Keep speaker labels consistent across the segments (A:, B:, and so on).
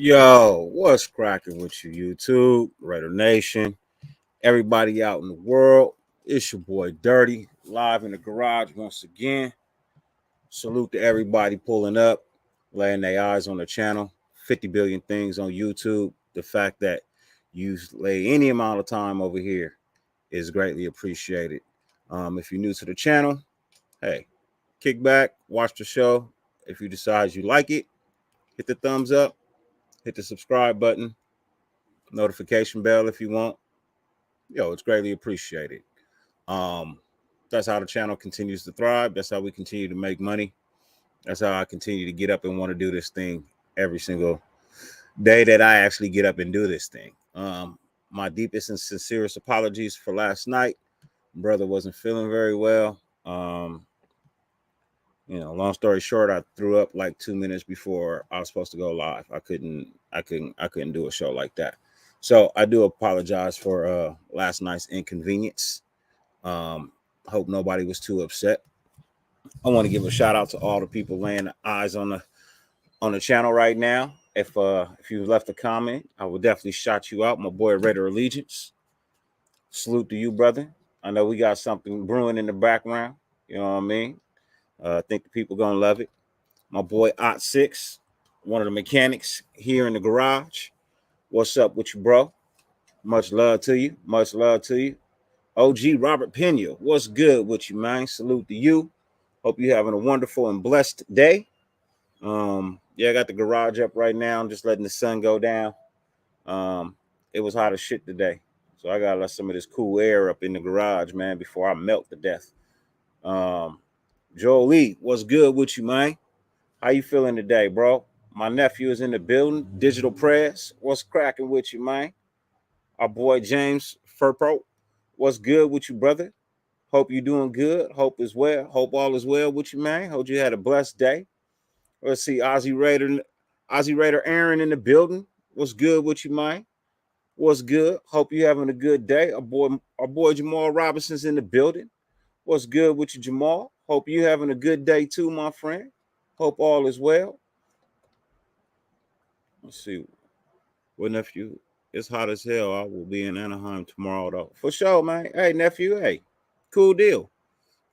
A: Yo, what's cracking with you, YouTube, Raider Nation, everybody out in the world? It's your boy Dirty, live in the garage once again. Salute to everybody pulling up, laying their eyes on the channel. 50 billion things on YouTube. The fact that you lay any amount of time over here is greatly appreciated. If you're new to the channel, hey, kick back, watch the show. If you decide you like it, hit the thumbs up, hit the subscribe button, notification bell if you want. Yo, it's greatly appreciated. Um, that's how the channel continues to thrive. That's how we continue to make money. That's how I continue to get up and want to do this thing every single day that I actually get up and do this thing. My deepest and sincerest apologies for last night. Brother wasn't feeling very well. Long story short, I threw up like 2 minutes before I was supposed to go live. I couldn't do a show like that. So I do apologize for last night's inconvenience. Hope nobody was too upset. I want to give a shout out to all the people laying eyes on the channel right now. If you left a comment, I will definitely shout you out. My boy Raider Allegiance. Salute to you, brother. I know we got something brewing in the background. You know what I mean? I think the people gonna love it. My boy Ot6, one of the mechanics here in the garage. What's up with you, bro? Much love to you. Much love to you. OG Robert Pena, what's good with you, man? Salute to you. Hope you're having a wonderful and blessed day. I got the garage up right now. I'm just letting the sun go down. It was hot as shit today. So I gotta let some of this cool air up in the garage, man, before I melt to death. Joel Lee, what's good with you, man? How you feeling today, bro? My nephew is in the building. Digital Press, what's cracking with you, man? Our boy James Furpro, what's good with you, brother? Hope you're doing good. Hope is well. Hope all is well with you, man. Hope you had a blessed day. Let's see, Ozzy Raider Aaron in the building. What's good with you, man? What's good? Hope you having a good day. Our boy Jamal Robinson's in the building. What's good with you, Jamal? Hope you having a good day too, my friend. Hope all is well. Let's see. What nephew? It's hot as hell. I will be in Anaheim tomorrow, though. For sure, man. Hey, nephew. Hey, cool deal.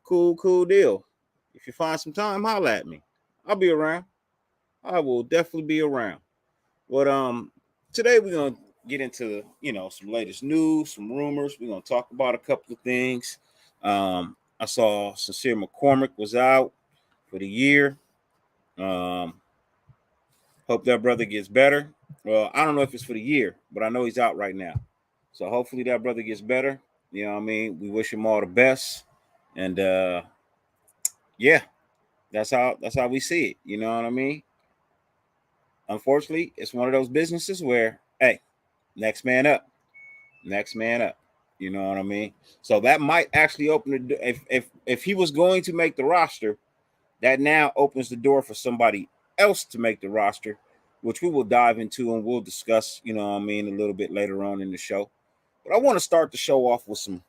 A: Cool deal. If you find some time, holla at me. I'll be around. I will definitely be around. But today we're gonna get into some latest news, some rumors. We're gonna talk about a couple of things. I saw Sincere McCormick was out for the year. Hope that brother gets better. Well, I don't know if it's for the year, but I know he's out right now. So hopefully that brother gets better. You know what I mean? We wish him all the best. And yeah, that's how we see it. You know what I mean? Unfortunately, it's one of those businesses where, hey, next man up, next man up. You know what I mean? So that might actually open the door. If he was going to make the roster, that now opens the door for somebody else to make the roster, which we will dive into and we'll discuss. You know what I mean, a little bit later on in the show. But I want to start the show off with some,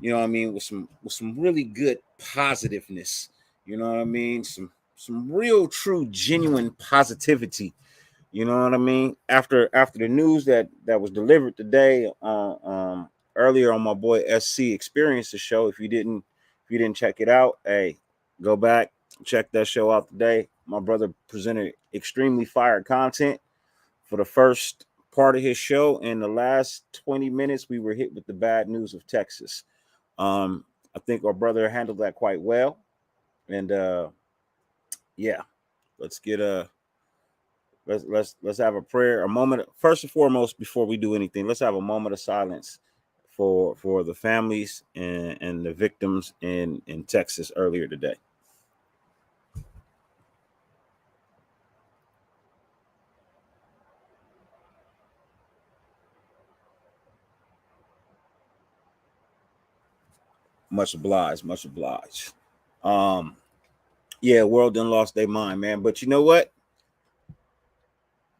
A: you know what I mean, with some really good positiveness. You know what I mean? Some real, true, genuine positivity. You know what I mean? After the news that was delivered today, earlier on my boy SC Experience the show. If you didn't check it out, hey, go back, check that show out today. My brother presented extremely fire content for the first part of his show. In the last 20 minutes, we were hit with the bad news of Texas. I think our brother handled that quite well. And yeah, let's get a let's have a prayer, a moment. First and foremost, before we do anything, let's have a moment of silence for the families and the victims in Texas earlier today. Much obliged, much obliged. Um, yeah, world done lost their mind, man. But you know what?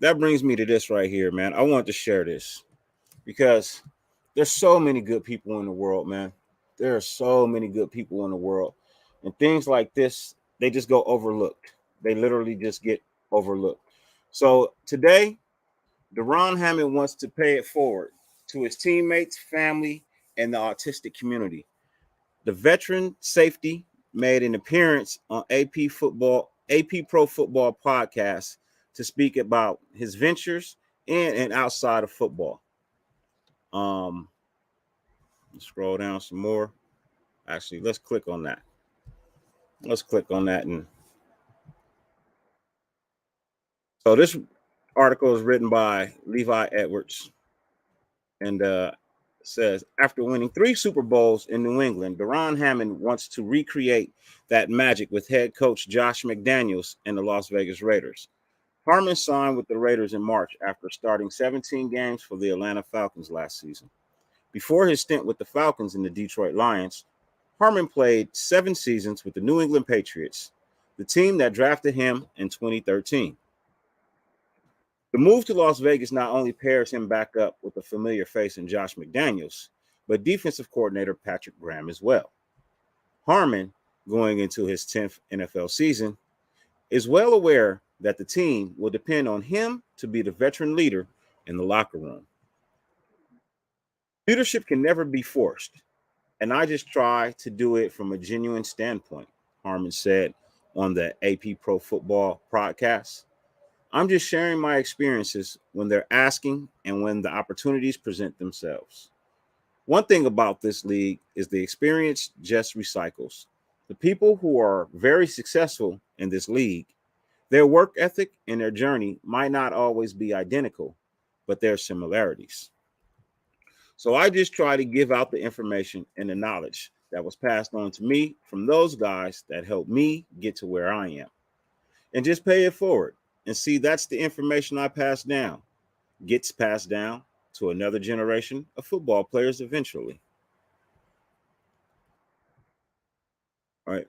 A: That brings me to this right here, man. I want to share this because there's so many good people in the world, man. There are so many good people in the world, and things like this, they just go overlooked. They literally just get overlooked. So today, Deron Hammond wants to pay it forward to his teammates, family, and the autistic community. The veteran safety made an appearance on AP Pro Football podcast to speak about his ventures in and outside of football. Scroll down some more. Actually, let's click on that. And so this article is written by Levi Edwards, and says, after winning 3 Super Bowls in New England, Deron Hammond wants to recreate that magic with head coach Josh McDaniels and the Las Vegas Raiders. Harmon signed with the Raiders in March after starting 17 games for the Atlanta Falcons last season. Before his stint with the Falcons and the Detroit Lions, Harmon played 7 seasons with the New England Patriots, the team that drafted him in 2013. The move to Las Vegas not only pairs him back up with a familiar face in Josh McDaniels, but defensive coordinator Patrick Graham as well. Harmon, going into his 10th NFL season, is well aware that the team will depend on him to be the veteran leader in the locker room. Leadership can never be forced, and I just try to do it from a genuine standpoint, Harmon said on the AP Pro Football podcast. I'm just sharing my experiences when they're asking and when the opportunities present themselves. One thing about this league is the experience just recycles. The people who are very successful in this league, their work ethic and their journey might not always be identical, but there are similarities. So I just try to give out the information and the knowledge that was passed on to me from those guys that helped me get to where I am, and just pay it forward. And see, that's the information I pass down, gets passed down to another generation of football players eventually. All right.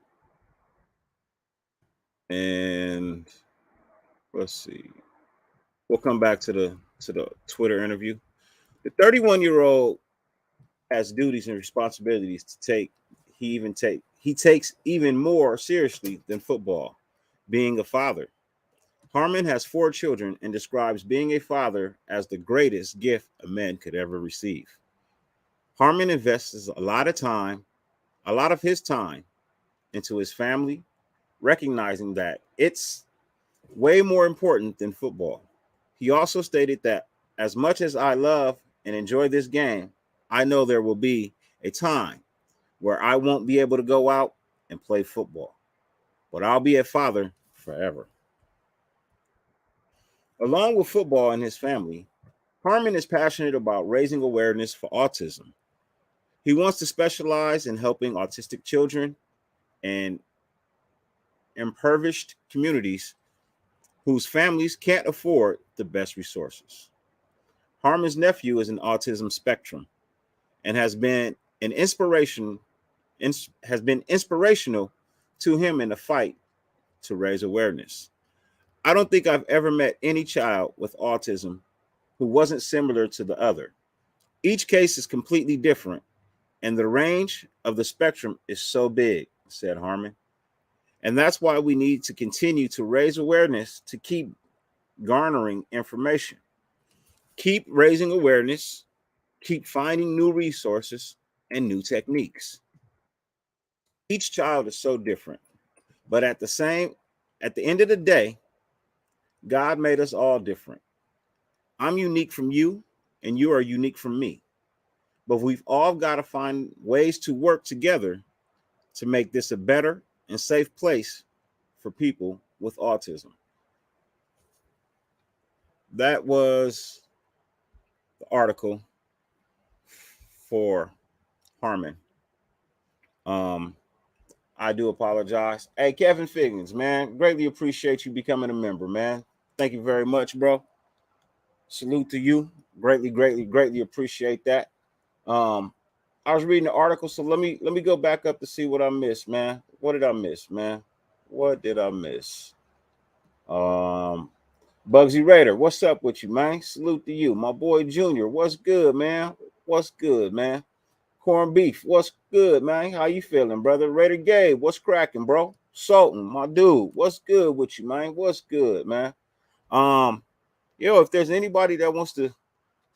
A: And let's see. We'll come back to the Twitter interview. The 31-year-old has duties and responsibilities to take. He takes even more seriously than football, being a father. Harmon has 4 children and describes being a father as the greatest gift a man could ever receive. Harmon invests a lot of his time into his family, recognizing that it's way more important than football. He also stated that as much as I love and enjoy this game, I know there will be a time where I won't be able to go out and play football, but I'll be a father forever. Along with football and his family, Harmon is passionate about raising awareness for autism. He wants to specialize in helping autistic children and impoverished communities whose families can't afford the best resources. Harmon's nephew is an autism spectrum and has been inspirational to him in the fight to raise awareness. I don't think I've ever met any child with autism who wasn't similar to the other. Each case is completely different, and the range of the spectrum is so big, said Harmon. And that's why we need to continue to raise awareness to keep garnering information. Keep raising awareness, keep finding new resources and new techniques. Each child is so different, but at the end of the day, God made us all different. I'm unique from you, and you are unique from me. But we've all got to find ways to work together to make this a better and safe place for people with autism. That was the article for Harmon. I do apologize. Hey, Kevin Figgins, man, greatly appreciate you becoming a member, man. Thank you very much, bro. Salute to you. Greatly appreciate that. I was reading the article, so let me go back up to see what I missed, man. What did I miss, man? What did I miss? Bugsy Raider, what's up with you, man? Salute to you. My boy Junior, what's good, man? What's good, man? Corn Beef, what's good, man? How you feeling, brother? Raider Gabe, what's cracking, bro? Sultan, my dude, what's good with you, man? What's good, man? yo, if there's anybody that wants to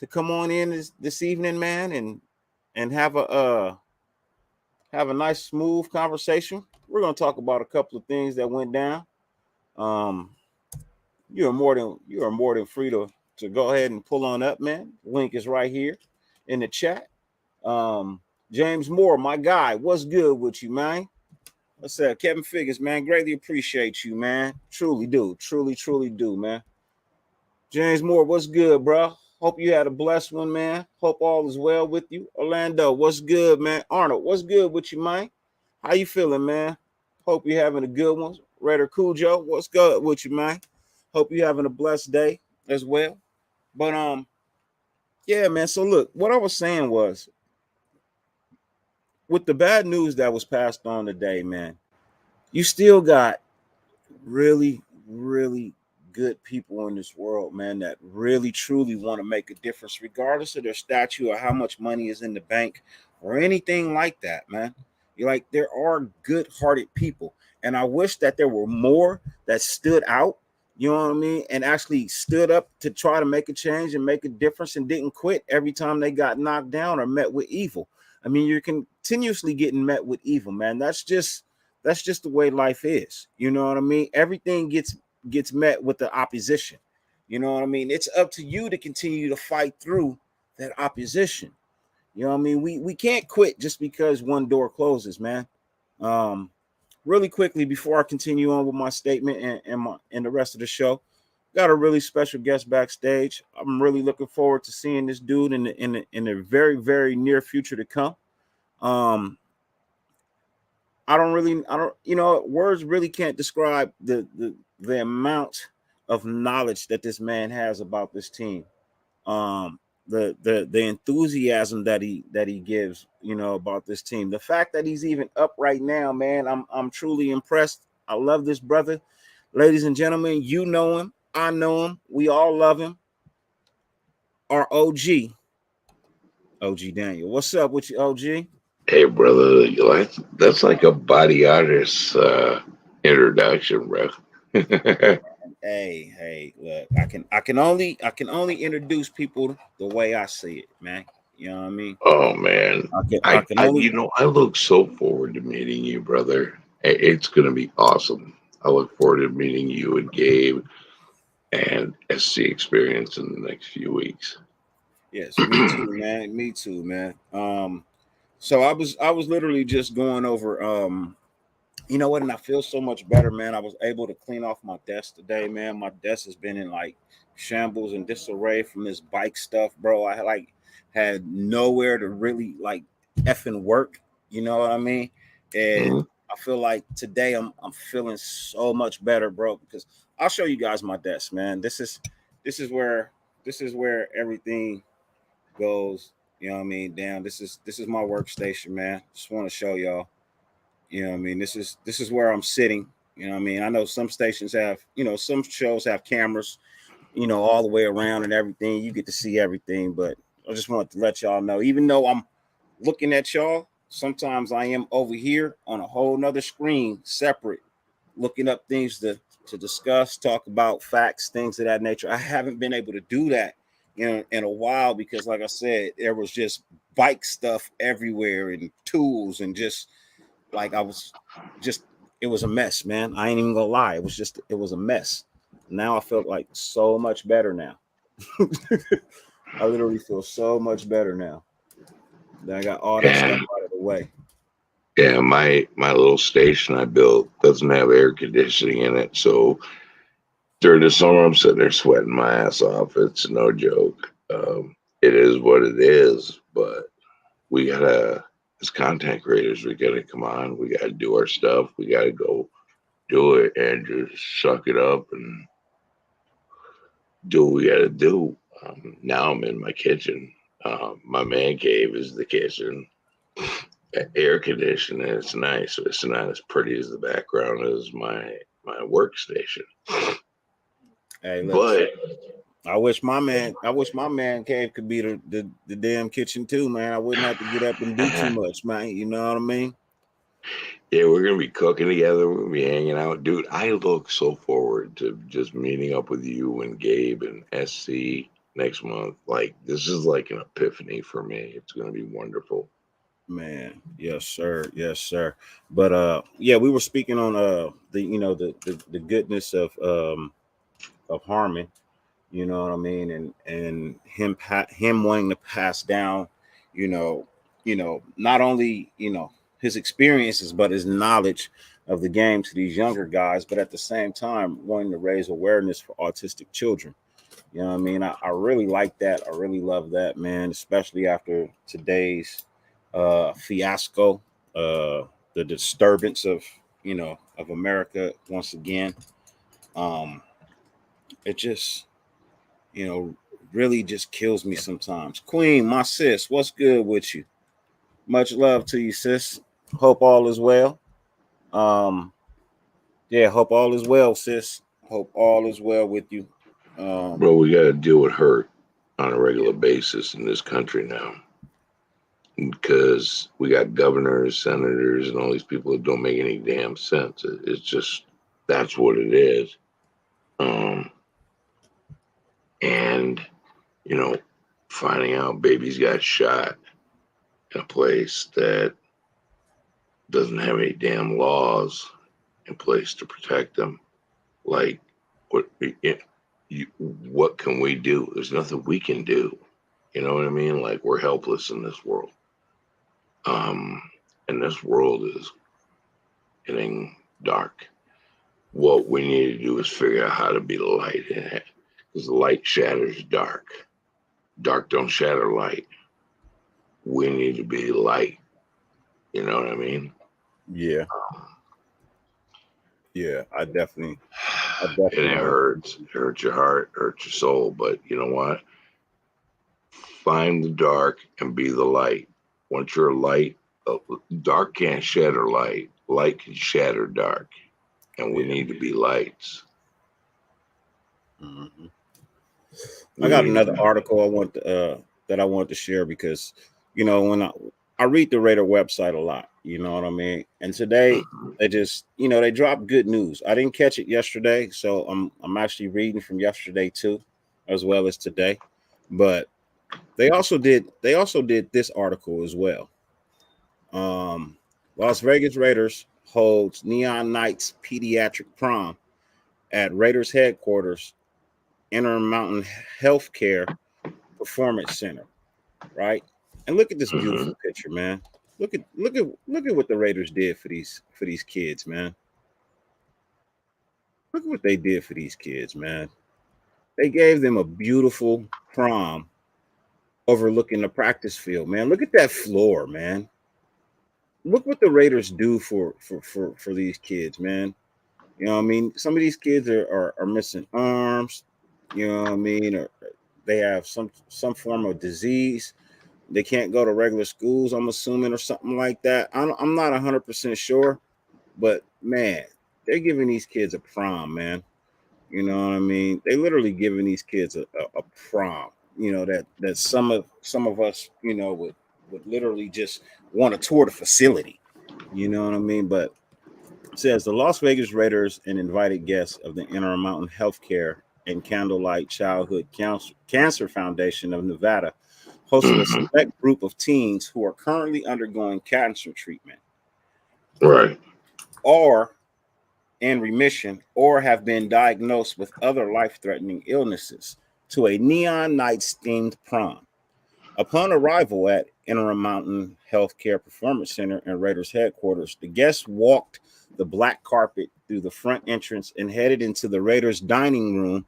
A: come on in this evening, man, and have a nice smooth conversation, we're gonna talk about a couple of things that went down. Um, you are more than free to go ahead and pull on up, man. Link is right here in the chat. James Moore, my guy, what's good with you, man? What's up, Kevin Figgins, man? Greatly appreciate you, man. Truly do, truly do, man. James Moore, what's good, bro? Hope you had a blessed one, man. Hope all is well with you. Orlando, what's good, man? Arnold, what's good with you, man? How you feeling, man? Hope you're having a good one. Raider Cujo, what's good with you, man? Hope you're having a blessed day as well. But yeah, man. So look, what I was saying was, with the bad news that was passed on today, man, you still got really, really good people in this world, man, that really truly want to make a difference, regardless of their statue or how much money is in the bank or anything like that, man. You're like, there are good-hearted people, and I wish that there were more that stood out. You know what I mean? And actually stood up to try to make a change and make a difference and didn't quit every time they got knocked down or met with evil. I mean, you're continuously getting met with evil, man. That's just the way life is. You know what I mean? Everything gets met with the opposition. You know what I mean? It's up to you to continue to fight through that opposition. You know what I mean? We can't quit just because one door closes, man. Really quickly before I continue on with my statement and the rest of the show, got a really special guest backstage. I'm really looking forward to seeing this dude in the very, very near future to come. I don't, you know, words really can't describe the amount of knowledge that this man has about this team. Um, the enthusiasm that he gives, you know, about this team. The fact that he's even up right now, man, I'm truly impressed. I love this brother. Ladies and gentlemen, you know him, I know him, we all love him. Our OG Daniel. What's up with you, OG?
B: Hey, brother, that's like a body artist introduction, bro.
A: Hey, look, I can only introduce people the way I see it, man. You know what I mean?
B: Oh man,
A: I can only
B: I look so forward to meeting you, brother. It's gonna be awesome. I look forward to meeting you and Gabe and SC Experience in the next few weeks.
A: yes, me too, man. Me too, man. So I was literally just going over you know what, and I feel so much better, man. I was able to clean off my desk today, man. My desk has been in like shambles and disarray from this bike stuff, bro. I like had nowhere to really like effing work, you know what I mean? And
B: Mhm.
A: I feel like today I'm feeling so much better, bro, because I'll show you guys my desk, man. This is where this is where everything goes, you know what I mean? Down. This is my workstation, man. Just want to show y'all. You know what I mean? This is where I'm sitting. You know what I mean? I know some stations have, you know, some shows have cameras, you know, all the way around and everything. You get to see everything, but I just want to let y'all know, even though I'm looking at y'all, sometimes I am over here on a whole nother screen, separate, looking up things to discuss, talk about facts, things of that nature. I haven't been able to do that in a while because, like I said, there was just bike stuff everywhere and tools and just like I was just it was a mess, man. I ain't even gonna lie. It was a mess. Now I feel like so much better now. I literally feel so much better now that I got all that
B: Yeah,
A: stuff out of the way.
B: yeah. My little station I built doesn't have air conditioning in it, so during the summer I'm sitting there sweating my ass off. It's no joke. It is what it is, but we gotta, as content creators, we gotta come on. We gotta do our stuff. We gotta go do it and just suck it up and do what we gotta do. Now I'm in my kitchen. My man cave is the kitchen. Air conditioning. It's nice. It's not as pretty as the background as my workstation,
A: Hey, look,
B: but
A: I wish my man cave could be the damn kitchen too, man. I wouldn't have to get up and do too much, man. You know what I mean?
B: yeah, we're gonna be cooking together. We're gonna be hanging out, dude. I look so forward to just meeting up with you and Gabe and SC next month. Like, this is like an epiphany for me. It's going to be wonderful.
A: Man, yes, sir. Yes, sir. But yeah, we were speaking on the the goodness of Harmon, you know what I mean, and him wanting to pass down, you know, not only, his experiences but his knowledge of the game to these younger guys, but at the same time wanting to raise awareness for autistic children. You know what I mean? I really like that. I really love that, man, especially after today's fiasco, the disturbance of, of America once again. Um, it just, really just kills me sometimes. Queen, my sis, what's good with you? Much love to you, sis. Hope all is well. Um, yeah, hope all is well, sis. Hope all is well with you.
B: Bro, we got to deal with hurt on a
A: Yeah,
B: regular basis in this country now because we got governors, senators, and all these people that don't make any damn sense. It's just, that's what it is. Um, and, you know, finding out babies got shot in a place that doesn't have any damn laws in place to protect them. Like, what, what can we do? There's nothing we can do. You know what I mean? Like, we're helpless in this world. Um, and this world is getting dark. What we need to do is figure out how to be the light in it, because the light shatters dark. Dark don't shatter light. We need to be light. You know what I mean?
A: yeah,
B: Um,
A: yeah. I
B: and it
A: definitely.
B: hurts. It hurts your heart, hurts your soul. But you know what? Find the dark and be the light. Once you're a light, dark can't shatter light. Light can shatter dark. And we
A: Yeah.
B: need to be lights.
A: Mhm. I
B: We
A: got
B: need to
A: another
B: be.
A: article that I want to share because, when I read the Raider website a lot, you know what I mean. And today
B: Mhm.
A: they just, they dropped good news. I didn't catch it yesterday, so I'm actually reading from yesterday too, as well as today. But they also did this article as well. Um, Las Vegas Raiders holds Neon Knights pediatric prom at Raiders headquarters, Intermountain Healthcare Performance Center, right? And look at this
B: Mhm.
A: beautiful picture, man. Look at what the Raiders did for these kids, man. Look at what they did for these kids, man. They gave them a beautiful prom overlooking the practice field, man. Look at that floor, man. Look what the Raiders do for these kids, man. You know what I mean? Some of these kids are missing arms, you know what I mean, or they have some form of disease. They can't go to regular schools, I'm assuming, or something like that. I'm not 100% sure, but man, they're giving these kids a prom, man. You know what I mean? They literally giving these kids a prom. That some of us, would literally just want to tour the facility. You know what I mean? But it says the Las Vegas Raiders and invited guests of the Intermountain Healthcare and Candlelight Childhood Cancer Foundation of Nevada hosted a
B: Mhm.
A: select group of teens who are currently undergoing cancer treatment
B: Right.
A: or in remission or have been diagnosed with other life threatening illnesses to a Neon Nights themed prom. Upon arrival at Intermountain Healthcare Performance Center and Raiders headquarters, the guests walked the black carpet through the front entrance and headed into the Raiders dining room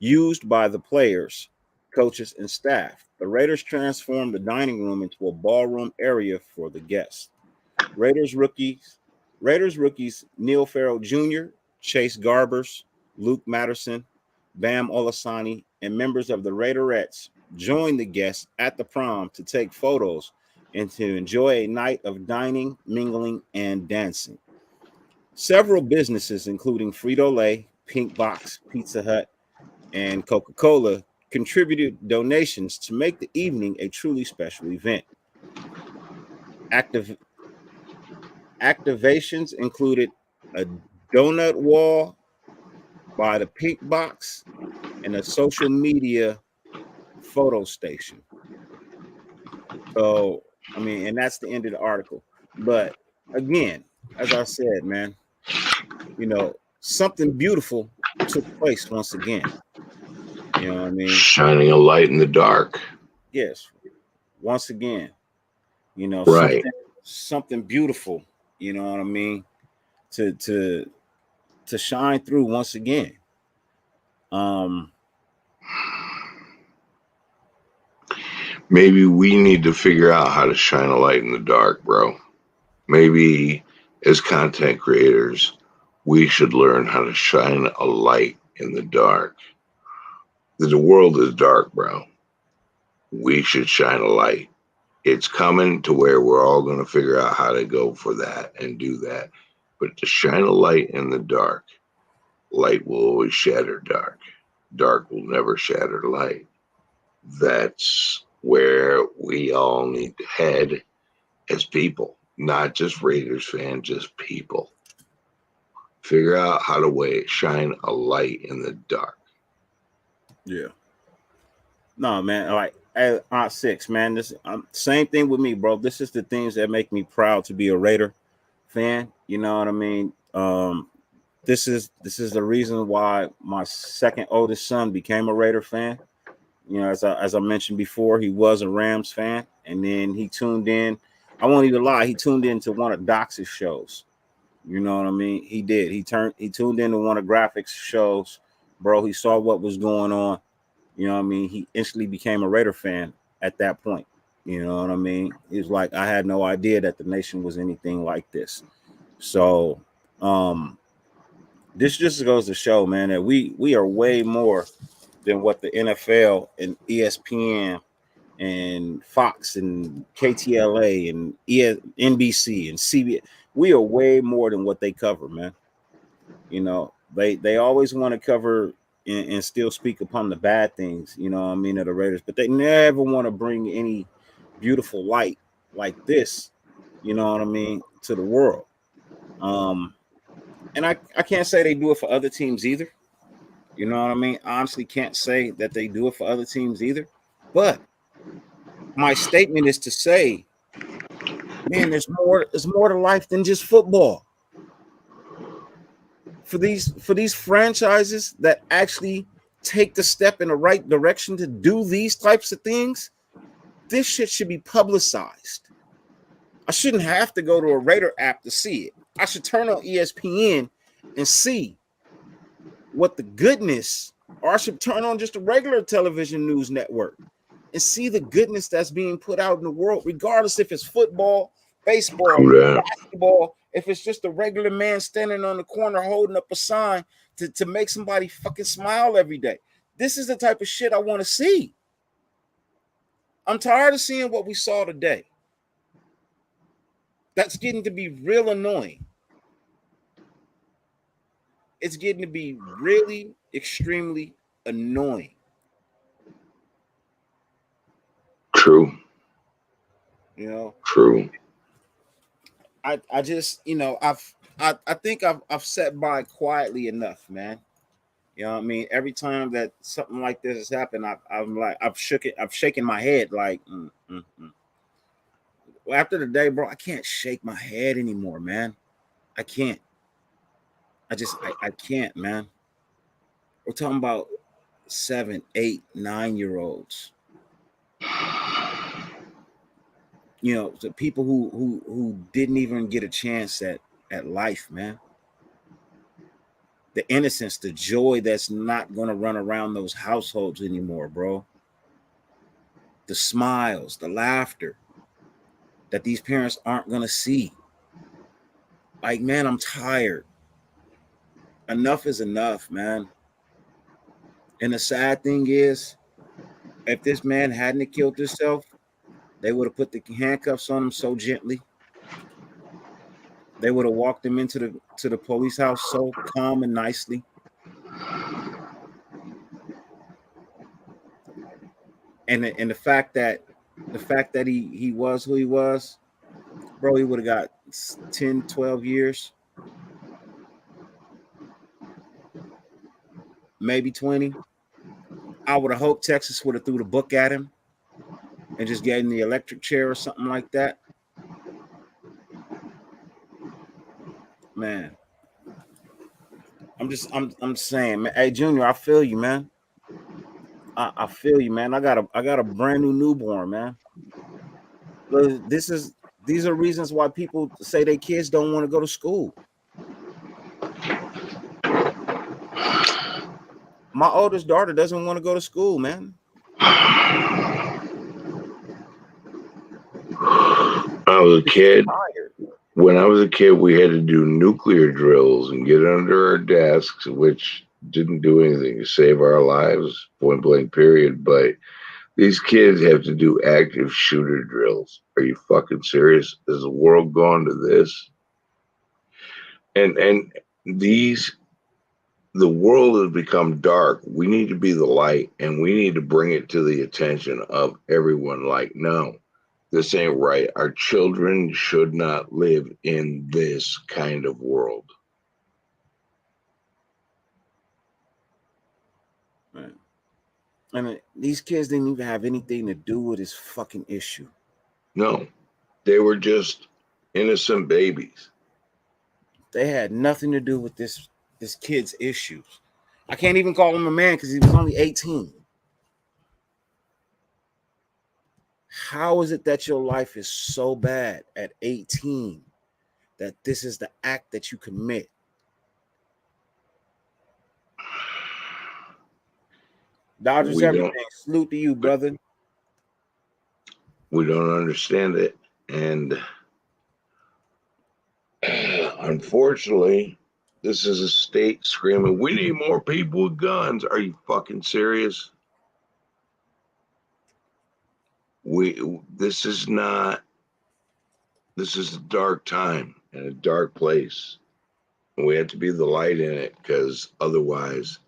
A: used by the players, coaches, and staff. The Raiders transformed the dining room into a ballroom area for the guests. Raiders rookies, Raiders rookies Neil Farrell Jr., Chase Garbers, Luke Matterson, Bam Olasani, and members of the Raiderettes joined the guests at the prom to take photos and to enjoy a night of dining, mingling, and dancing. Several businesses, including Frito Lay, Pink Box, Pizza Hut, and Coca Cola, contributed donations to make the evening a truly special event. Active Activations included a donut wall, by the pink box and the social media photo station. So, I mean, and that's the end of the article. But again, as I said, man, you know, something beautiful took place once again. You know what I mean?
B: Shining a light in the dark.
A: Yes, once again, you know,
B: Right.
A: something beautiful, you know what I mean, to shine through once again. Um
B: Maybe we need to figure out how to shine a light in the dark, bro. Maybe as content creators, we should learn how to shine a light in the dark. The world is dark, bro. We should shine a light. It's coming to where we're all going to figure out how to go for that and do that. But to shine a light in the dark, light will always shatter dark. Dark will never shatter light. That's where we all need to head as people, not just Raiders fans, just people. Figure out how to shine a light in the dark.
A: yeah. No, man, like at 6, man, this same thing with me, bro. This is the things that make me proud to be a Raider fan, you know what I mean? This is the reason why my second oldest son became a Raider fan. You know, as I mentioned before, he was a Rams fan, and then he tuned in. I won't even lie, he tuned into one of Doc's shows. You know what I mean? He did. He tuned into one of Graphics shows, bro. He saw what was going on. You know what I mean? He instantly became a Raider fan at that point. You know what I mean? He was like, I had no idea that the nation was anything like this. So, this just goes to show, man, that we are way more than what the NFL and ESPN and Fox and KTLA and NBC and CBS. We are way more than what they cover, man. You know, they always want to cover and still speak upon the bad things, you know what I mean, of the Raiders, but they never want to bring any beautiful light like this, you know what I mean, to the world. And I can't say they do it for other teams either. You know what I mean? I honestly can't say that they do it for other teams either. But my statement is to say, man, there's more to life than just football. For these franchises that actually take the step in the right direction to do these types of things, this shit should be publicized. I shouldn't have to go to a Raider app to see it. I should turn on ESPN and see what the goodness, or I should turn on just a regular television news network and see the goodness that's being put out in the world, regardless if it's football, baseball, basketball, if it's just a regular man standing on the corner holding up a sign to make somebody fucking smile every day. This is the type of shit I want to see. I'm tired of seeing what we saw today. That's getting to be real annoying. It's getting to be really extremely annoying.
B: True.
A: You know,
B: True.
A: I just, you know, I think I've sat by quietly enough, man. You know what I mean? Every time that something like this has happened, I'm like, I've shaken my head like, Well, after the day, bro, I can't shake my head anymore, man. I can't. I can't, man. We're talking about 7, 8, 9-year-olds. You know, the people who didn't even get a chance at life, man. The innocence, the joy that's not going to run around those households anymore, bro. The smiles, the laughter that these parents aren't going to see. Like, man, I'm tired. Enough is enough, man. And the sad thing is, if this man hadn't killed himself, they would have put the handcuffs on him so gently. They would have walked him into the police house so calm and nicely. And the fact that he was who he was, bro, he would have got 10, 12 years. maybe 20. I would have hoped Texas would have threw the book at him and just gave him the electric chair or something like that. Man, I'm saying, man. Hey, Junior, I feel you, man. I feel you, man. I got a brand new newborn, man. These are reasons why people say their kids don't want to go to school. My oldest daughter doesn't want to go to school, man.
B: I was a kid.
A: Tired.
B: When I was a kid, we had to do nuclear drills and get under our desks, which didn't do anything to save our lives, point blank, period. But these kids have to do active shooter drills. Are you fucking serious? Is the world gone to this? And these the world has become dark. We need to be the light, and we need to bring it to the attention of everyone. Like, no, this ain't right. Our children should not live in this kind of world.
A: Man. And these kids didn't even have anything to do with this fucking issue.
B: No, they were just innocent babies.
A: They had nothing to do with this kid's issues. I can't even call him a man because he was only 18. How is it that your life is so bad at 18 that this is the act that you commit? Dodgers everything. Salute to you, brother.
B: We don't understand it. And unfortunately, this is a state screaming, we need more people with guns. Are you fucking serious? This is a dark time and a dark place. And we have to be the light in it, because otherwise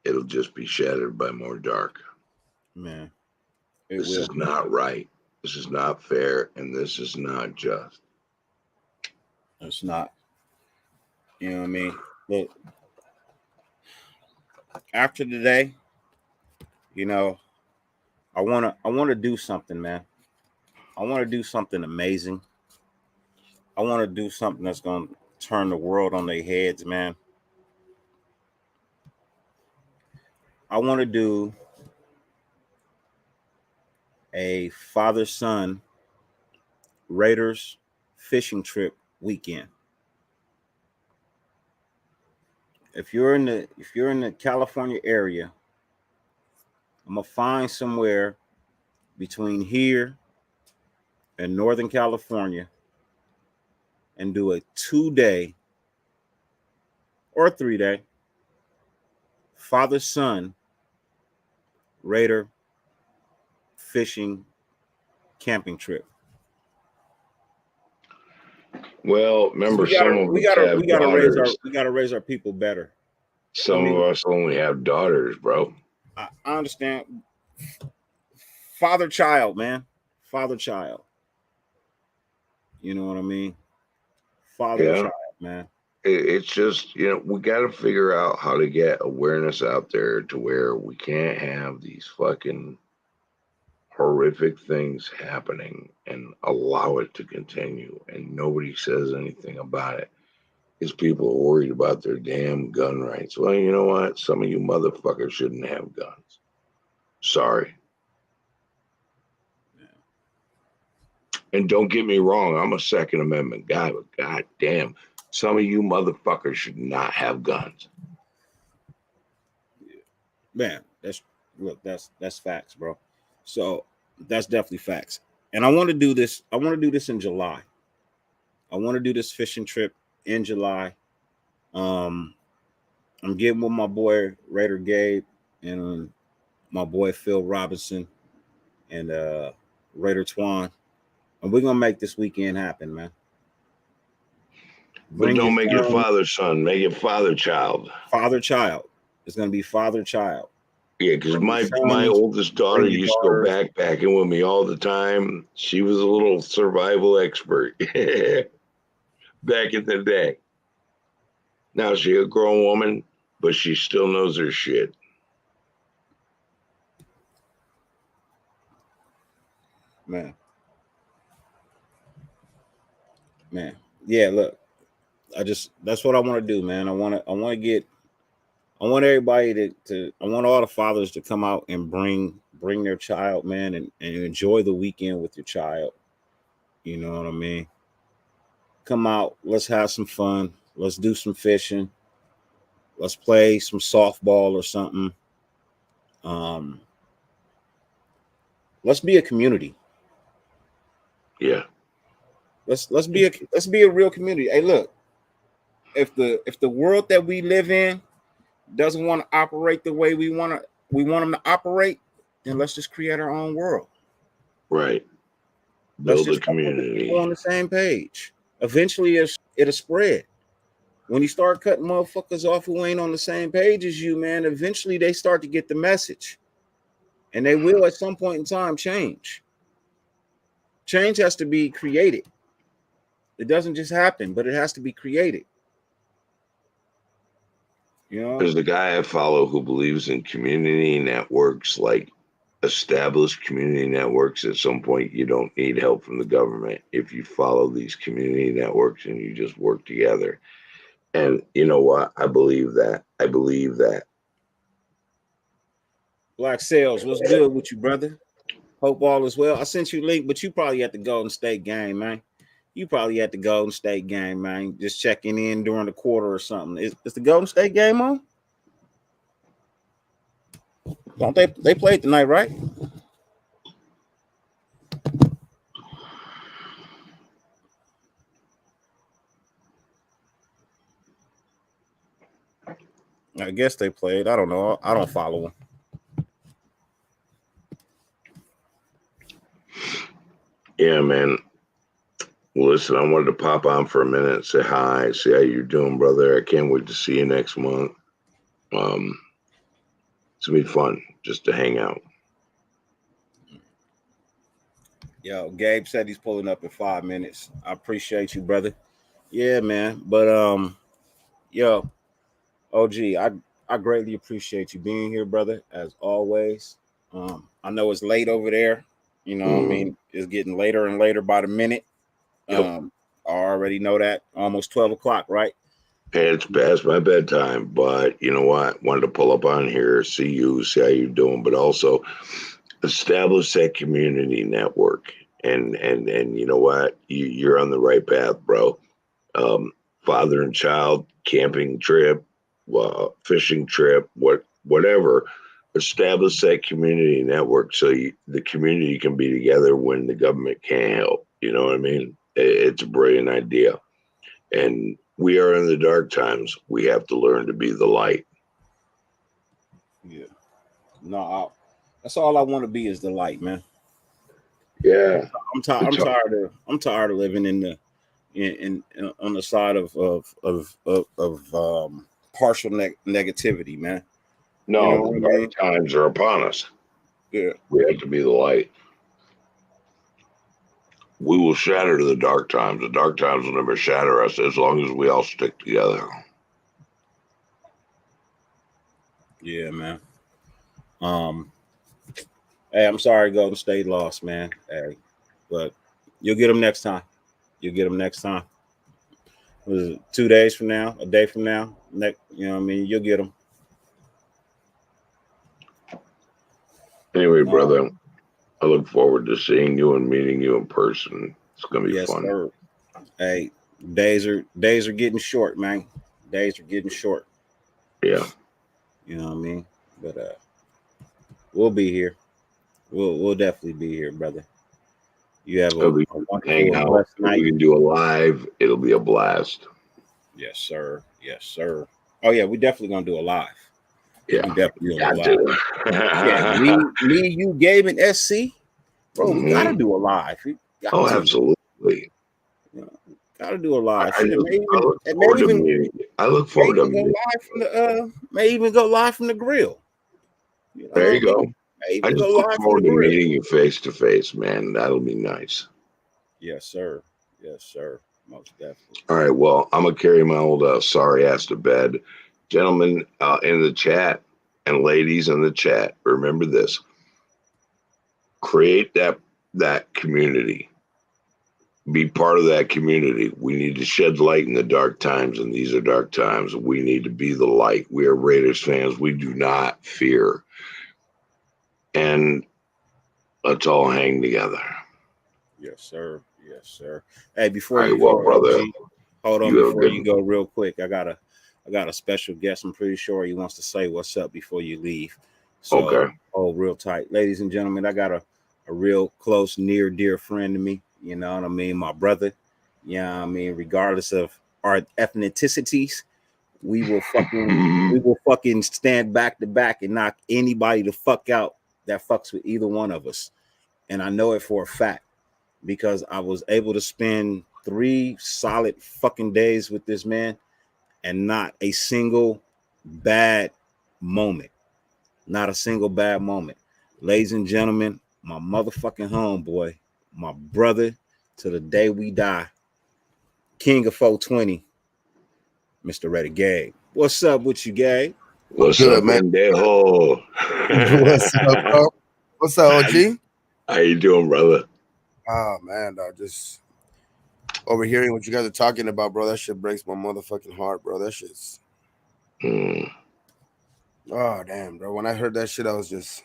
B: it'll just be shattered by more dark.
A: Man.
B: This is not right. This is not fair, and this is not just.
A: It's not. You know what I mean? Look, after today, you know, I wanna do something, man. I want to do something amazing. I want to do something that's gonna turn the world on their heads, man. I want to do a father-son Raiders fishing trip weekend. If you're in the California area, I'm gonna find somewhere between here and Northern California and do a 2-day or 3-day father-son Raider fishing camping trip.
B: Well, remember,
A: we gotta raise our people better.
B: Some of us only have daughters, bro.
A: I understand. Father child, man. Father child. You know what I mean? Father child, man.
B: It's just, we got to figure out how to get awareness out there to where we can't have these fucking horrific things happening and allow it to continue, and nobody says anything about it because people are worried about their damn gun rights. Well, you know what? Some of you motherfuckers shouldn't have guns. Sorry. Yeah. And don't get me wrong, I'm a Second Amendment guy, but goddamn, some of you motherfuckers should not have guns.
A: Man, that's facts, bro. So that's definitely facts. And I want to do this. I want to do this in July. I want to do this fishing trip in July. I'm getting with my boy Raider Gabe and my boy Phil Robinson and Raider Twan, and we're gonna make this weekend happen, man.
B: But don't make it father-son. Make it father-child.
A: Father-child. It's gonna be father-child.
B: Yeah, because my oldest daughter used to go backpacking with me all the time. She was a little survival expert back in the day. Now she's a grown woman. but she still knows her shit.
A: Man. Yeah, look. That's what I want to do, man. I want everybody I want all the fathers to come out and bring their child, man, and enjoy the weekend with your child. You know what I mean? Come out, let's have some fun. Let's do some fishing. Let's play some softball or something. Um, let's be a community.
B: Yeah.
A: Let's be a real community. Hey, look, if the world that we live in doesn't want to operate the way we want them to operate, then let's just create our own world.
B: Right.
A: Let's
B: Build a
A: just
B: community.
A: on the same page. Eventually, it'll spread. When you start cutting motherfuckers off who ain't on the same page as you, man, eventually they start to get the message. And they will at some point in time change. Change has to be created. It doesn't just happen, but it has to be created. You know?
B: There's a guy I follow who believes in community networks, like established community networks. At some point, you don't need help from the government if you follow these community networks and you just work together. And you know what? I believe that.
A: Black Sales, what's good with you, brother? Hope all is well. I sent you a link, but you probably at the Golden State game, man. You probably at the Golden State game, man. Just checking in during the quarter or something. Is the Golden State game on? Don't they played tonight, right? I guess they played. I don't know. I don't follow them.
B: Yeah, man. Listen, I wanted to pop on for a minute, say hi, see how you're doing, brother. I can't wait to see you next month. It's gonna be fun just to hang out.
A: Yo, Gabe said he's pulling up in 5 minutes. I appreciate you, brother. Yeah, man. But yo, OG, I greatly appreciate you being here, brother, as always. I know it's late over there. You know what I mean? It's getting later and later by the minute.
B: Yep.
A: I already know that. Almost 12 o'clock, right?
B: Hey, it's past my bedtime, but you know what? Wanted to pull up on here, see you, see how you're doing, but also establish that community network. And you know what? You're on the right path, bro. Father and child camping trip, fishing trip, whatever. Establish that community network so the community can be together when the government can't help. You know what I mean? It's a brilliant idea. And we are in the dark times. We have to learn to be the light.
A: Yeah. No, that's all I want to be is the light, man.
B: Yeah.
A: I'm tired of living in on the side of partial negativity, man.
B: No,
A: You know
B: the
A: what I mean?
B: dark times are upon us.
A: Yeah.
B: We have to be the light. We will shatter the dark times. The dark times will never shatter us as long as we all stick together.
A: Yeah, man. Hey, I'm sorry Golden State lost, man. Hey, but you'll get them next time. You'll get them next time. Was it 2 days from now, a day from now? You know what I mean? You'll get them.
B: Anyway, brother, I look forward to seeing you and meeting you in person. It's gonna be fun.
A: Sir. Hey, days are getting short, man. Days are getting short.
B: Yeah.
A: You know what I mean? But we'll be here. We'll definitely be here, brother. You have a
B: hang out. We can do a live. It'll be a blast.
A: Yes, sir. Yes, sir. Oh yeah, we definitely gonna do a live.
B: Yeah,
A: we definitely gonna do a live. Yeah, me, you, Gabe, and SC, bro. We gotta do a live.
B: Absolutely.
A: Gotta do a live.
B: I look forward to meeting.
A: May even go live from the grill.
B: There you go. I just look forward to meeting you face to face, man. That'll be nice.
A: Yes, sir. Yes, sir. Most definitely.
B: All right. Well, I'm gonna carry my old sorry ass to bed. Gentlemen in the chat and ladies in the chat, remember this. Create that community. Be part of that community. We need to shed light in the dark times, and these are dark times. We need to be the light. We are Raiders fans. We do not fear. And let's all hang together.
A: Yes, sir. Yes, sir. Hey, before
B: All right,
A: you
B: well,
A: go,
B: brother,
A: OG, hold on
B: you have a
A: before
B: good
A: you go real quick. I got a special guest. I'm pretty sure he wants to say what's up before you leave. So
B: Okay.
A: hold real tight. Ladies and gentlemen, I got a real close, near, dear friend to me. You know what I mean? My brother. Yeah, I mean, regardless of our ethnicities, we will fucking stand back to back and knock anybody the fuck out that fucks with either one of us. And I know it for a fact because I was able to spend 3 solid fucking days with this man and not a single bad moment. Not a single bad moment. Ladies and gentlemen, my motherfucking homeboy, my brother to the day we die, King of 420, Mr. Reddy Gabe. What's up with you, Gabe?
B: What's
C: Good,
B: up,
C: man.
B: pendejo?
C: What's up, bro? What's up, OG?
B: How you doing, brother?
C: Oh man, dog, just overhearing what you guys are talking about, bro. That shit breaks my motherfucking heart, bro. That shit's
B: Mm.
C: oh damn, bro. When I heard that shit, I was just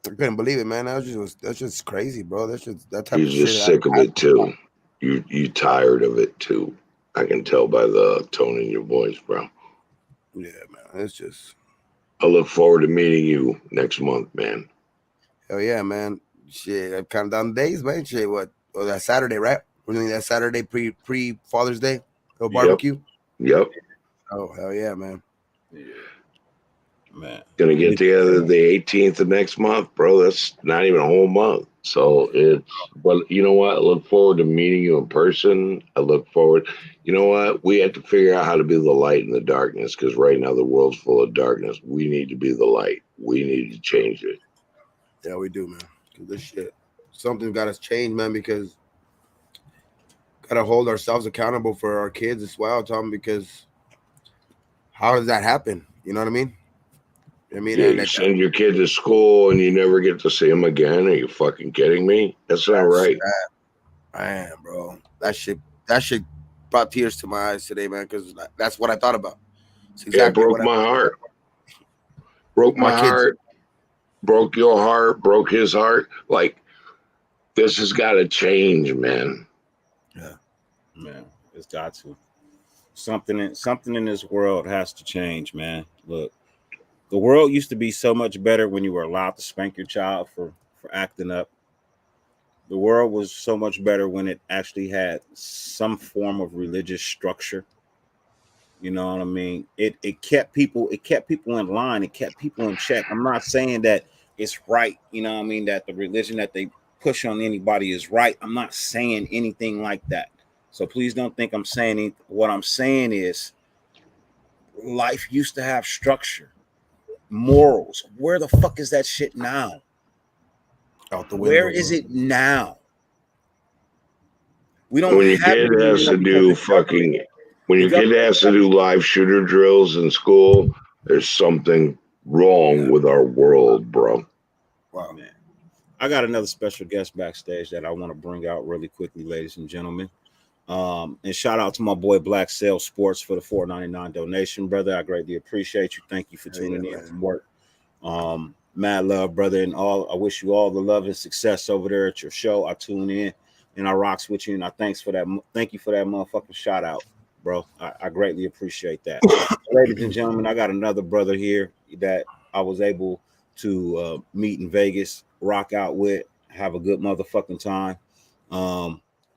C: I couldn't believe it, man. That's just crazy, bro. That type
B: You're
C: of shit.
B: just sick of it too. You tired of it too. I can tell by the tone in your voice, bro.
C: Yeah, man. It's just
B: I look forward to meeting you next month, man.
C: hell yeah, man. Shit, I've counted down the days, man. Shit, what? Oh, that Saturday, right? We're doing that Saturday pre Father's Day, little barbecue.
B: Yep.
C: Oh hell yeah, man.
A: Yeah, man.
B: Gonna get together the 18th of next month, bro. That's not even a whole month. So but you know what? I look forward to meeting you in person. I look forward, you know what? We have to figure out how to be the light in the darkness because right now the world's full of darkness. We need to be the light. We need to change it.
C: Yeah, we do, man. 'Cause this shit, something's got to change, man. Because gotta hold ourselves accountable for our kids as well, Tom. Because how does that happen? You know what I mean?
B: Yeah, you send your kid to school and you never get to see him again. Are you fucking kidding me? That's not right.
C: Man, bro, that shit brought tears to my eyes today, man. Because that's what I thought about. It's exactly
B: It broke my heart. Broke my heart. Broke your heart. Broke his heart. Like, this has got to change, man.
C: Yeah,
A: man, it's got to. Something in this world has to change, man. Look, the world used to be so much better when you were allowed to spank your child for acting up. The world was so much better when it actually had some form of religious structure. You know what I mean? It kept people in line, it kept people in check. I'm not saying that it's right, you know what I mean, that the religion that they push on anybody is right. I'm not saying anything like that. So please don't think I'm saying anything. What I'm saying is life used to have structure, morals. Where the fuck is that shit now?
C: out the window.
A: Where is it now? We don't
B: when your
A: have
B: kid
A: it
B: has to do fucking when
A: The
B: your kid has to do live shooter drills in school, there's something wrong with our world, bro.
C: Wow.
A: Man. I got another special guest backstage that I want to bring out really quickly, ladies and gentlemen. And shout out to my boy Black Sales Sports for the $4.99 donation, brother. I greatly appreciate you. Thank you for tuning in from work. Mad love, brother, and all. I wish you all the love and success over there at your show. I tune in and I rocks with you, and I thank you for that motherfucking shout out, bro. I greatly appreciate that. Ladies and gentlemen, I got another brother here that I was able to meet in Vegas, rock out with, have a good motherfucking time.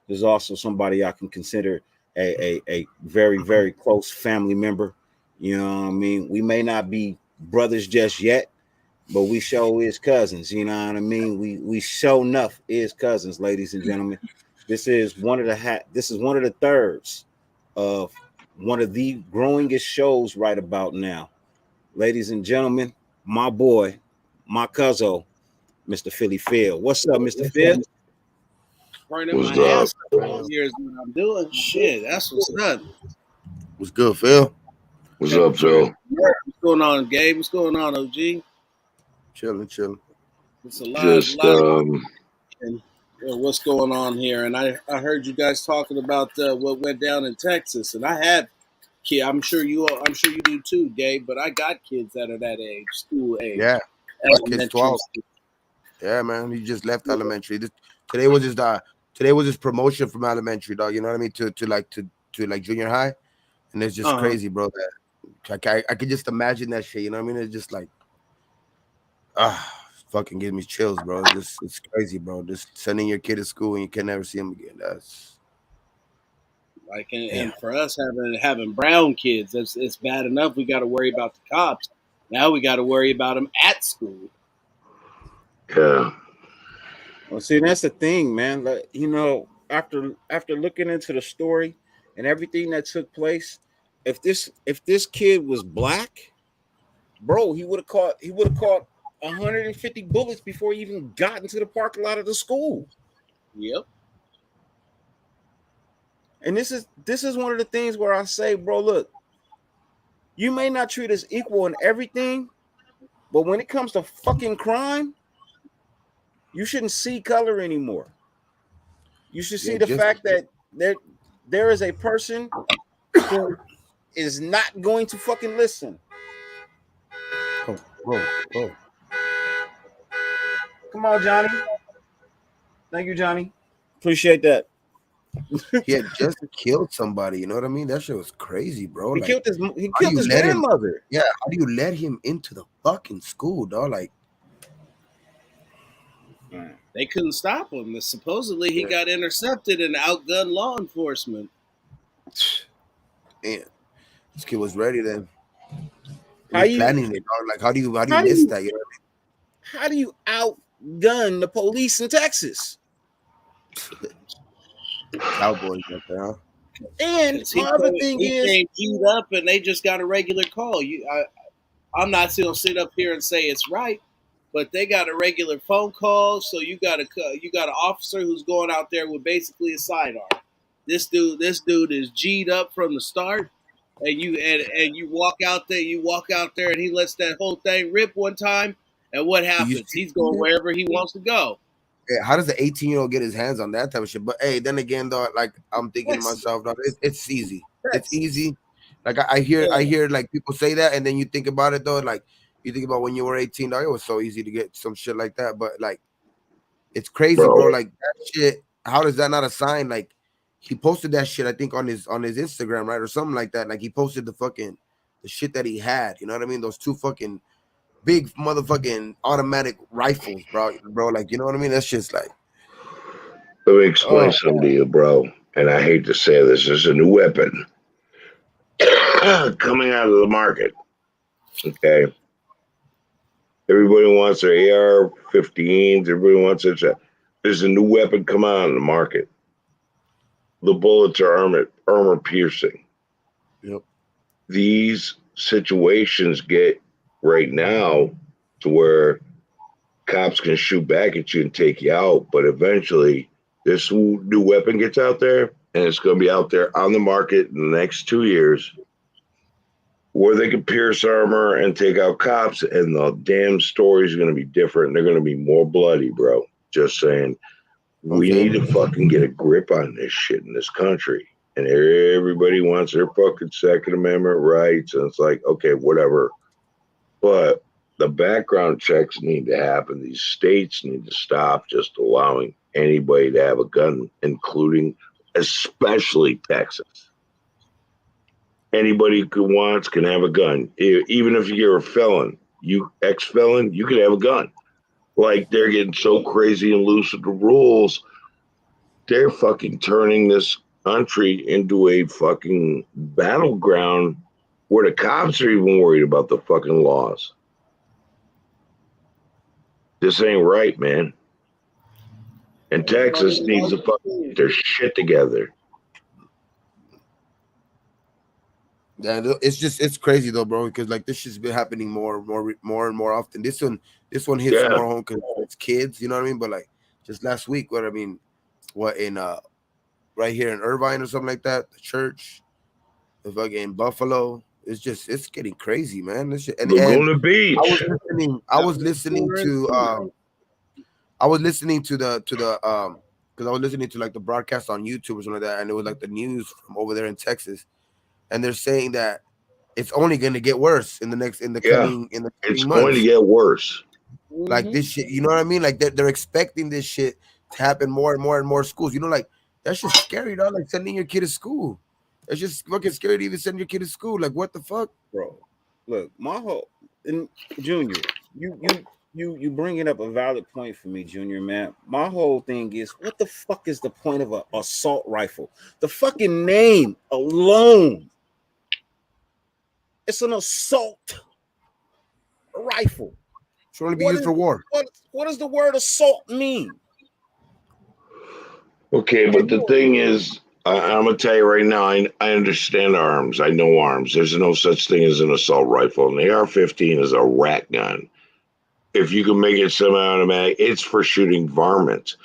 A: There's also somebody I can consider a very, very close family member. You know what I mean? We may not be brothers just yet, but we show is cousins. You know what I mean? We show enough is cousins, ladies and gentlemen. This is one of the thirds of one of the growingest shows right about now. Ladies and gentlemen, my boy, my cousin, Mr. Philly Phil. What's up, Mr. Phil?
D: Running
B: What's
D: my
B: up?
D: ass off. Here's what I'm doing. Shit, that's what's up.
C: What's good, Phil?
B: What's up, Phil?
D: What's going on, Gabe? What's going on, OG?
C: Chilling.
D: It's a lot,
B: Just
D: and what's going on here. And I heard you guys talking about what went down in Texas, and I have kids. I'm sure you do too, Gabe. But I got kids that are that age, school age.
C: Yeah, my kid's
D: elementary
C: 12.
D: school.
C: Yeah, man, he just left elementary. Today was his promotion from elementary, dog. You know what I mean? To like junior high, and it's just crazy, bro. That I could just imagine that shit. You know what I mean? It's just like fucking gives me chills, bro. It's crazy, bro. Just sending your kid to school and you can never see him again. That's
D: Like, and for us having brown kids, it's bad enough. We got to worry about the cops. Now we got to worry about them at school.
B: yeah.
A: Well, see, that's the thing, man. Like, you know, after looking into the story and everything that took place, if this kid was black, bro, he would have caught 150 bullets before he even got into the parking lot of the school.
D: Yep.
A: And this is one of the things where I say, bro, look, you may not treat us equal in everything, but when it comes to fucking crime, you shouldn't see color anymore. You should see the fact that there is a person who is not going to fucking listen.
C: whoa.
A: Come on, Johnny. Thank you, Johnny. Appreciate that.
C: He had just killed somebody. You know what I mean? That shit was crazy, bro.
A: He
C: Like,
A: killed his grandmother.
C: Yeah, how do you let him into the fucking school, dog? Like,
D: They couldn't stop him. Supposedly he got intercepted and outgunned law enforcement.
C: man, this kid was ready then.
A: How you
C: planning it, dog? Like, how do you miss that? You know what
A: how do you outgun the police in Texas?
C: I mean? Cowboys up there, huh?
A: And my other thing is,
D: came queued up and they just got a regular call. I'm not going to sit up here and say it's right, but they got a regular phone call. So you got an officer who's going out there with basically a sidearm. This dude is G'd up from the start, and you walk out there, and he lets that whole thing rip one time, and what happens? He's going wherever he wants to go.
C: Yeah, how does the 18-year-old get his hands on that type of shit? But hey, then again, though, like I'm thinking to myself, dog, it's easy. It's easy. Like I hear like people say that, and then you think about it though, like you think about when you were 18, dog, it was so easy to get some shit like that. But like, it's crazy, bro. Like that shit. How does that not a sign? Like he posted that shit, I think on his Instagram, right, or something like that. Like he posted the shit that he had. You know what I mean? Those two fucking big motherfucking automatic rifles, bro. Like, you know what I mean? That's just like.
B: Let me explain something to you, bro. And I hate to say this. There's a new weapon coming out of the market. Okay. Everybody wants their AR-15s. Everybody wants it. There's a new weapon coming out on the market. The bullets are armor piercing.
C: Yep.
B: These situations get right now to where cops can shoot back at you and take you out, but eventually this new weapon gets out there, and it's going to be out there on the market in the next 2 years, where they can pierce armor and take out cops, and the damn story is going to be different. They're going to be more bloody, bro. Just saying. We need to fucking get a grip on this shit in this country. And everybody wants their fucking Second Amendment rights, and it's like, okay, whatever. But the background checks need to happen. These states need to stop just allowing anybody to have a gun, including, especially Texas. Anybody who wants can have a gun. Even if you're a felon, ex-felon, you can have a gun. Like, they're getting so crazy and loose with the rules. They're fucking turning this country into a fucking battleground where the cops are even worried about the fucking laws. This ain't right, man. And Texas needs to fucking get their shit together.
C: Yeah, it's crazy though, bro, because like this shit's been happening more and more often. This one hits more home because it's kids, you know what I mean? But like just last week, in right here in Irvine or something like that, the church, the fucking Buffalo, it's getting crazy, man. This shit, and
B: Laguna Beach.
C: I was listening to because I was listening to like the broadcast on YouTube or something like that, and it was like the news from over there in Texas, and they're saying that it's only going to get worse in the coming
B: It's
C: months.
B: going to get worse.
C: Like this shit, you know what I mean? Like they're expecting this shit to happen more and more and more schools. You know, like that's just scary, dog. Like sending your kid to school. It's just fucking scary to even send your kid to school. Like what the fuck,
A: bro? Look, my whole and Junior, you bringing up a valid point for me, Junior, man. My whole thing is, what the fuck is the point of an assault rifle? The fucking name alone, it's an assault rifle.
C: It's only be used for war.
A: What does the word assault mean?
B: Okay, but the thing is, I'm gonna tell you right now. I understand arms. I know arms. There's no such thing as an assault rifle. And the AR-15 is a rat gun. If you can make it semi-automatic, it's for shooting varmints.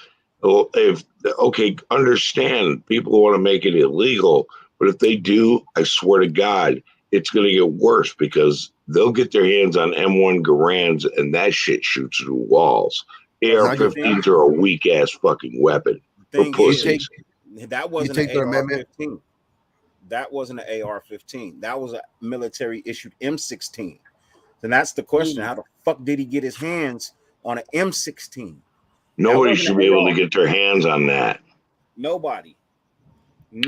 B: Understand people want to make it illegal, but if they do, I swear to God, it's going to get worse because they'll get their hands on M1 Garands and that shit shoots through walls. AR-15s are a weak ass fucking weapon for pussies.
A: That wasn't an AR-15. That wasn't an AR-15. That was a military issued M16. Then that's the question: how the fuck did he get his hands on an M16?
B: Nobody should be able to get their hands on that.
A: Nobody. And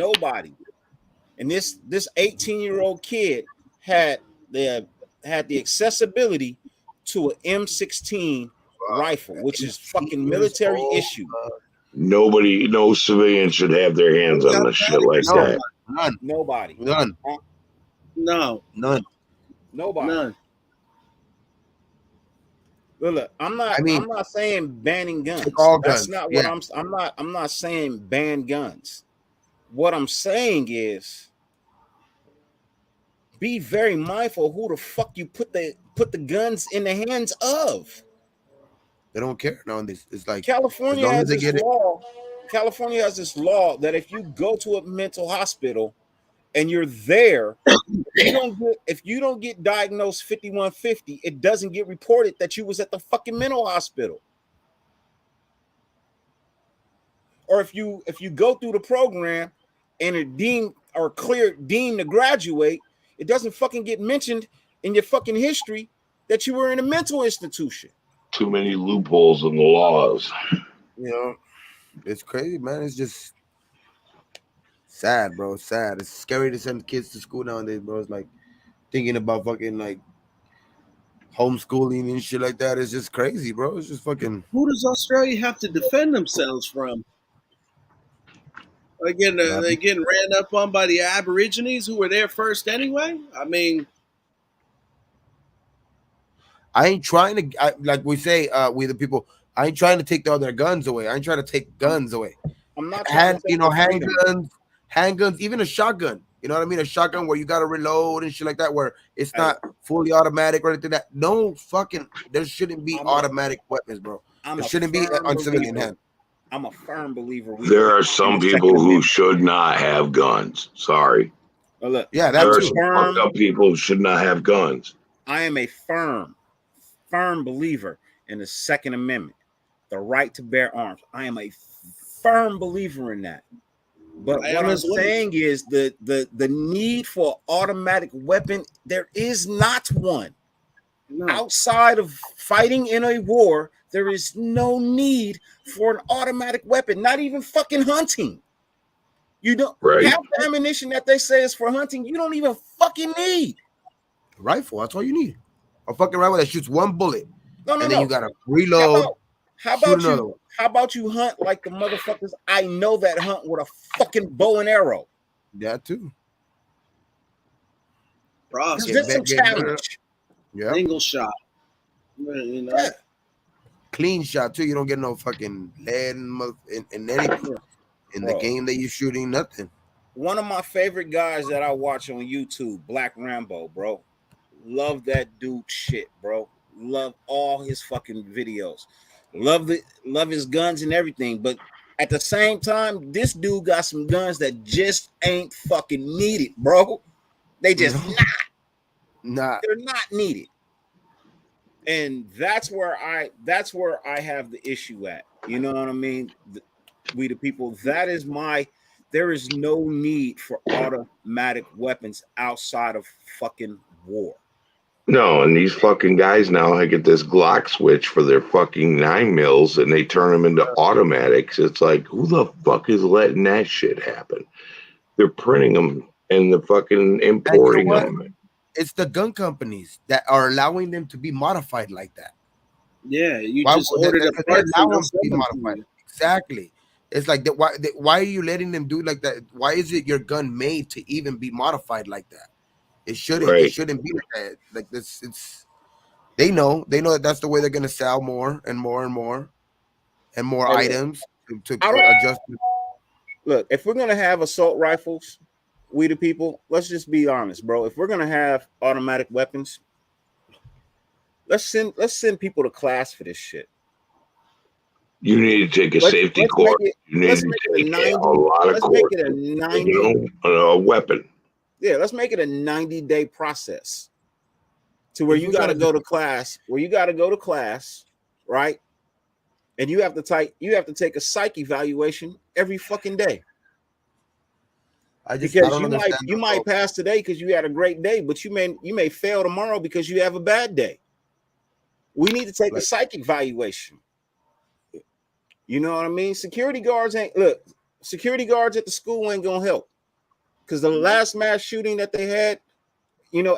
A: this 18-year-old kid had the accessibility to an M16 rifle, which is fucking military issued.
B: No civilian should have their hands on the shit like that.
C: None.
A: Nobody.
C: None.
D: No.
C: None.
A: Nobody.
D: None.
A: Look, I'm not saying banning guns.
C: All
A: That's
C: guns.
A: not what I'm not saying ban guns. What I'm saying is be very mindful of who the fuck you put the guns in the hands of.
C: They don't care. No, it's like
A: California has this law. California has this law that if you go to a mental hospital and you're there, if you don't get diagnosed 5150, it doesn't get reported that you was at the fucking mental hospital. Or if you go through the program and are deemed to graduate, it doesn't fucking get mentioned in your fucking history that you were in a mental institution.
B: Too many loopholes in the laws.
C: You know, it's crazy, man. It's just sad, bro. It's sad. It's scary to send kids to school nowadays, bro. It's like thinking about fucking like homeschooling and shit like that. It's just crazy, bro. It's just fucking.
D: Who does Australia have to defend themselves from? They're getting ran up on by the Aborigines who were there first anyway. I mean,
C: I ain't trying to, like we say, we the people. I ain't trying to take all their guns away. I ain't trying to take guns away.
A: I'm not
C: handguns, even a shotgun. You know what I mean? A shotgun where you got to reload and shit like that, where it's not fully automatic or anything. There shouldn't be automatic weapons, bro. There shouldn't be on civilian hand.
A: I'm a firm believer.
B: There are some people who should not have guns. Sorry.
A: Well, look,
C: yeah,
B: there are some fucked up people who should not have guns.
A: I am a firm believer in the Second Amendment, the right to bear arms. I am a firm believer in that. But what I'm saying is the need for automatic weapon, there is not one. No. Outside of fighting in a war, there is no need for an automatic weapon, not even fucking hunting. You don't have the ammunition that they say is for hunting. You don't even fucking need
C: a rifle. That's all you need. A fucking rifle that shoots one bullet. Then you gotta reload.
A: How about you hunt like the motherfuckers I know that hunt with a fucking bow and arrow?
C: That too.
A: That's a challenge.
C: Yeah.
D: Single shot. You know.
C: Yeah. Clean shot too. You don't get no fucking lead in anything. In the game that you're shooting, nothing.
A: One of my favorite guys that I watch on YouTube, Black Rambo, bro. Love that dude shit, bro. Love all his fucking videos. Love his guns and everything. But at the same time, this dude got some guns that just ain't fucking needed, bro. They just not.
C: Nah,
A: They're not needed. And that's where I have the issue at. You know what I mean? We the people, there is no need for automatic weapons outside of fucking war.
B: No, and these fucking guys now, I get this Glock switch for their fucking 9 mils, and they turn them into automatics. It's like, who the fuck is letting that shit happen? They're printing them and they're fucking
C: and you know
B: importing
C: what?
B: them.
C: It's the gun companies that are allowing them to be modified like that.
D: Yeah, you
C: Why
D: just
C: would
D: ordered a
C: they
D: part
C: allow
D: from
C: them to be
D: them.
C: modified? Exactly. It's like that. Why are you letting them do like that? Why is it your gun made to even be modified like that? It shouldn't.
B: Right.
C: It shouldn't be like that. Like this. It's they know that that's the way they're gonna sell more and more and more and more
A: Hey, look,
C: items to
A: I don't
C: adjust.
A: look, if we're gonna have assault rifles, we the people, let's just be honest, bro. If we're gonna have automatic weapons, let's send people to class for this shit.
B: You need to take a safety
A: Let's
B: course.
A: make it
B: You need
A: let's
B: to
A: make it a
B: take
A: 90.
B: a lot of
A: Let's make
B: courses.
A: it a
B: You
A: 90.
B: know, a weapon.
A: Yeah, let's make it a 90-day process to where
C: If
A: you
C: we
A: got to
C: gotta
A: go to class, right? And you have to take a psych evaluation every fucking day.
C: I
A: Because
C: don't understand.
A: you might pass today because you had a great day, but you may fail tomorrow because you have a bad day. We need to take a psych evaluation. You know what I mean? Security guards at the school ain't gonna help. Because the last mass shooting that they had,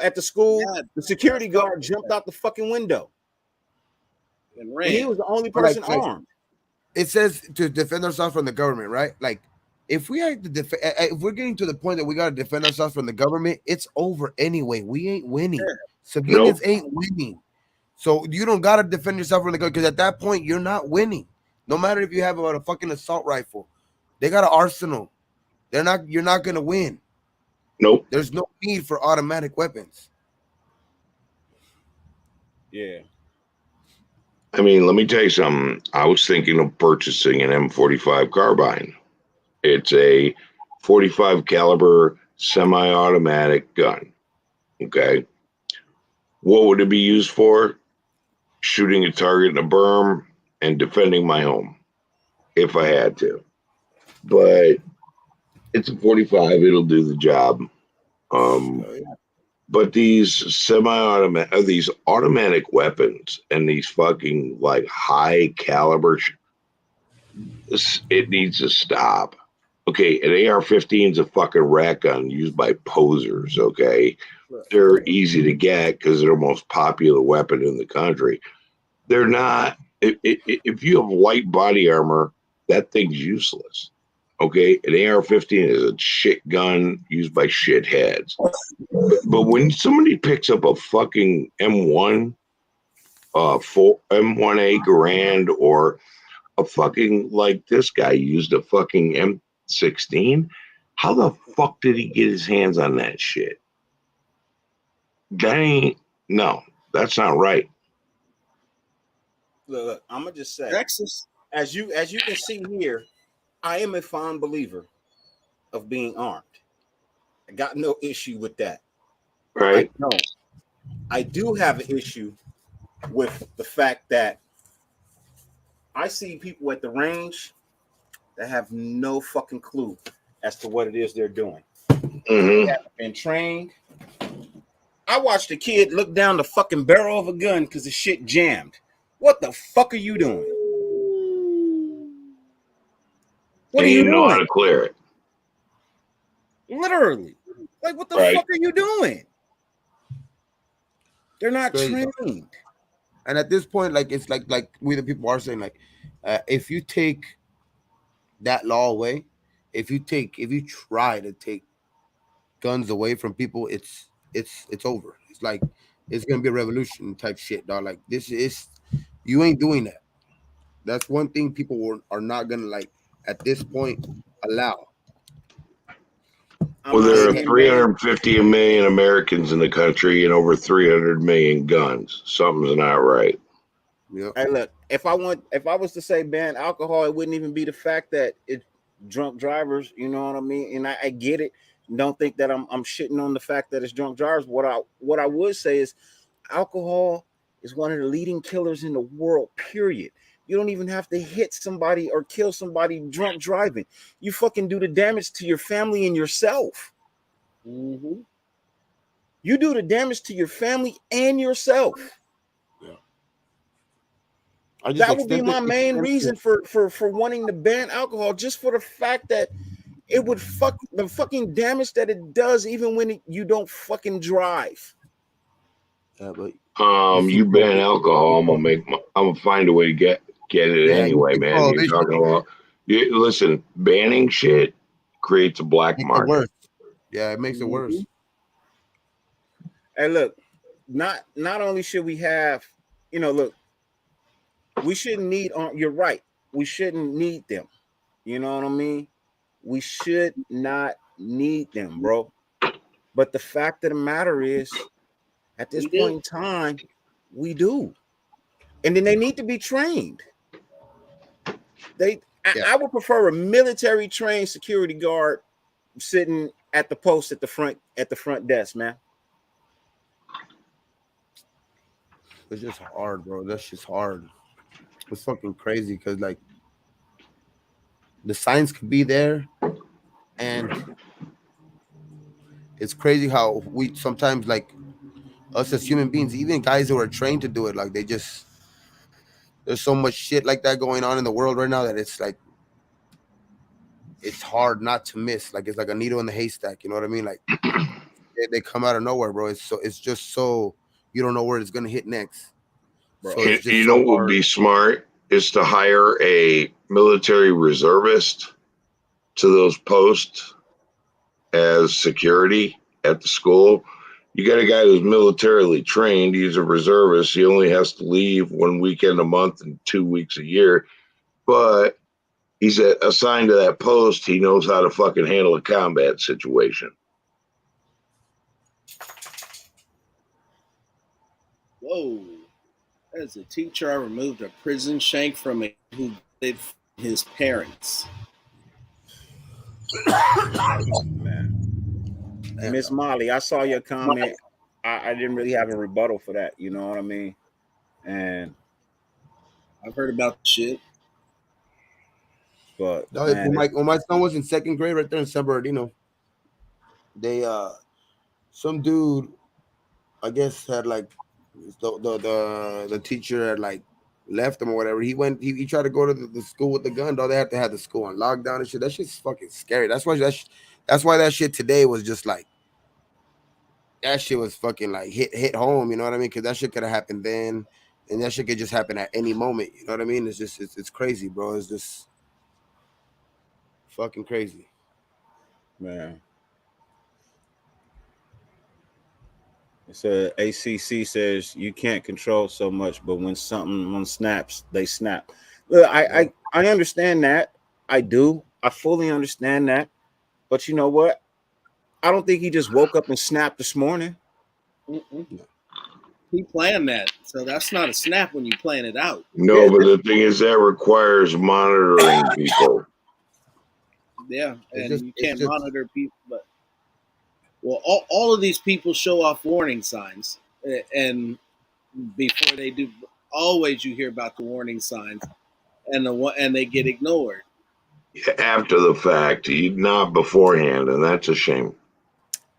A: at the school, the security guard jumped out the fucking window.
D: And
A: And he
D: ran.
A: was the only
C: Like-
A: person armed.
C: It says to defend ourselves from the government, right? Like, if we have to if we're getting to the point that we got to defend ourselves from the government, it's over anyway. We ain't winning.
D: Yeah.
C: Civilians ain't winning. So you don't got to defend yourself from the government because at that point you're not winning. No matter if you have a fucking assault rifle, they got an arsenal. You're not gonna win.
B: Nope.
C: There's no need for automatic weapons.
A: Yeah.
B: I mean, let me tell you something. I was thinking of purchasing an M45 carbine. It's a 45 caliber semi-automatic gun. Okay. What would it be used for? Shooting a target in a berm and defending my home if I had to. But it's a 45, it'll do the job. But these semi-automatic, these automatic weapons and these fucking like high caliber, it needs to stop. Okay, an AR-15 is a fucking rat gun used by posers. Okay, they're easy to get because they're the most popular weapon in the country. They're not. If you have light body armor, that thing's useless. Okay, an AR-15 is a shit gun used by shitheads. But when somebody picks up a fucking M1, M1A Garand, or a fucking like this guy used a fucking M16, how the fuck did he get his hands on that shit? No, that's not right.
A: Look, I'm gonna just say,
D: Texas.
A: as you can see here, I am a fond believer of being armed. I got no issue with that.
B: Right?
A: I do have an issue with the fact that I see people at the range that have no fucking clue as to what it is they're doing. They haven't been trained. I watched a kid look down the fucking barrel of a gun because the shit jammed. What the fuck are you doing? What
B: And
A: are you
B: know how
A: doing?
B: to clear it.
A: Literally. Like, what the fuck are you doing? They're not trained.
C: And at this point, like it's like we the people are saying, like, if you take that law away, if you try to take guns away from people, it's over. It's like it's gonna be a revolution type shit, dog. Like you ain't doing that. That's one thing people are not gonna like at this point allow.
B: Well, there are 350 million Americans in the country and over 300 million guns. Something's not right.
C: Yep.
A: Hey, look, if I was to say ban alcohol, it wouldn't even be the fact that it's drunk drivers. You know what I mean? And I get it. don't think that I'm shitting on the fact that it's drunk drivers. What I would say is alcohol is one of the leading killers in the world, period. You don't even have to hit somebody or kill somebody drunk driving. You fucking do the damage to your family and yourself.
D: Mm-hmm.
A: You do the damage to your family and yourself. That would be my main reason for wanting to ban alcohol, just for the fact that it would fuck the fucking damage that it does, even when you don't fucking drive.
C: Yeah, but
B: you ban alcohol, I'm gonna find a way to get it anyway, man. You're talking about listen, banning shit creates a black market.
C: Yeah, it makes it worse.
A: Hey, look, not only should we have, look, we shouldn't need. You're right. We shouldn't need them. You know what I mean? We should not need them, bro. But the fact of the matter is, at this point in time, we do. And then they need to be trained. I would prefer a military trained security guard sitting at the post at the front desk, man.
C: It's just hard, bro. That's just hard. It's fucking crazy because like the signs could be there, and it's crazy how we sometimes, like, us as human beings, even guys who are trained to do it, like there's so much shit like that going on in the world right now that it's like it's hard not to miss. Like it's like a needle in the haystack. You know what I mean? Like they come out of nowhere, bro. It's just so you don't know where it's gonna hit next.
A: Bro.
C: So it's just
B: you know what would be smart is to hire a military reservist to those posts as security at the school. You got a guy who's militarily trained. He's a reservist. He only has to leave 1 weekend a month and 2 weeks a year. But he's assigned to that post. He knows how to fucking handle a combat situation.
D: Whoa. As a teacher, I removed a prison shank from a who did his parents.
A: Man. Miss Molly, I saw your comment. I didn't really have a rebuttal for that. You know what I mean? And
D: I've heard about the shit.
C: But man, when my son was in second grade, right there in San Bernardino, they some dude, I guess, had like the teacher had like left him or whatever. He tried to go to the school with the gun. Though they have to have the school on lockdown and shit. That shit's fucking scary. That's why that shit today was just like, that shit was fucking like hit home. You know what I mean? Because that shit could have happened then, and that shit could just happen at any moment. You know what I mean? It's just it's crazy, bro. It's just fucking crazy,
A: man. So ACC says you can't control so much, but when something snaps, they snap. Look, I understand that. I do. I fully understand that. But you know what? I don't think he just woke up and snapped this morning.
D: He planned that, so that's not a snap when you plan it out.
B: No, but the thing is that requires monitoring people.
D: Yeah, and you can't monitor people, but all of these people show off warning signs, and before they do, always you hear about the warning signs, and they get ignored
B: after the fact, not beforehand, and that's a shame.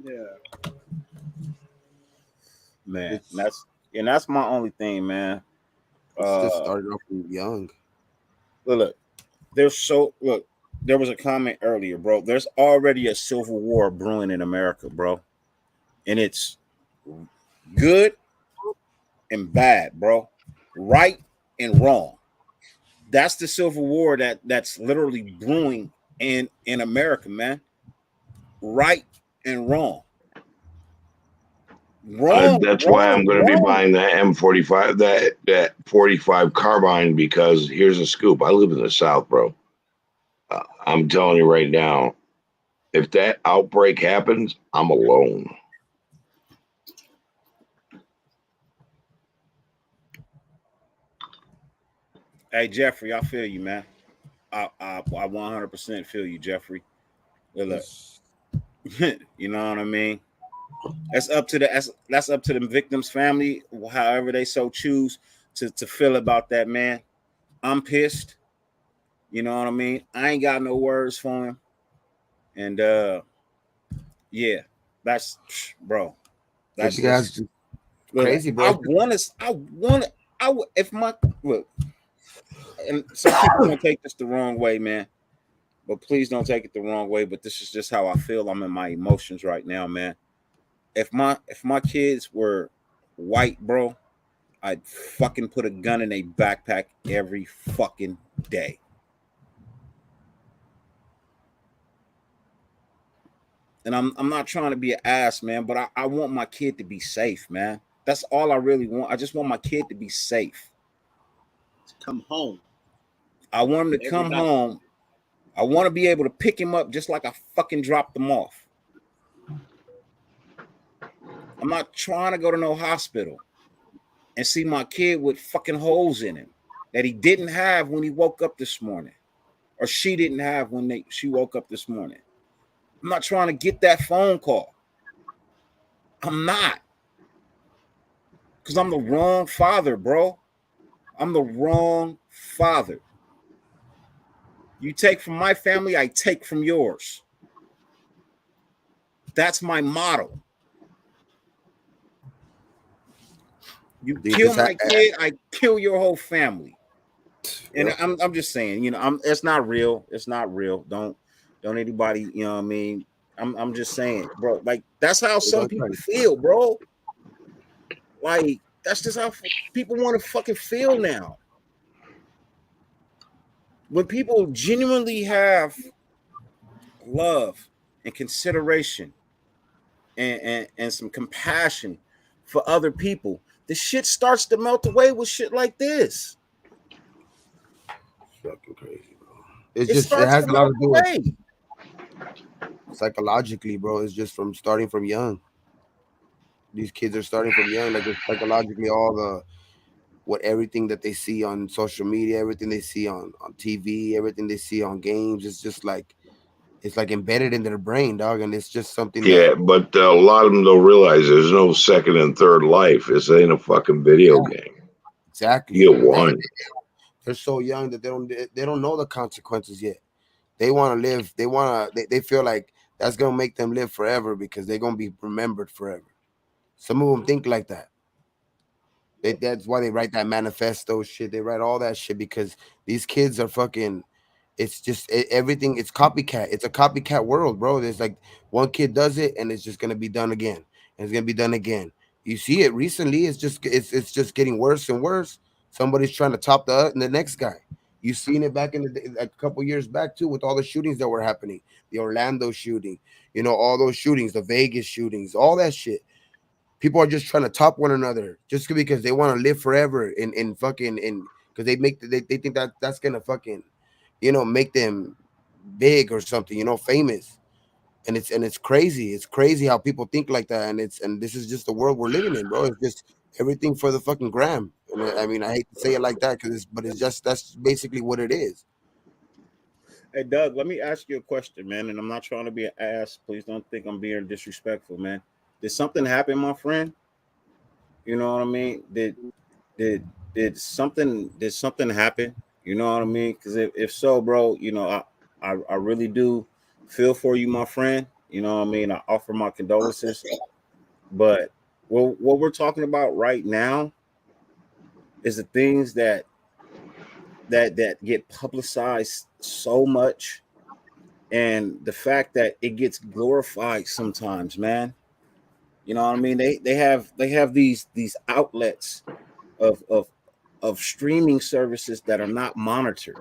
D: Yeah,
A: man, that's my only thing, man.
C: Just started off young.
A: Look, there was a comment earlier, bro. There's already a civil war brewing in America, bro. And it's good and bad, bro. Right and wrong. That's the civil war that's literally brewing in America, man. Right and wrong.
B: That's why I'm going to be buying that M45, that 45 carbine, because here's a scoop. I live in the South, bro. I'm telling you right now, if that outbreak happens, I'm alone.
A: Hey, Jeffrey, I feel you, man. I 100% feel you, Jeffrey. Look, You know what I mean? That's up to that's up to the victim's family, however they so choose to feel about that, man. I'm pissed. You know what I mean? I ain't got no words for him. And yeah, that's bro.
C: But
A: That's
C: you guys
A: just
C: just
A: look.
C: crazy, bro.
A: If my look, and some people gonna take this the wrong way, man. But please don't take it the wrong way. But this is just how I feel. I'm in my emotions right now, man. If my kids were white, bro, I'd fucking put a gun in a backpack every fucking day. And I'm not trying to be an ass, man, but I want my kid to be safe, man. That's all I really want. I just want my kid to be safe.
D: To come home.
A: I want him to come home. I want to be able to pick him up just like I fucking dropped him off. I'm not trying to go to no hospital and see my kid with fucking holes in him that he didn't have when he woke up this morning, or she didn't have when she woke up this morning. I'm not trying to get that phone call. I'm not. Because I'm the wrong father, bro. I'm the wrong father. You take from my family, I take from yours. That's my motto. You kill my kid, I kill your whole family. And
C: Yep.
A: I'm just saying, you know, it's not real. It's not real. Don't anybody, you know what I mean? I'm just saying, bro. Like that's how some people feel, bro. Like that's just how people want to fucking feel now. When people genuinely have love and consideration and some compassion for other people, the shit starts to melt away with shit like this.
C: Fucking crazy, bro. It has a lot to do with psychologically, bro. It's just from starting from young. These kids are starting from young, like psychologically, everything that they see on social media, everything they see on TV, everything they see on games, it's like embedded in their brain, dog, and it's just something.
B: Yeah, but a lot of them don't realize there's no second and third life. This ain't a fucking video game.
C: Exactly.
B: You get one.
C: They're so young that they don't know the consequences yet. They want to live. They feel like that's gonna make them live forever because they're gonna be remembered forever. Some of them think like that. That's why they write that manifesto shit. They write all that shit because these kids are fucking. It's just everything. It's copycat. It's a copycat world, bro. There's like one kid does it, and it's just gonna be done again, and it's gonna be done again. You see it recently. It's just getting worse and worse. Somebody's trying to top the next guy. You've seen it back in a couple years back too, with all the shootings that were happening. The Orlando shooting, all those shootings, the Vegas shootings, all that shit. People are just trying to top one another just because they want to live forever in fucking because they think that that's gonna fucking make them big or something, famous. And it's crazy. It's crazy how people think like that. And this is just the world we're living in, bro. It's just everything for the fucking gram. And I mean, I hate to say it like that but it's just that's basically what it is.
A: Hey Doug, let me ask you a question, man. And I'm not trying to be an ass. Please don't think I'm being disrespectful, man. Did something happen, my friend? You know what I mean? Did something happen? You know what I mean? Because if so, bro, I really do feel for you, my friend. You know what I mean? I offer my condolences. But what we're talking about right now is the things that get publicized so much, and the fact that it gets glorified sometimes, man. You know what I mean? They have these outlets of streaming services that are not monitored.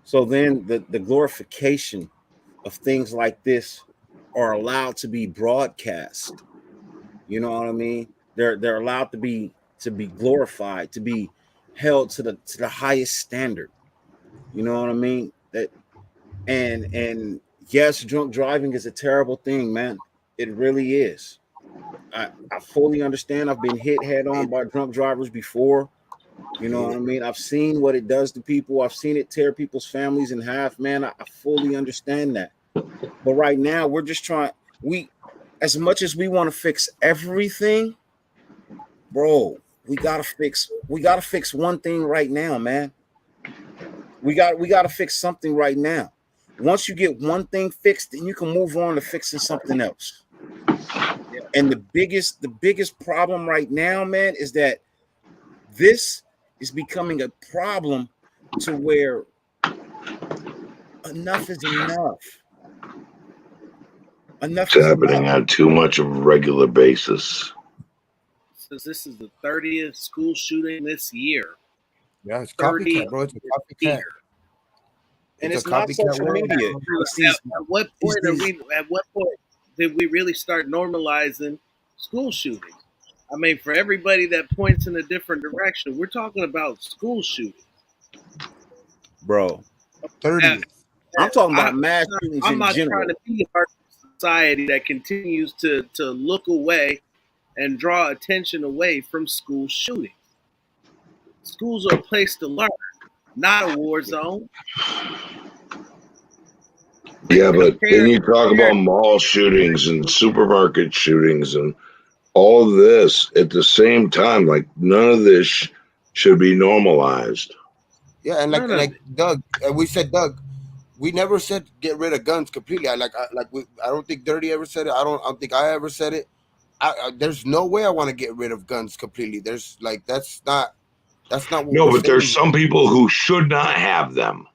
A: So then the glorification of things like this are allowed to be broadcast. You know what I mean? They're allowed to be glorified, to be held to the highest standard. You know what I mean? And yes, drunk driving is a terrible thing, man. It really is. I fully understand. I've been hit head on by drunk drivers before. You know what I mean? I've seen what it does to people. I've seen it tear people's families in half, man. I fully understand that. But right now, we're just trying. As much as we want to fix everything, bro, we gotta fix one thing right now, man. We gotta fix something right now. Once you get one thing fixed, then you can move on to fixing something else. And the biggest problem right now, man, is that this is becoming a problem to where enough is enough. Enough
B: It's
A: is
B: happening
A: enough.
B: on too much of a regular basis.
D: Since this is the 30th school shooting this year.
C: Yeah, it's
D: 30th
C: copycat, bro. It's a copycat.
D: year.
A: And
C: It's
A: it's
C: a
A: not
C: copycat
A: social
C: world.
A: media. It's these,
D: At what
A: it's
D: point
A: these,
D: at what point did we really start normalizing school shootings? I mean, for everybody that points in a different direction, we're talking about school shootings.
A: bro.
C: 30th.
A: I'm talking about mass shootings
D: I'm
A: in
D: not trying
A: general.
D: to be a part of society that continues to look away and draw attention away from school shootings. Schools are a place to learn, not a war zone.
B: Yeah, but then you talk about mall shootings and supermarket shootings and all this at the same time. Like none of this should be normalized.
C: Yeah, and
D: None of
C: like
D: it.
C: Doug, we said Doug, we never said get rid of guns completely. I don't think Dirty ever said it. I don't think I ever said it. There's no way I want to get rid of guns completely. There's like that's not what
B: No,
C: we're
B: but there's
C: saying.
B: some people who should not have them.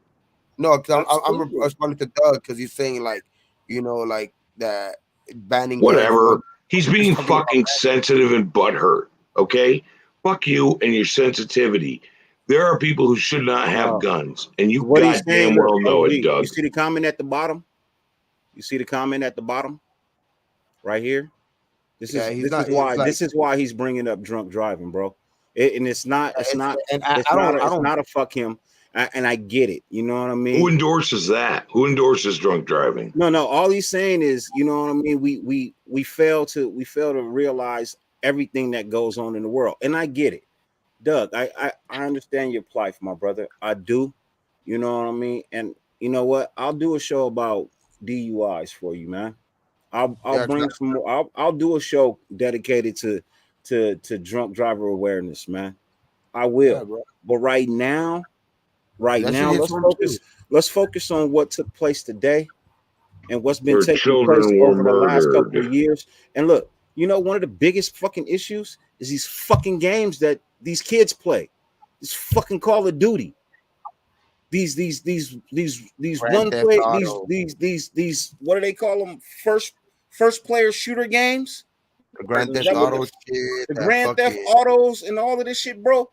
C: No, because I'm
A: Absolutely.
C: responding to Doug because he's saying like, like that banning guns.
B: Whatever. He's being
C: talking about
B: fucking sensitive and butthurt. Okay? Fuck you and your sensitivity. There are people who should not have
A: No.
B: guns, and you
A: What he's
B: goddamn
A: saying,
B: well know
A: OG,
B: it, Doug.
A: you see the comment at the bottom? You see the comment at the bottom? Right here? This is why he's bringing up drunk driving, bro. It's not a fuck him. And I get it. You know what I mean?
B: Who endorses that? Who endorses drunk driving?
A: No. All he's saying is, you know what I mean. We fail to realize everything that goes on in the world, and I get it, Doug. I understand your plight, my brother. I do. You know what I mean. And you know what? I'll do a show about DUIs for you, man. I'll bring some more. I'll do a show dedicated to drunk driver awareness, man. I will.
C: Yeah,
A: but right now, let's focus on what took place today and what's been taking place over the last couple of years. And look, one of the biggest fucking issues is these fucking games that these kids play. This fucking Call of Duty. These one play these what do they call them? First player shooter games.
C: The Grand Theft Auto shit.
A: The Grand Theft Autos and all of this shit, bro.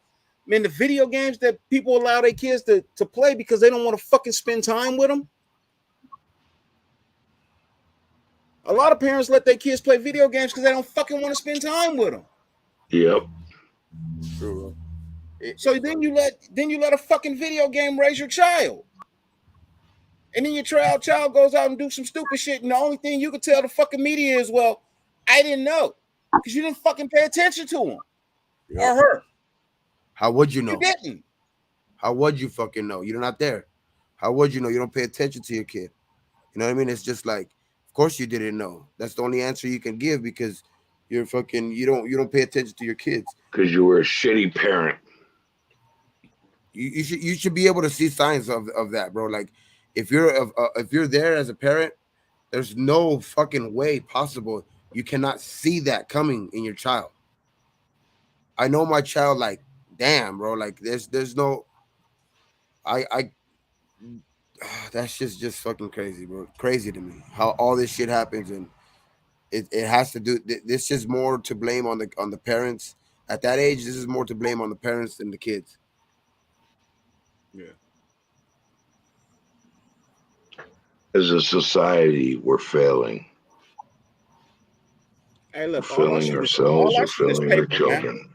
A: Man, the video games that people allow their kids to play because they don't want to fucking spend time with them. A lot of parents let their kids play video games because they don't fucking want to spend time with them.
B: Yep.
C: True.
A: So then you let a fucking video game raise your child. And then your child goes out and do some stupid shit, and the only thing you can tell the fucking media is, well, I didn't know. Because you didn't fucking pay attention to him or her.
C: How would you know?
A: You didn't.
C: How would you fucking know? You're not there. How would you know? You don't pay attention to your kid. You know what I mean? It's just like, of course you didn't know. That's the only answer you can give because you're fucking you don't pay attention to your kids.
B: Because you were a shitty parent.
C: You should be able to see signs of that, bro. Like if you're there as a parent, there's no fucking way possible you cannot see that coming in your child. I know my child, like, damn, bro, like there's no that's just fucking crazy, bro. Crazy to me how all this shit happens, and it has to do this is more to blame on the parents at that age. This is more to blame on the parents than the kids.
A: Yeah.
B: As a society, we're failing.
A: Hey, look,
B: we're failing ourselves. We're failing our children.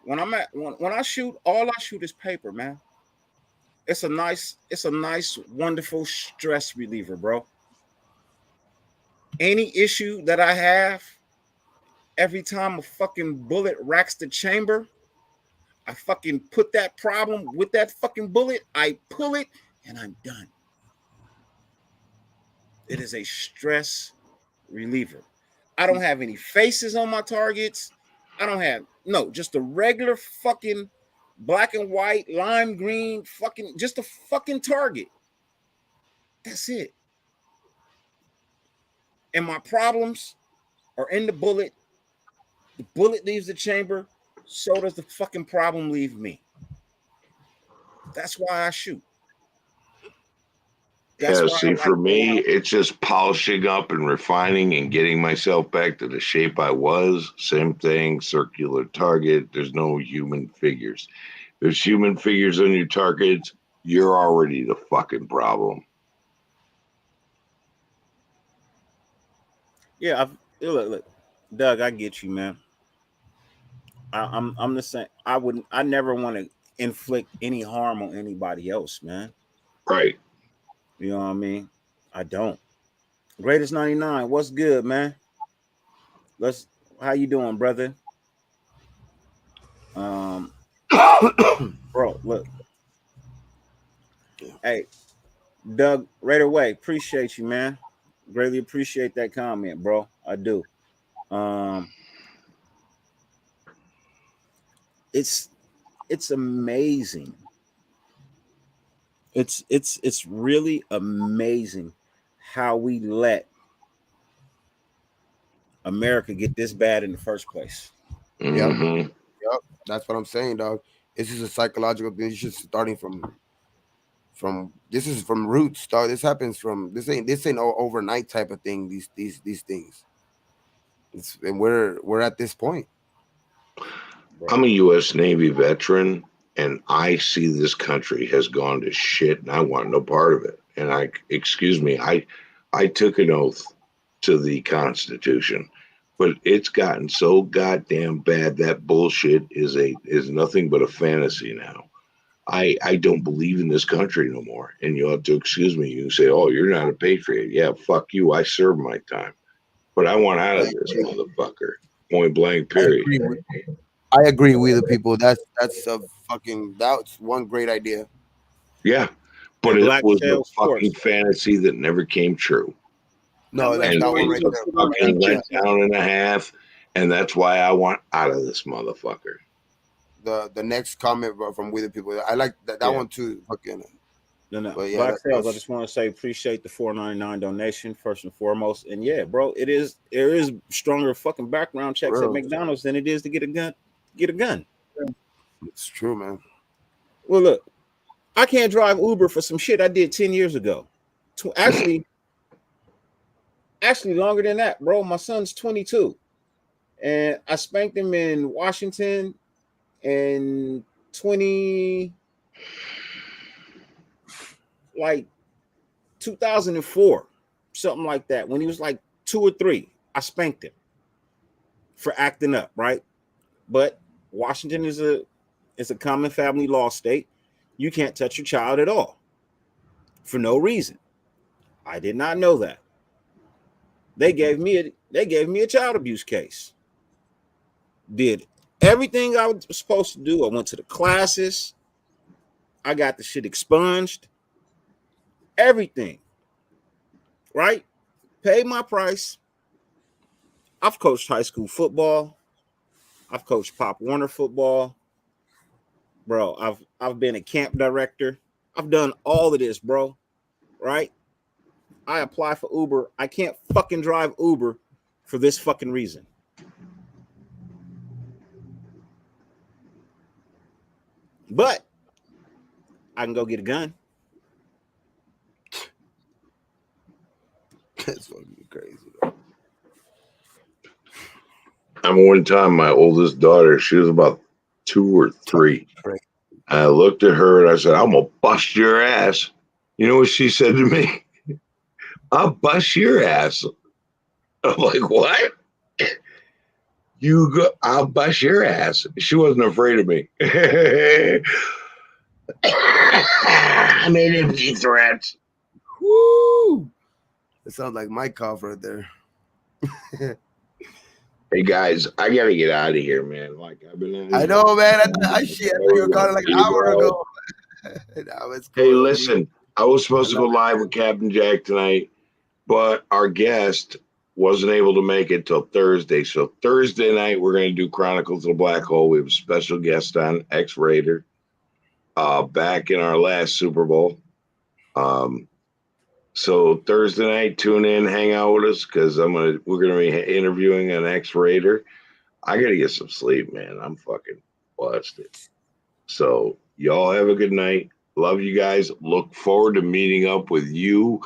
A: Man. When I shoot, all I shoot is paper, man. It's a nice, wonderful stress reliever, bro. Any issue that I have, every time a fucking bullet racks the chamber, I fucking put that problem with that fucking bullet, I pull it, and I'm done. It is a stress reliever. I don't have any faces on my targets. I don't have just a regular fucking black and white, lime green, fucking just a fucking target. That's it. And my problems are in the bullet. The bullet leaves the chamber, so does the fucking problem leave me. That's why I shoot.
B: Yeah, see, for me, it's just polishing up and refining and getting myself back to the shape I was. Same thing, circular target. There's no human figures. There's human figures on your targets. You're already the fucking problem.
A: Yeah, look, Doug, I get you, man. I'm the same. I never want to inflict any harm on anybody else, man.
B: Right.
A: You know what I mean? I don't. Greatest 99, what's good, man? How you doing, brother? Bro, look. Hey, Doug, right away. Appreciate you, man. Greatly appreciate that comment, bro. I do. It's amazing. It's really amazing how we let America get this bad in the first place.
B: Mm-hmm.
C: Yep. That's what I'm saying, dog. This is a psychological thing. It's just starting from this is from roots, dog. This happens from this ain't no overnight type of thing. These things. And we're at this point.
B: I'm a U.S. Navy veteran, and I see this country has gone to shit, and I want no part of it. And I took an oath to the Constitution, but it's gotten so goddamn bad. That bullshit is nothing but a fantasy now. I don't believe in this country no more. And you'll have to excuse me. You can say, "Oh, you're not a patriot." Yeah, fuck you. I served my time, but I want out of this motherfucker. Point blank. Period.
C: I agree with the people. That's one great idea.
B: Yeah, but it was a fucking fantasy that never came true.
C: No, that's not one right there.
B: Fucking letdown and a half, and that's why I want out of this motherfucker.
C: The next comment from We the People, I like that one too. Fucking.
A: No. But yeah, Black Sales, I just want to say appreciate the $4.99 donation first and foremost. And yeah, bro, there is stronger fucking background checks at McDonald's than it is to get a gun.
C: It's true, man.
A: Well, look, I can't drive Uber for some shit I did 10 years ago. Actually longer than that, bro. My son's 22, and I spanked him in Washington in 2004, something like that. When he was like 2 or 3, I spanked him for acting up, right? But Washington is a common family law state. You can't touch your child at all for no reason. I did not know that. They gave me a child abuse case. Did everything I was supposed to do. I went to the classes. I got the shit expunged. Everything. Right? Paid my price. I've coached high school football. I've coached Pop Warner football. Bro, I've been a camp director. I've done all of this, bro. Right? I apply for Uber. I can't fucking drive Uber for this fucking reason. But I can go get a gun.
C: That's fucking crazy, bro.
B: One time, my oldest daughter, she was about 2 or 3. I looked at her and I said, "I'm gonna bust your ass." You know what she said to me? "I'll bust your ass." I'm like, "What?" "I'll bust your ass." She wasn't afraid of me. I made empty threats.
C: Woo! It sounds like my cough right there.
B: Hey guys, I gotta get out of here, man. Like I've been.
C: I know, man. I you were gone like an hour ago.
B: Hey, listen, I was supposed to go live with Captain Jack tonight, but our guest wasn't able to make it till Thursday. So Thursday night, we're going to do Chronicles of the Black Hole. We have a special guest on, X-Raider, back in our last Super Bowl. So Thursday night, tune in, hang out with us, because we're gonna be interviewing an X-Raider. I gotta get some sleep, man. I'm fucking busted. So y'all have a good night. Love you guys. Look forward to meeting up with you,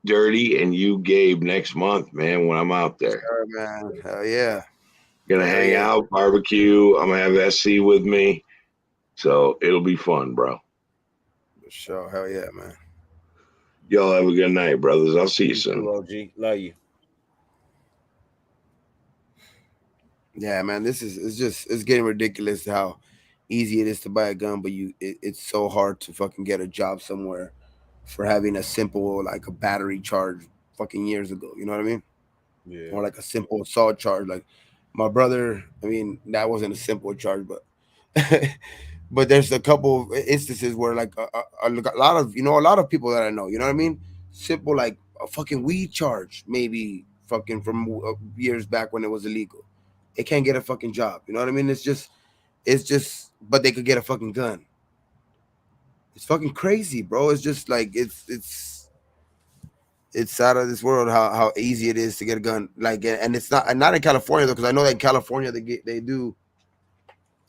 B: Dirty, and you, Gabe, next month, man, when I'm out there.
C: Sure, man. Hell yeah.
B: Gonna hang out, barbecue. I'm gonna have SC with me. So it'll be fun, bro.
C: For sure. Hell yeah, man.
B: Y'all have a good night, brothers. I'll see you soon.
A: OG, love you.
C: Yeah, man. It's getting ridiculous how easy it is to buy a gun, but it's so hard to fucking get a job somewhere for having a simple, like a battery charge fucking years ago. You know what I mean?
A: Yeah.
C: Or like a simple assault charge. Like my brother, I mean, that wasn't a simple charge, but but there's a couple of instances where like a lot of people that I know, you know what I mean? Simple, like a fucking weed charge, maybe fucking from years back when it was illegal. It can't get a fucking job. You know what I mean? It's just, but they could get a fucking gun. It's fucking crazy, bro. It's just like, it's out of this world how easy it is to get a gun. Like, and it's not in California though, because I know that in California they do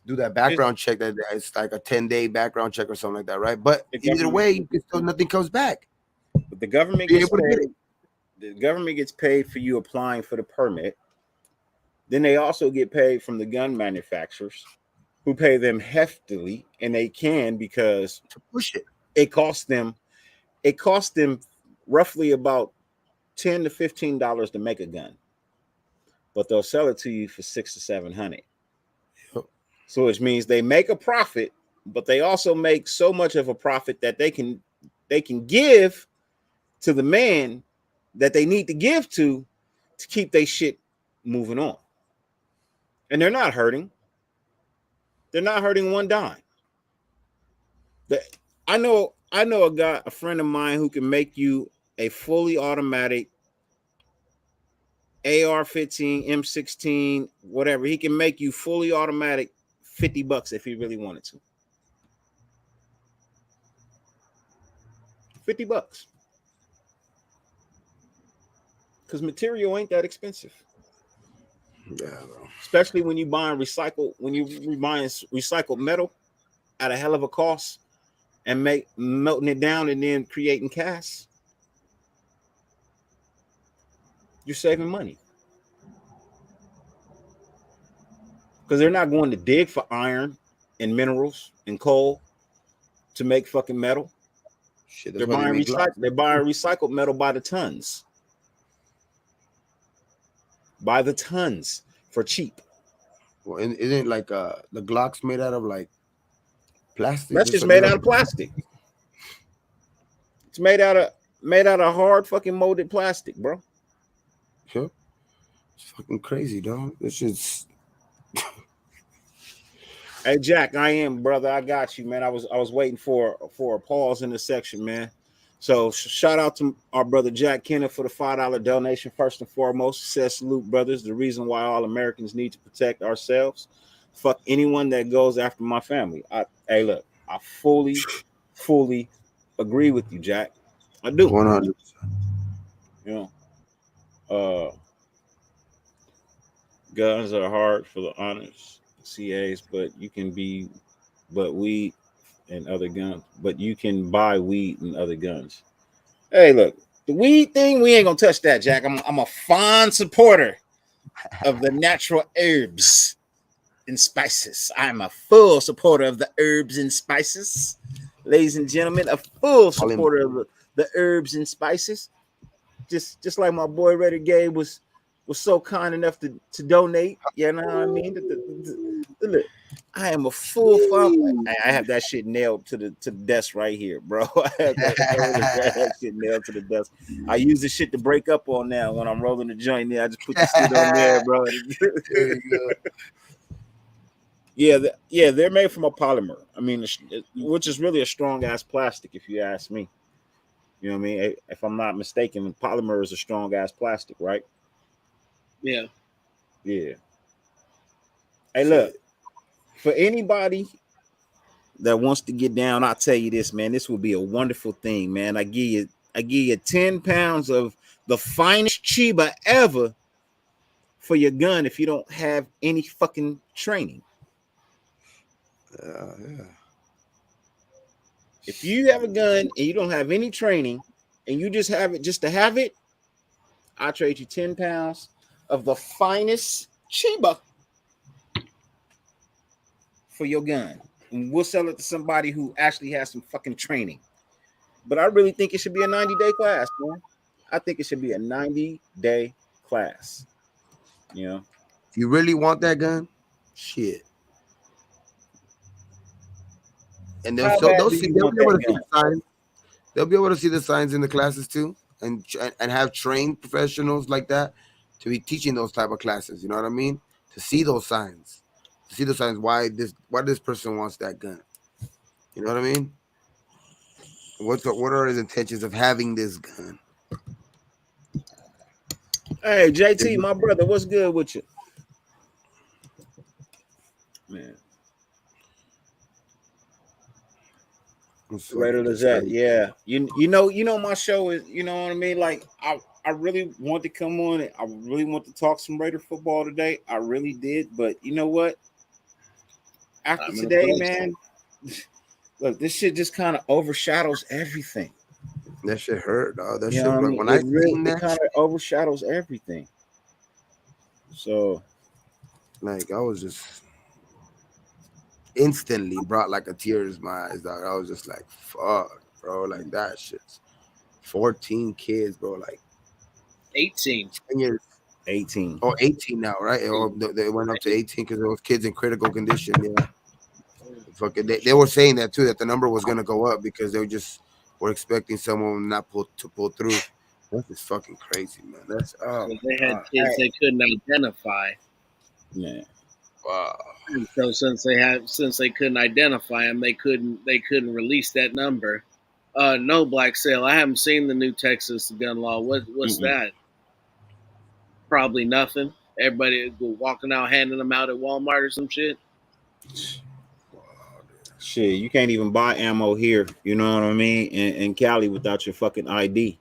C: that background check. That it's like a 10-day background check or something like that, right? But either way, nothing comes back.
A: But the government gets paid. The government gets paid for you applying for the permit. Then they also get paid from the gun manufacturers, who pay them heftily, and they can, because
C: to push it.
A: It costs them roughly about $10 to $15 to make a gun, but they'll sell it to you for $600 to $700.
C: Yep.
A: So which means they make a profit, but they also make so much of a profit that they can give to the man that they need to give to keep their shit moving on. And they're not hurting. They're not hurting one dime. I know a friend of mine who can make you a fully automatic AR-15, M16, whatever. He can make you fully automatic $50 if he really wanted to. $50. Because material ain't that expensive.
C: Yeah, bro.
A: Especially when you buying recycled metal at a hell of a cost and melting it down and then creating casts. You're saving money. Because they're not going to dig for iron and minerals and coal to make fucking metal.
C: Shit,
A: They're buying recycled metal by the tons. By the tons for cheap.
C: Well, isn't like the Glock's made out of like plastic?
A: That's just made out of plastic. It's made out of hard fucking molded plastic, bro.
C: Sure. It's fucking crazy, dog. This shit's.
A: Hey Jack, I am, brother. I got you, man. I was waiting for a pause in the section, man. So shout out to our brother Jack Kenneth for the $5 donation. First and foremost, says salute, brothers. The reason why all Americans need to protect ourselves. Fuck anyone that goes after my family. Hey, look, I fully agree with you, Jack. I do.
C: 100%.
A: You know, guns are hard for the honest CAs, but you can weed and other guns, but you can buy weed and other guns. Hey, look, the weed thing, we ain't gonna touch that, Jack. I'm a fond supporter of the natural herbs and spices. I'm a full supporter of the herbs and spices, ladies and gentlemen. A full supporter of the herbs and spices. Just like my boy Redder Gabe was so kind enough to donate. You know what I mean? Look, I am a full fan. I have that shit nailed to the desk right here, bro. I have that shit nailed to the desk. I use this shit to break up on now when I'm rolling the joint there. I just put the shit on there, bro. Yeah, they're made from a polymer. I mean, which is really a strong ass plastic, if you ask me. You know what I mean? If I'm not mistaken, polymer is a strong ass plastic, right?
D: Yeah.
A: Yeah. Hey, look,
C: Shit.
A: for anybody that wants to get down, I'll tell you this, man. This will be a wonderful thing, man. I give you 10 pounds of the finest Chiba ever for your gun if you don't have any fucking training.
C: Yeah.
A: If you have a gun and you don't have any training and you just have it just to have it, I'll trade you 10 pounds of the finest Chiba for your gun. And we'll sell it to somebody who actually has some fucking training. But I really think it should be a 90-day class, man. I think it should be a 90-day class. You know?
C: If you really want that gun, shit. And
A: How bad do you
C: they'll
A: want
C: be able
A: that
C: to see
A: gun?
C: the signs. They'll be able to see the signs in the classes too, and have trained professionals like that to be teaching those type of classes. You know what I mean? To see those signs, why this person wants that gun. You know what I mean? What are his intentions of having this gun?
A: Hey, JT, my brother, what's good with you? Man. Raider Lizette, yeah. You know my show is, you know what I mean? Like I really want to come on and I really want to talk some Raider football today. I really did, but you know what? After today, man, look, this shit just kind of overshadows everything.
C: That shit hurt, dog. That
A: You
C: shit,
A: know what I
C: like
A: mean?
C: when I seen
A: It
C: that
A: kind of overshadows everything. So
C: like I was just instantly brought like a tears to my eyes, dog. I was just like, fuck, bro. Like that shit's 14 kids, bro. Like
D: 18.
C: 10 years.
A: 18.
C: Oh, 18 now, right? Or they went up to 18 because there was kids in critical condition. Yeah. Fucking they were saying that too, that the number was gonna go up because they were expecting someone not to pull through. That's just fucking crazy, man. That's
D: So they had kids
A: Hey.
D: they couldn't identify.
A: Yeah.
C: wow.
D: And so since they couldn't identify them, they couldn't release that number. No, Black Sale. I haven't seen the new Texas gun law. What's that? Probably nothing. Everybody walking out handing them out at Walmart or some shit.
A: Shit, you can't even buy ammo here, you know what I mean, in Cali without your fucking ID.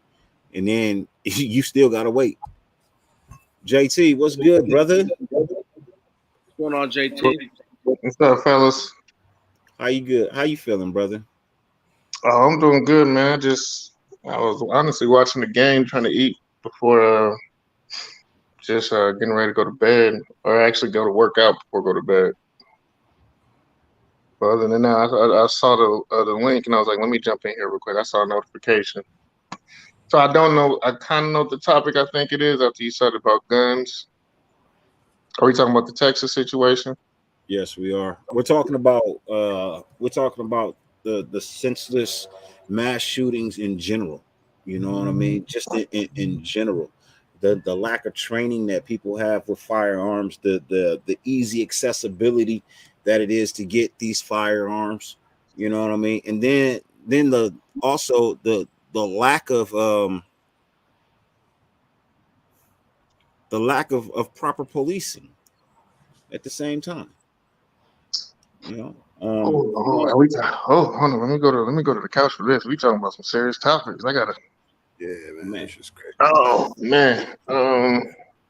A: And then you still gotta wait. JT, what's good, brother?
D: What's going on, JT?
E: What's up, fellas?
A: How you good? How you feeling, brother?
E: Oh, I'm doing good, man. I was honestly watching the game, trying to eat before just getting ready to go to bed, or actually go to work out before go to bed. But other than that, I saw the link and I was like, let me jump in here real quick. I saw a notification. So I don't know. I kind of know the topic. I think it is after you said about guns. Are we talking about the Texas situation?
A: Yes, we are. We're talking about the senseless mass shootings in general. You know what I mean? Just in general. The lack of training that people have with firearms, the easy accessibility that it is to get these firearms. You know what I mean? And then the lack of proper policing at the same time. You know,
E: Hold on. Let me go to the couch for this. We talking about some serious topics. I gotta.
C: Yeah, man.
A: Man.
C: It's just crazy.
E: Oh man.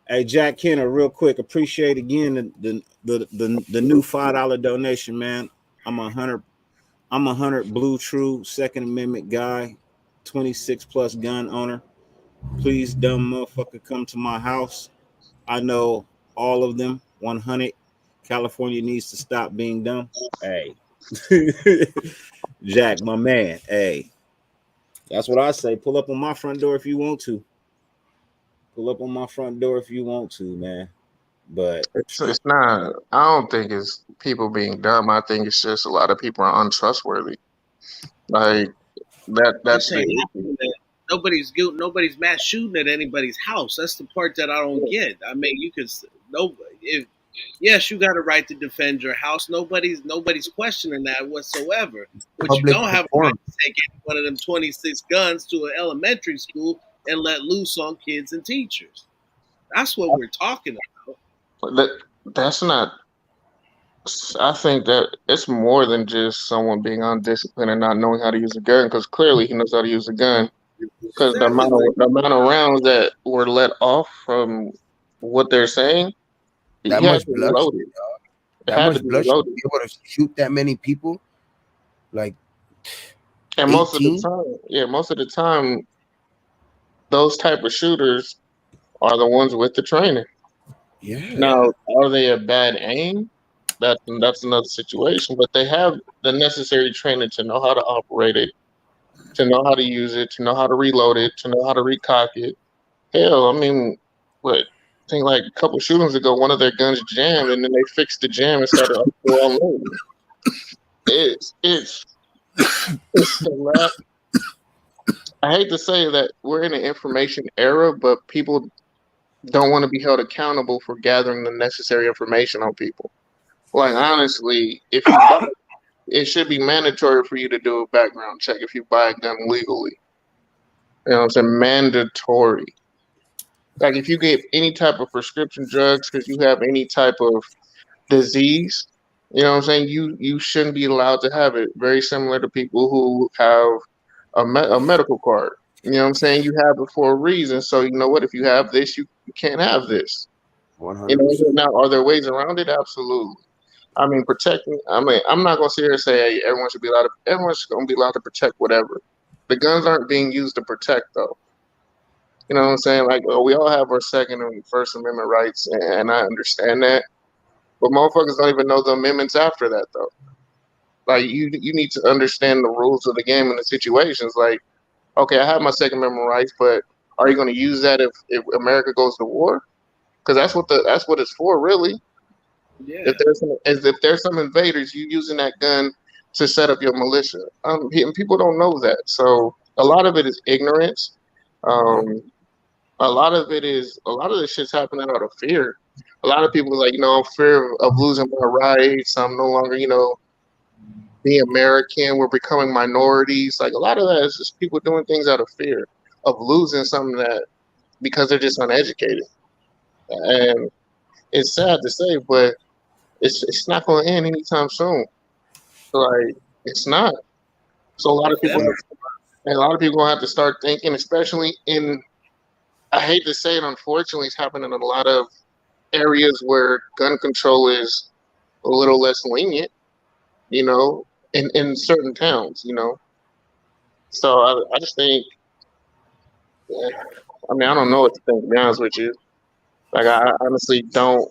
A: Hey, Jack Kenner, real quick, appreciate again the new $5 donation, man. I'm a 100 Blue True Second Amendment guy, 26 plus gun owner. Please, dumb motherfucker, come to my house. I know all of them. 100. California needs to stop being dumb. Hey, Jack, my man. Hey, that's what I say. Pull up on my front door if you want to. Pull up on my front door if you want to, man. But
E: It's not. I don't think it's people being dumb. I think it's just a lot of people are untrustworthy. Like that's
D: This ain't
E: the
D: happening. Nobody's mass shooting at anybody's house. That's the part that I don't get. I mean, you could Yes, you got a right to defend your house. Nobody's questioning that whatsoever. But you
C: Public
D: don't have a right
C: forum.
D: to take any one of them 26 guns to an elementary school and let loose on kids and teachers. That's what we're talking about.
E: That's not. I think that it's more than just someone being undisciplined and not knowing how to use a gun. Because clearly he knows how to use a gun. Because
D: Exactly.
E: the amount of rounds that were let off from what they're saying, he
C: That
E: had
C: much
E: to
C: bloodshed.
E: reload it. It
C: That
E: had to
C: much
E: be
C: bloodshed. To
E: reloaded.
C: be able to shoot that many people, like
E: And most of the
C: 18.
E: time, most of the time, those type of shooters are the ones with the training.
C: Yeah.
E: Now, are they a bad aim? That's another situation. But they have the necessary training to know how to operate it, to know how to use it, to know how to reload it, to know how to recock it. Hell, I mean, what? I think like a couple shootings ago, one of their guns jammed, and then they fixed the jam and started unloading. It's a lot. I hate to say that we're in an information era, but people don't want to be held accountable for gathering the necessary information on people. Like honestly, if you buy, it should be mandatory for you to do a background check if you buy a gun legally. You know what I'm saying? Mandatory. Like if you get any type of prescription drugs because you have any type of disease, you know what I'm saying? You shouldn't be allowed to have it. Very similar to people who have a medical card. You know what I'm saying? You have it for a reason. So you know what? If you have this, you can't have this. You know,
C: 100%.
E: now are there ways around it? Absolutely. I mean, protecting. I mean, I'm not gonna sit here and say hey, everyone should be allowed to. Everyone's gonna be allowed to protect whatever. The guns aren't being used to protect, though. You know what I'm saying? Like, we all have our Second and First Amendment rights, and I understand that. But motherfuckers don't even know the amendments after that, though. Like, you need to understand the rules of the game and the situations. Like, okay, I have my Second Amendment rights, but are you going to use that if America goes to war? Because that's what it's for, really.
D: Yeah.
E: If there's some invaders, you using that gun to set up your militia. And people don't know that, so a lot of it is ignorance. Um, a lot of this shit's happening out of fear. A lot of people are like, I'm fear of losing my rights. I'm no longer, being American. We're becoming minorities. Like a lot of that is just people doing things out of fear of losing something that because they're just uneducated. And it's sad to say, but it's not going to end anytime soon. Like it's not. So a lot of people have to start thinking, especially in. I hate to say it, unfortunately, it's happening in a lot of areas where gun control is a little less lenient, in certain towns. So I just think, I mean, I don't know what to think, to be honest with you. Like, I honestly don't,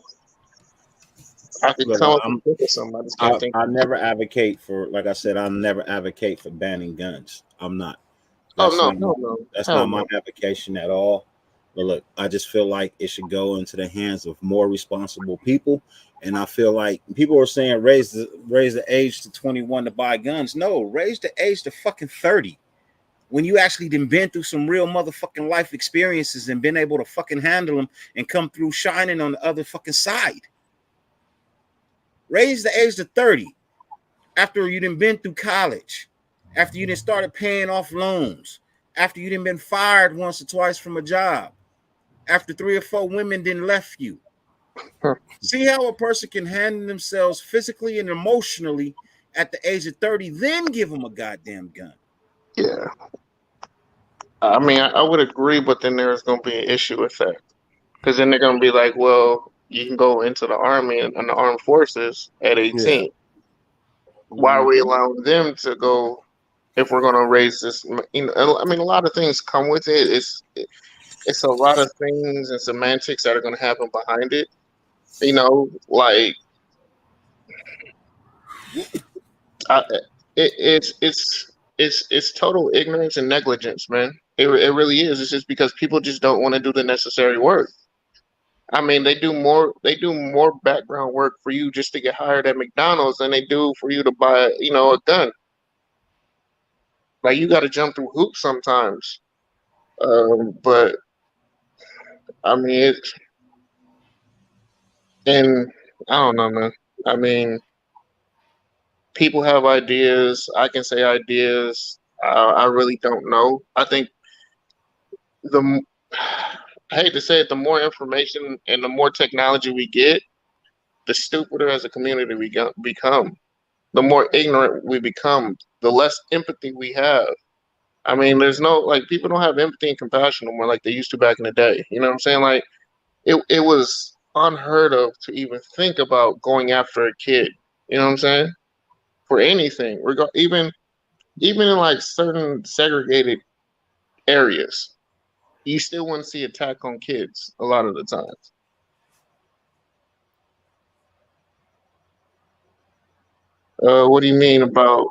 E: I could
A: Look,
E: come up and think of something. I just can't think.
A: I never advocate for, like I said, I never advocate for banning guns. I'm not.
E: Oh,
A: That's
E: no,
A: not
E: no, no.
A: that's
E: Hell
A: not my
E: no.
A: application at all. But look, I just feel like it should go into the hands of more responsible people. And I feel like people are saying raise the age to 21 to buy guns. No, raise the age to fucking 30. When you actually been through some real motherfucking life experiences and been able to fucking handle them and come through shining on the other fucking side. Raise the age to 30 after you done been through college, after you done started paying off loans, after you done been fired once or twice from a job, after 3 or 4 women didn't left you. See how a person can handle themselves physically and emotionally at the age of 30, then give them a goddamn gun.
E: Yeah. I mean, I would agree, but then there's going to be an issue with that. Because then they're going to be like, well, you can go into the army and the armed forces at 18.
C: Yeah.
E: Why are we allowing them to go if we're going to raise this? I mean, a lot of things come with it. It's a lot of things and semantics that are going to happen behind it. Like it's total ignorance and negligence, man. It really is. It's just because people just don't want to do the necessary work. I mean, they do more background work for you just to get hired at McDonald's than they do for you to buy, a gun. Like you got to jump through hoops sometimes. But I mean, and I don't know, man. I mean, people have ideas. I can say ideas. I really don't know. I think the m- I hate to say it, the more information and the more technology we get, the stupider as a community become. The more ignorant we become, the less empathy we have. I mean, there's no like people don't have empathy and compassion no more like they used to back in the day. You know what I'm saying? Like it was unheard of to even think about going after a kid. You know what I'm saying? For anything, even in like certain segregated areas, you still wouldn't see attack on kids a lot of the times. What do you mean about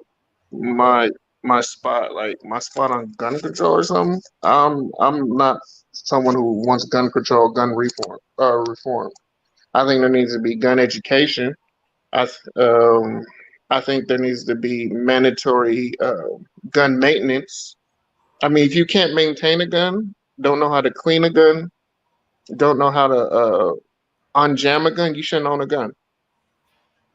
E: my my spot? Like my spot on gun control or something? I'm not someone who wants gun control, gun reform. Reform. I think there needs to be gun education. I th- um I think there needs to be mandatory gun maintenance. I mean, if you can't maintain a gun, don't know how to clean a gun, don't know how to unjam a gun, you shouldn't own a gun.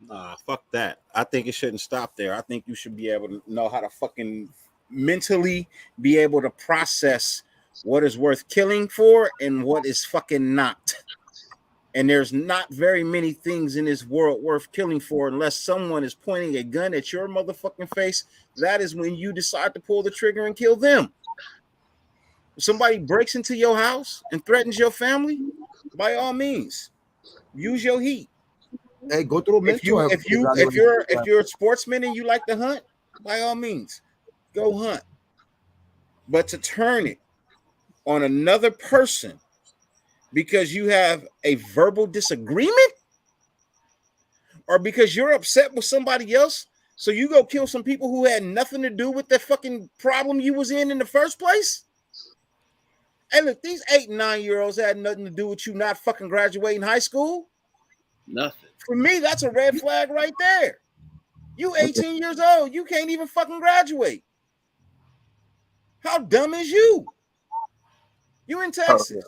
A: Nah, fuck that. I think it shouldn't stop there. I think you should be able to know how to fucking mentally be able to process what is worth killing for and what is fucking not. And there's not very many things in this world worth killing for unless someone is pointing a gun at your motherfucking face. That is when you decide to pull the trigger and kill them. If somebody breaks into your house and threatens your family, by all means, use your heat.
C: Hey, go through a mental health
A: If you're a sportsman and you like to hunt, by all means, go hunt. But to turn it on another person because you have a verbal disagreement or because you're upset with somebody else, so you go kill some people who had nothing to do with the fucking problem you was in the first place. Hey, look, these 8 and 9-year-olds had nothing to do with you not fucking graduating high school.
D: Nothing.
A: For me, that's a red flag right there. You 18 years old, you can't even fucking graduate. How dumb is you? You in Texas.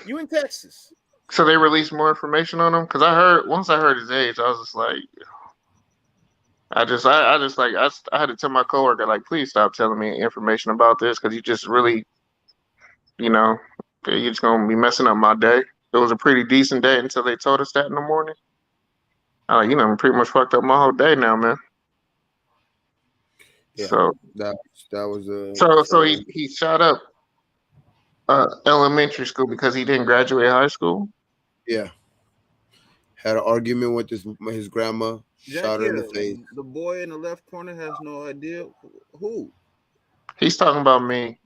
A: You in Texas.
E: So they released more information on him because once I heard his age, I was just like, I had to tell my coworker like, please stop telling me information about this because you just really, you know, you're just gonna be messing up my day. It was a pretty decent day until they told us that in the morning. I like, pretty much fucked up my whole day now, man.
C: Yeah.
E: So
C: that was
E: so he shot up elementary school because he didn't graduate high school.
C: Yeah. Had an argument with his grandma, shot her in the face.
A: The boy in the left corner has no idea who.
E: He's talking about me.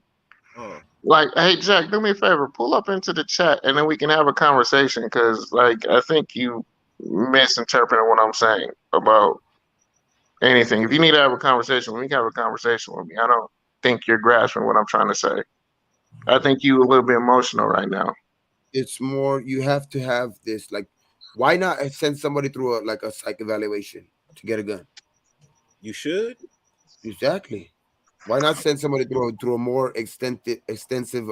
A: Oh.
E: Like, hey Jack, do me a favor, pull up into the chat and then we can have a conversation because like I think you misinterpreting what I'm saying about anything. If you need to have a conversation, we can have a conversation with me. I don't think you're grasping what I'm trying to say. I think you a little bit emotional right now.
C: It's more you have to have this like, why not send somebody through a psych evaluation to get a gun?
A: You should.
C: Exactly. Why not send somebody through a more extensive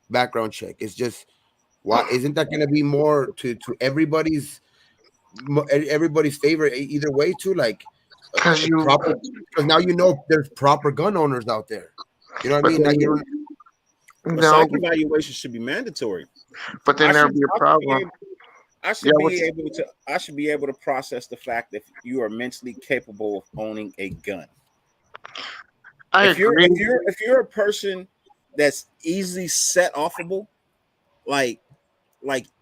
C: background check? It's just why isn't that going to be more to everybody's favor either way too? Like
E: Because
C: now there's proper gun owners out there. You know what I mean?
A: Psych evaluation should be mandatory.
E: But then there'll be a problem.
A: I should be able to process the fact that you are mentally capable of owning a gun. If you're a person that's easily set offable, like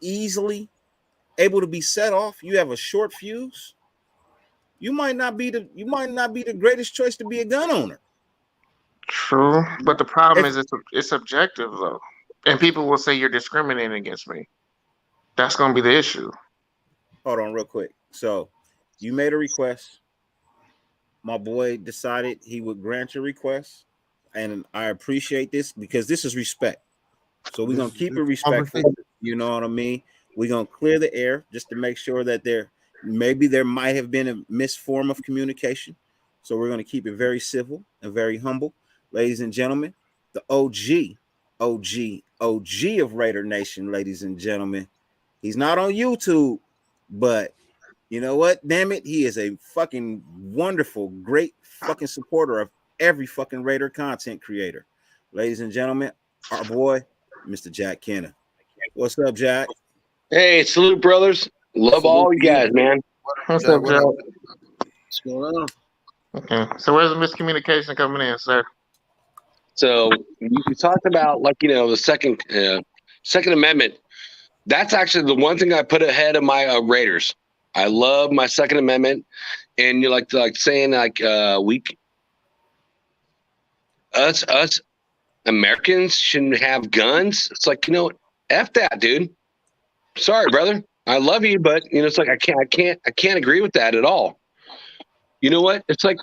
A: easily able to be set off, you have a short fuse, you might not be the greatest choice to be a gun owner.
E: True, but the problem is it's subjective though, and people will say you're discriminating against me. That's going to be the issue.
A: Hold on, real quick. So, you made a request. My boy decided he would grant your request, and I appreciate this because this is respect. So we're gonna keep it respectful. You know what I mean? We're gonna clear the air just to make sure that there might have been a misform of communication. So we're gonna keep it very civil and very humble. Ladies and gentlemen, the OG of Raider Nation, ladies and gentlemen. He's not on YouTube, But you know what? Damn it, he is a fucking wonderful, great fucking supporter of every fucking Raider content creator. Ladies and gentlemen, our boy, Mr. Jack Kenna. What's up, Jack?
F: Hey, salute, brothers. Love all you guys, man.
E: What's up,
C: What
E: Jack?
C: up?
D: What's going on?
E: Okay. So where's the miscommunication coming in, sir?
F: So you talked about the Second Amendment. That's actually the one thing I put ahead of my Raiders. I love my Second Amendment, and you're like saying us Americans shouldn't have guns. It's like, F that, dude. Sorry, brother. I love you, but it's like I can't agree with that at all. You know what? It's like,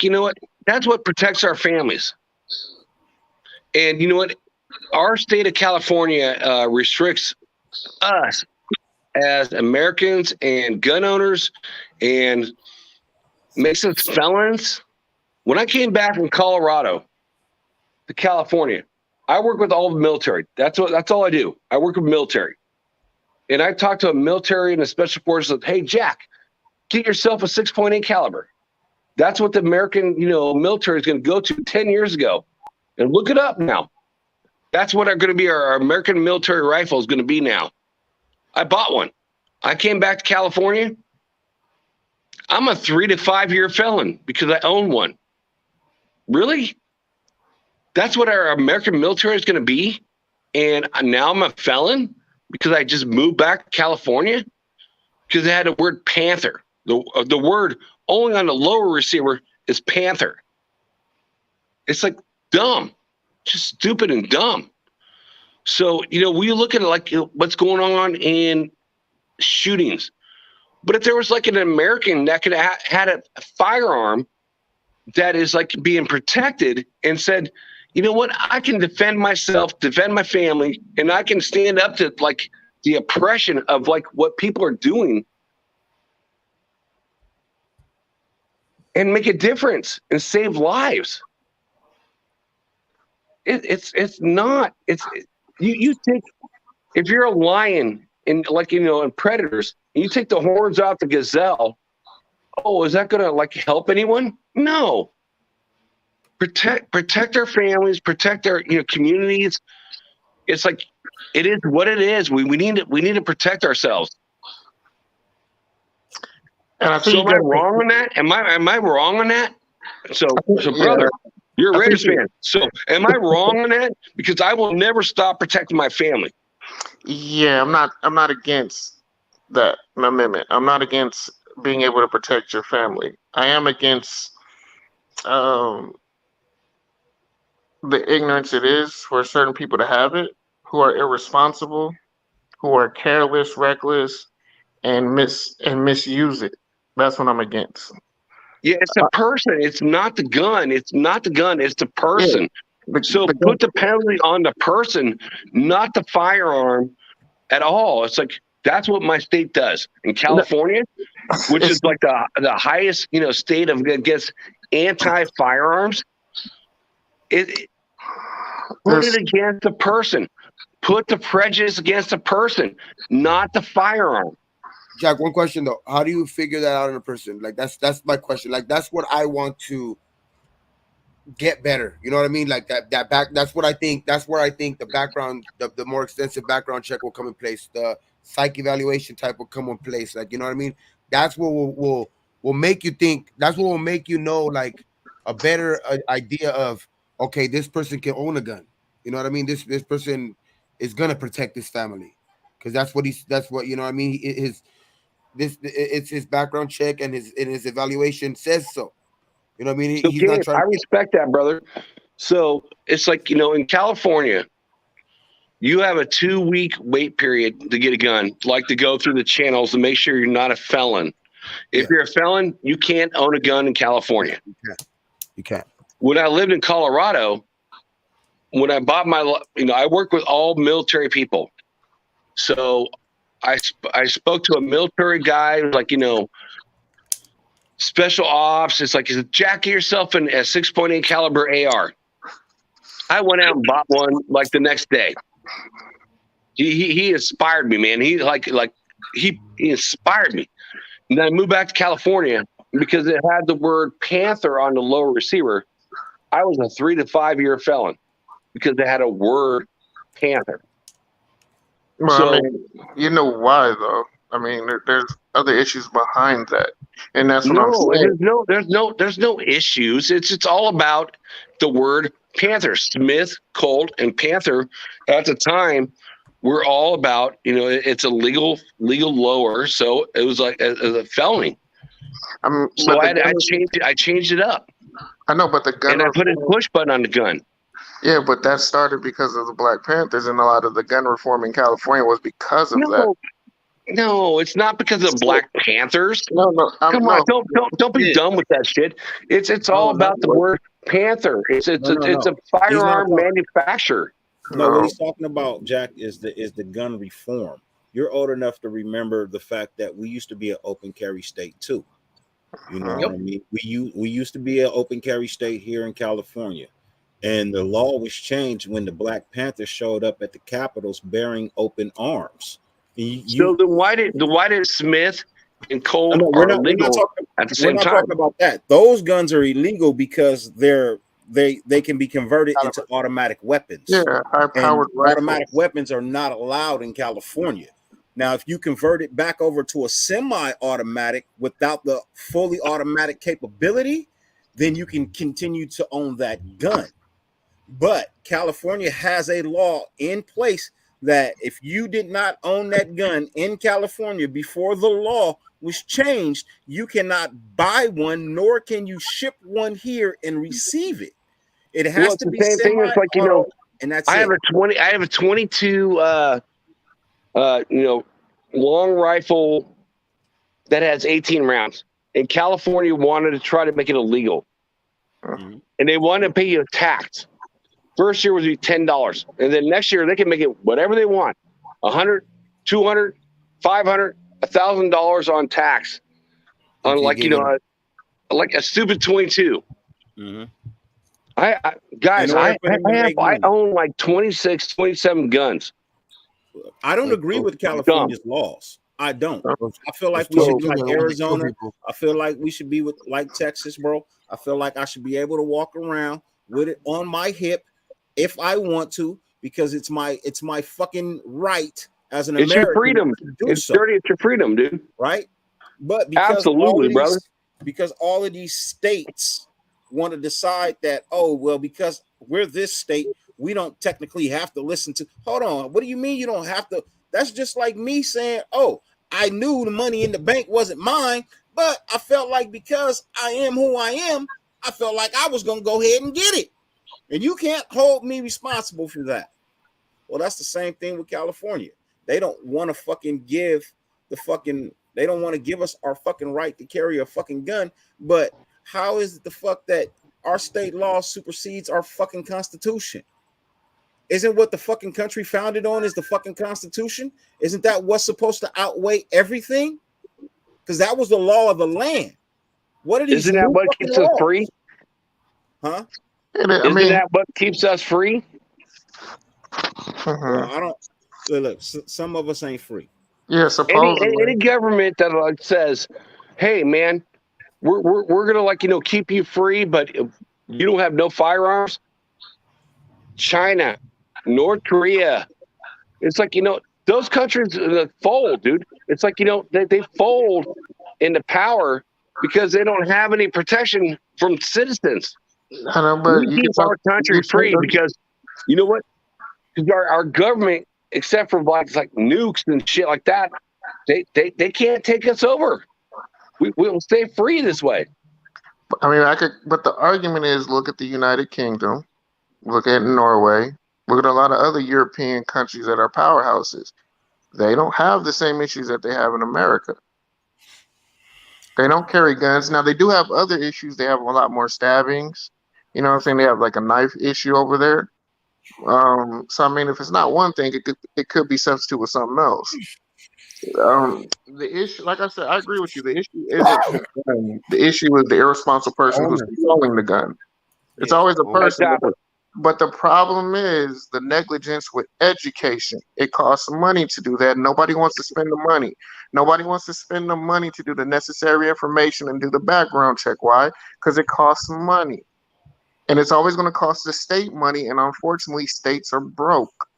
F: that's what protects our families. And you know what? Our state of California restricts us as Americans and gun owners and makes us felons. When I came back from Colorado to California, I work with all the military. That's all I do. I work with military. And I talked to a military and a special forces, like, hey, Jack, get yourself a 6.8 caliber. That's what the American, military is going to go to 10 years ago. And look it up now. That's what are going to be our American military rifle is going to be now. I bought one. I came back to California. I'm a 3 to 5 year felon because I own one. Really? That's what our American military is going to be? And now I'm a felon because I just moved back to California? Because it had the word Panther. The word only on the lower receiver is Panther. It's like dumb. Just stupid and dumb. So, we look at what's going on in shootings. But if there was an American that could have had a firearm that is being protected and said, you know what, I can defend myself, defend my family, and I can stand up to the oppression of what people are doing and make a difference and save lives. You take, if you're a lion in in Predators, and you take the horns off the gazelle, is that going to help anyone? No. Protect our families, protect our communities. It's it is what it is. We need to protect ourselves.
E: And I think
F: So am I wrong on that? Am I wrong on that? So brother, you're a Raiders fan. So am I wrong on that? Because I will never stop protecting my family.
E: Yeah, I'm not against that amendment. I'm not against being able to protect your family. I am against the ignorance it is for certain people to have it, who are irresponsible, who are careless, reckless, and misuse it. That's what I'm against.
F: Yeah, it's the person. It's not the gun. It's not the gun. It's the person.
E: Yeah,
F: So put the penalty on the person, not the firearm at all. It's that's what my state does. In California, which is the highest, state of against anti-firearms, put it against the person. Put the prejudice against the person, not the firearm.
C: Jack, one question though. How do you figure that out in a person? That's my question. That's what I want to get better. You know what I mean? That's what I think. That's where I think the background, the more extensive background check will come in place. The psych evaluation type will come in place. You know what I mean? That's what will make you think. That's what will make you know a better idea of, okay, this person can own a gun. You know what I mean? This person is gonna protect his family because that's what you know what I mean. It's his background check and his evaluation says so. You know what I mean?
F: So I respect that, brother. So it's in California, you have a 2-week wait period to get a gun, to go through the channels to make sure you're not a felon. If you're a felon, you can't own a gun in California.
C: You can't.
F: When I lived in Colorado, when I bought I work with all military people. So I spoke to a military guy, special ops. It's he said, Jack, get yourself a 6.8 caliber AR. I went out and bought one the next day. He inspired me, man. He he inspired me. And then I moved back to California because it had the word Panther on the lower receiver. I was a 3 to 5 year felon because they had a word Panther.
E: Well,
F: So
E: I mean, you know why though? I mean, there's other issues behind that, and that's what I'm
F: no,
E: saying.
F: there's no issues. It's all about the word Panther. Smith, Colt, and Panther at the time were all about, it's a legal lower, so it was like a felony. So
E: But the
F: I
E: gun,
F: changed it up,
E: I know, but the gun
F: and I put a
E: reform,
F: push button on the gun.
E: yeah, but that started because of the Black Panthers, and a lot of the gun reform in California was because of that.
F: No, it's not because of Black Panthers.
E: No,
F: Come on,
E: no.
F: don't be
D: Yeah.
F: dumb with that shit. It's all
A: No,
F: about the word Panther. It's
A: No,
F: it's a
A: no.
F: firearm
A: He's not
F: manufacturer.
A: No, what
E: No.
A: he's talking about, Jack, is the gun reform. You're old enough to remember the fact that we used to be an open carry state too. You know
E: Mhm.
A: what I mean? We used to be an open carry state here in California, and the law was changed when the Black Panthers showed up at the Capitals bearing open arms.
F: So then why did Smith and Colt
A: No,
F: are legal at the
A: we're
F: same
A: not
F: time?
A: talking about that. Those guns are illegal because they can be converted into automatic weapons.
E: Yeah, high-powered
A: And automatic
E: rifles.
A: weapons are not allowed in California. Now, if you convert it back over to a semi-automatic without the fully automatic capability, then you can continue to own that gun. But California has a law in place that if you did not own that gun in California before the law was changed, you cannot buy one, nor can you ship one here and receive it. It has
F: Well, it's
A: to
F: the
A: be
F: same thing. It's like,
A: semi-auto, and that's
F: I
A: it.
F: have a 22 long rifle that has 18 rounds. And California wanted to try to make it illegal.
A: Mhm.
F: And they wanted to pay you a tax. First year would be $10. And then next year they can make it whatever they want. $100, $200, $500, $1,000 on tax. On
C: If you
F: like,
C: give it
F: like a stupid 22.
A: Mhm.
F: Guys,
A: In order for them to make
F: I
A: money.
F: own like 26, 27 guns.
A: I don't agree with California's laws. I don't. I feel like we should be like Arizona. I feel like we should be with like Texas, bro. I feel like I should be able to walk around with it on my hip if I want to, because it's my fucking right as an
F: It's
A: American
F: your freedom.
A: to do
F: It's
A: so,
F: dirty. It's your freedom, dude.
A: right? But because
F: Absolutely, brother.
A: because all of these states want to decide that, oh well, because we're this state, we don't technically have to listen to. Hold on, what do you mean you don't have to? That's just like me saying, oh, I knew the money in the bank wasn't mine, but I felt like because I am who I am, I felt like I was gonna go ahead and get it, and you can't hold me responsible for that. Well, that's the same thing with California. They don't want to fucking give the fucking. They don't want to give us our fucking right to carry a fucking gun. But how is it the fuck that our state law supersedes our fucking constitution? Isn't what the fucking country founded on is the fucking constitution? Isn't that what's supposed to outweigh everything? Because that was the law of the land. What are these?
F: Isn't that
A: new
F: what
A: fucking
F: keeps us
A: laws?
F: free?
A: Huh?
F: Isn't that what keeps us free?
A: Well, I don't. Look, some of us ain't free.
E: Yeah, supposedly.
F: Any government that like says, "Hey, man, we're gonna like keep you free, but you don't have no firearms." China, North Korea, it's like those countries fold, dude. It's like they fold into power because they don't have any protection from citizens.
E: I know, but
F: We keep our country free because you know what? Because our government, except for like nukes and shit like that, they can't take us over. We'll stay free this way.
E: I mean, but the argument is, look at the United Kingdom, look at Norway, look at a lot of other European countries that are powerhouses. They don't have the same issues that they have in America. They don't carry guns. Now, they do have other issues. They have a lot more stabbings. You know what I'm saying? They have like a knife issue over there. So I mean, if it's not one thing, it could be substituted with something else. The issue, like I said, I agree with you. The issue isn't the gun. The issue is the irresponsible person who's controlling the gun. It's always a person.
F: Exactly.
E: But the problem is the negligence with education. It costs money to do that. Nobody wants to spend the money. Nobody wants to spend the money to do the necessary information and do the background check. Why? Because it costs money. And it's always going to cost the state money. And unfortunately, states are broke.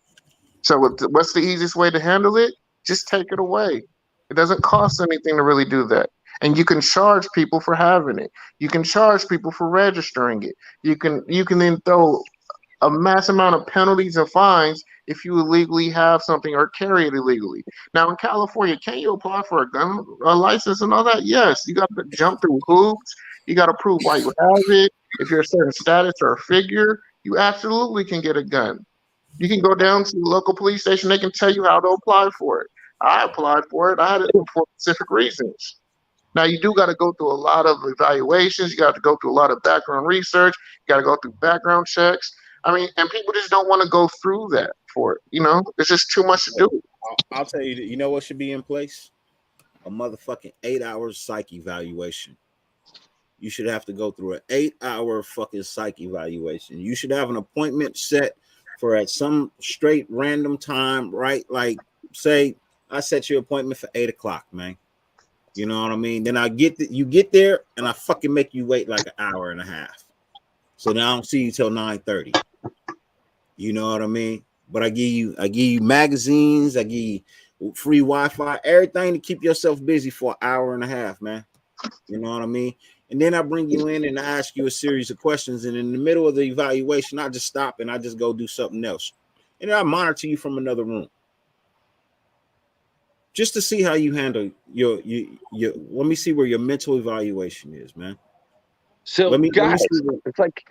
E: So what's the easiest way to handle it? Just take it away. It doesn't cost anything to really do that. And you can charge people for having it. You can charge people for registering it. You can then throw a mass amount of penalties and fines if you illegally have something or carry it illegally. Now in California, can you apply for a license and all that? Yes, you got to jump through hoops. You got to prove why you have it. If you're a certain status or a figure, you absolutely can get a gun. You can go down to the local police station. They can tell you how to apply for it. I applied for it. I had it for specific reasons. Now, you do got to go through a lot of evaluations. You got to go through a lot of background research. You got to go through background checks. I mean, and people just don't want to go through that for it. You know, it's just too much to do.
A: I'll tell you, you know what should be in place? A motherfucking 8-hour psych evaluation. You should have to go through an 8-hour fucking psych evaluation. You should have an appointment set for at some straight random time, right? Like, say, I set your appointment for 8 o'clock, man. You know what I mean? Then you get there, and I fucking make you wait like an hour and a half. So then I don't see you till 9:30. You know what I mean? But I give you magazines, I give you free Wi-Fi, everything to keep yourself busy for an hour and a half, man. You know what I mean? And then I bring you in and I ask you a series of questions. And in the middle of the evaluation, I just stop and I just go do something else. And then I monitor you from another room. Just to see how you handle your let me see where your mental evaluation is, man.
F: So guys, it's like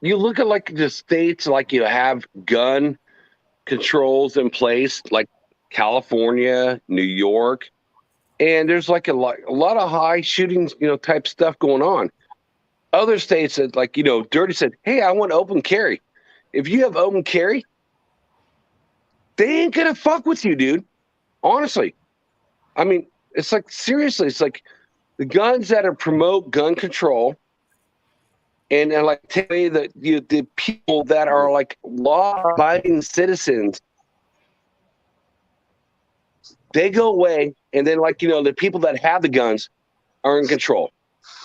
F: you look at like the states, like you have gun controls in place, like California, New York, and there's like a lot of high shootings, type stuff going on. Other states that, like, Dirty said, hey, I want open carry. If you have open carry, they ain't gonna fuck with you, dude. Honestly. I mean, it's like, seriously, it's like the guns that promote gun control and like tell you that the people that are like law-abiding citizens, they go away, and then the people that have the guns are in control.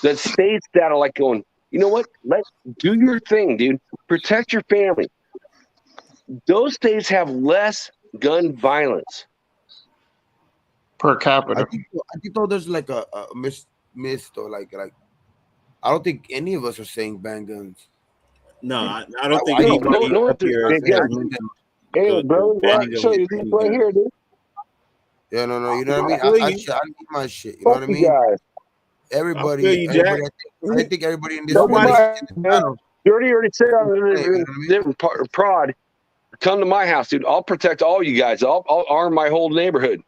F: The states that are like going, you know what? Let's do your thing, dude. Protect your family. Those states have less gun violence
E: per capita.
C: I think though there's like a myth though, like I don't think any of us are saying ban guns.
A: No, I don't think
F: anybody
A: up here.
F: Hey, bro, show you right here, dude.
C: Yeah, no, you know what I mean. I need my shit. You know what I mean. Everybody, I think everybody in this room.
F: Dirty already said on different prod. Come to my house, dude. I'll protect all you guys. I'll arm my whole neighborhood.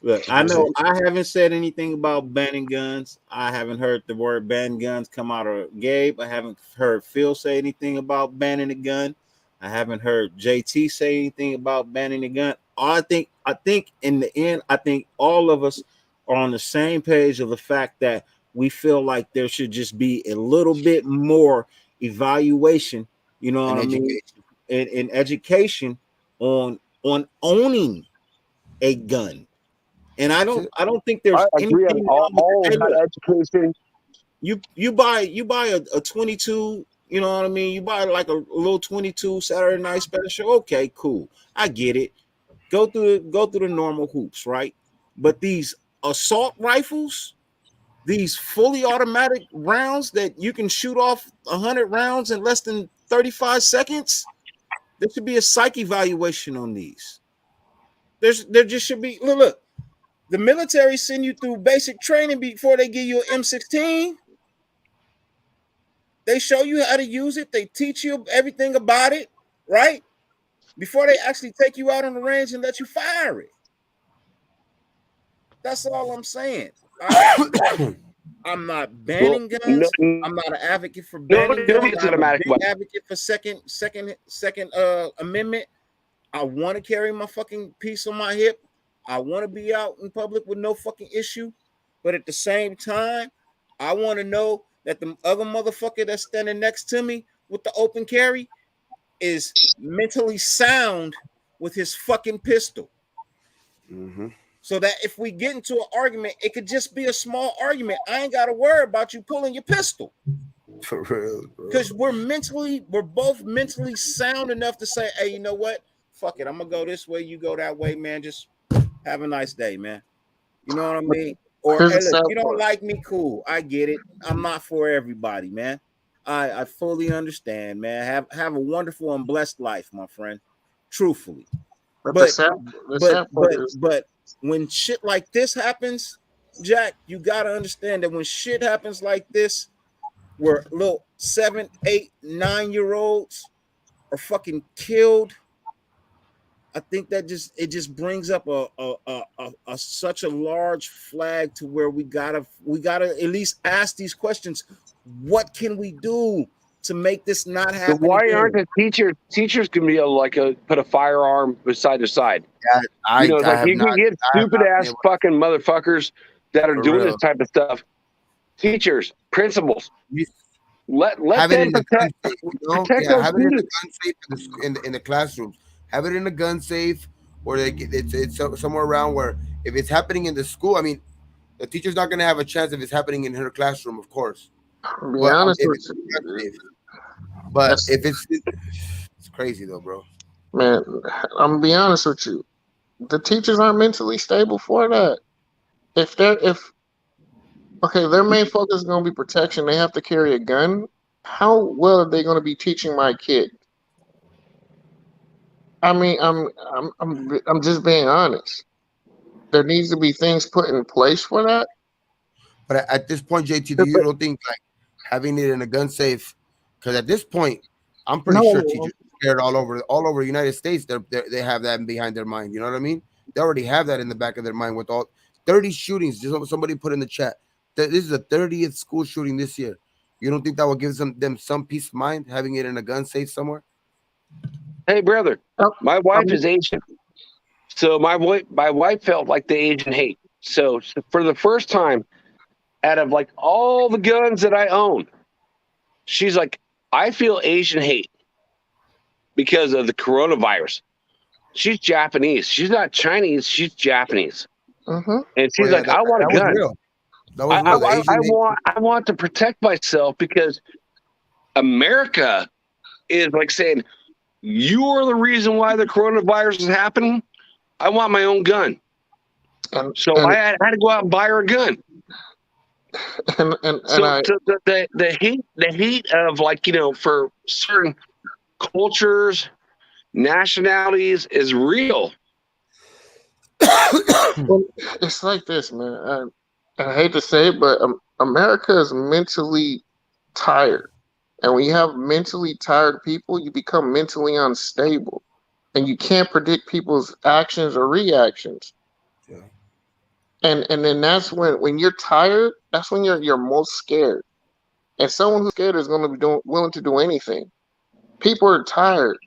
A: Look, I know I haven't said anything about banning guns. I haven't heard the word ban guns come out of Gabe. I haven't heard Phil say anything about banning a gun. I haven't heard JT say anything about banning a gun. I think in the end, I think all of us are on the same page of the fact that we feel like there should just be a little bit more evaluation, you know what I mean, in education on owning a gun. And I don't think there's anything
F: all education.
A: You buy a 22, you know what I mean? You buy like a little 22 Saturday night special. Okay, cool. I get it. Go through the normal hoops, right? But these assault rifles, these fully automatic rounds that you can shoot off 100 rounds in less than 35 seconds, there should be a psych evaluation on these. There just should be look. The military send you through basic training before they give you an M16. They show you how to use it. They teach you everything about it, right? Before they actually take you out on the range and let you fire it. That's all I'm saying. I'm not banning guns. I'm not an advocate for banning guns. I'm an advocate for second amendment. I want to carry my fucking piece on my hip. I want to be out in public with no fucking issue. But at the same time, I want to know that the other motherfucker that's standing next to me with the open carry is mentally sound with his fucking pistol.
C: Mm-hmm.
A: so that if we get into an argument, it could just be a small argument. I ain't got to worry about you pulling your pistol.
C: For real, bro.
A: Because we're both mentally sound enough to say, hey, you know what? Fuck it. I'm gonna go this way, you go that way, man. Just have a nice day, man. You know what I mean? Or
E: Here's
A: hey,
E: the
A: look,
E: sad
A: you don't
E: part.
A: like me, cool. I get it. I'm not for everybody, man. I fully understand, man. Have a wonderful and blessed life, my friend. Truthfully.
E: But
A: But
E: the sad part is
A: but when shit like this happens, Jack, you gotta understand that when shit happens like this, where little 7, 8, 9-year-olds are fucking killed, I think that just brings up a such a large flag to where we gotta at least ask these questions. What can we do to make this not
F: So
A: happen?
F: why
A: again?
F: aren't the teachers can be able to put a firearm beside to side?
C: I
F: You know, like
C: have
F: you
C: not.
F: can get
C: I have
F: stupid
C: not been
F: ass
C: able-
F: fucking motherfuckers that are
C: For
F: doing
C: real.
F: this type of stuff. Teachers, principals,
C: You-
F: let
C: have it
F: them
C: in the gun
F: protect
C: safe, you know?
F: protect
C: Yeah,
F: those
C: have it in the
F: students.
C: gun safe in the classrooms. Have it in the gun safe, or it's somewhere around where if it's happening in the school, I mean, the teacher's not gonna have a chance if it's happening in her classroom, of course.
E: to be
C: But
E: honest
C: if
E: with
C: it's
E: you,
C: gun safe. But
E: that's,
C: if it's crazy though, bro.
E: man, I'm gonna be honest with you. The teachers aren't mentally stable for that. If their main focus is gonna be protection, they have to carry a gun. How well are they gonna be teaching my kid? I mean, I'm just being honest. There needs to be things put in place for that.
C: But at this point, JT, do you don't think like having it in a gun safe? Because at this point, I'm pretty sure
E: No,
C: teachers are scared all over the United States. They have that behind their mind. You know what I mean? They already have that in the back of their mind with all 30 shootings. Just somebody put in the chat that this is the 30th school shooting this year. You don't think that will give them some peace of mind having it in a gun safe somewhere?
F: Hey, brother,
E: Oh,
F: my wife is Asian, so my wife felt like the Asian hate. So for the first time, out of like all the guns that I own, she's like, I feel Asian hate because of the coronavirus. She's Japanese. She's not Chinese. She's Japanese,
E: mm-hmm.
F: and she's like, I want a
C: that was
F: gun.
C: real. That was real. The Asian
F: I want to protect myself because America is like saying, you are the reason why the coronavirus is happening. I want my own gun. So I had to go out and buy her a gun.
E: And
F: So the hate of, like, you know, for certain cultures, nationalities is real.
E: it's like this, man. I hate to say it, but America is mentally tired. And when you have mentally tired people, you become mentally unstable. And you can't predict people's actions or reactions.
C: Yeah.
E: And then that's when you're tired, that's when you're most scared. And someone who's scared is going to be willing to do anything. People are tired.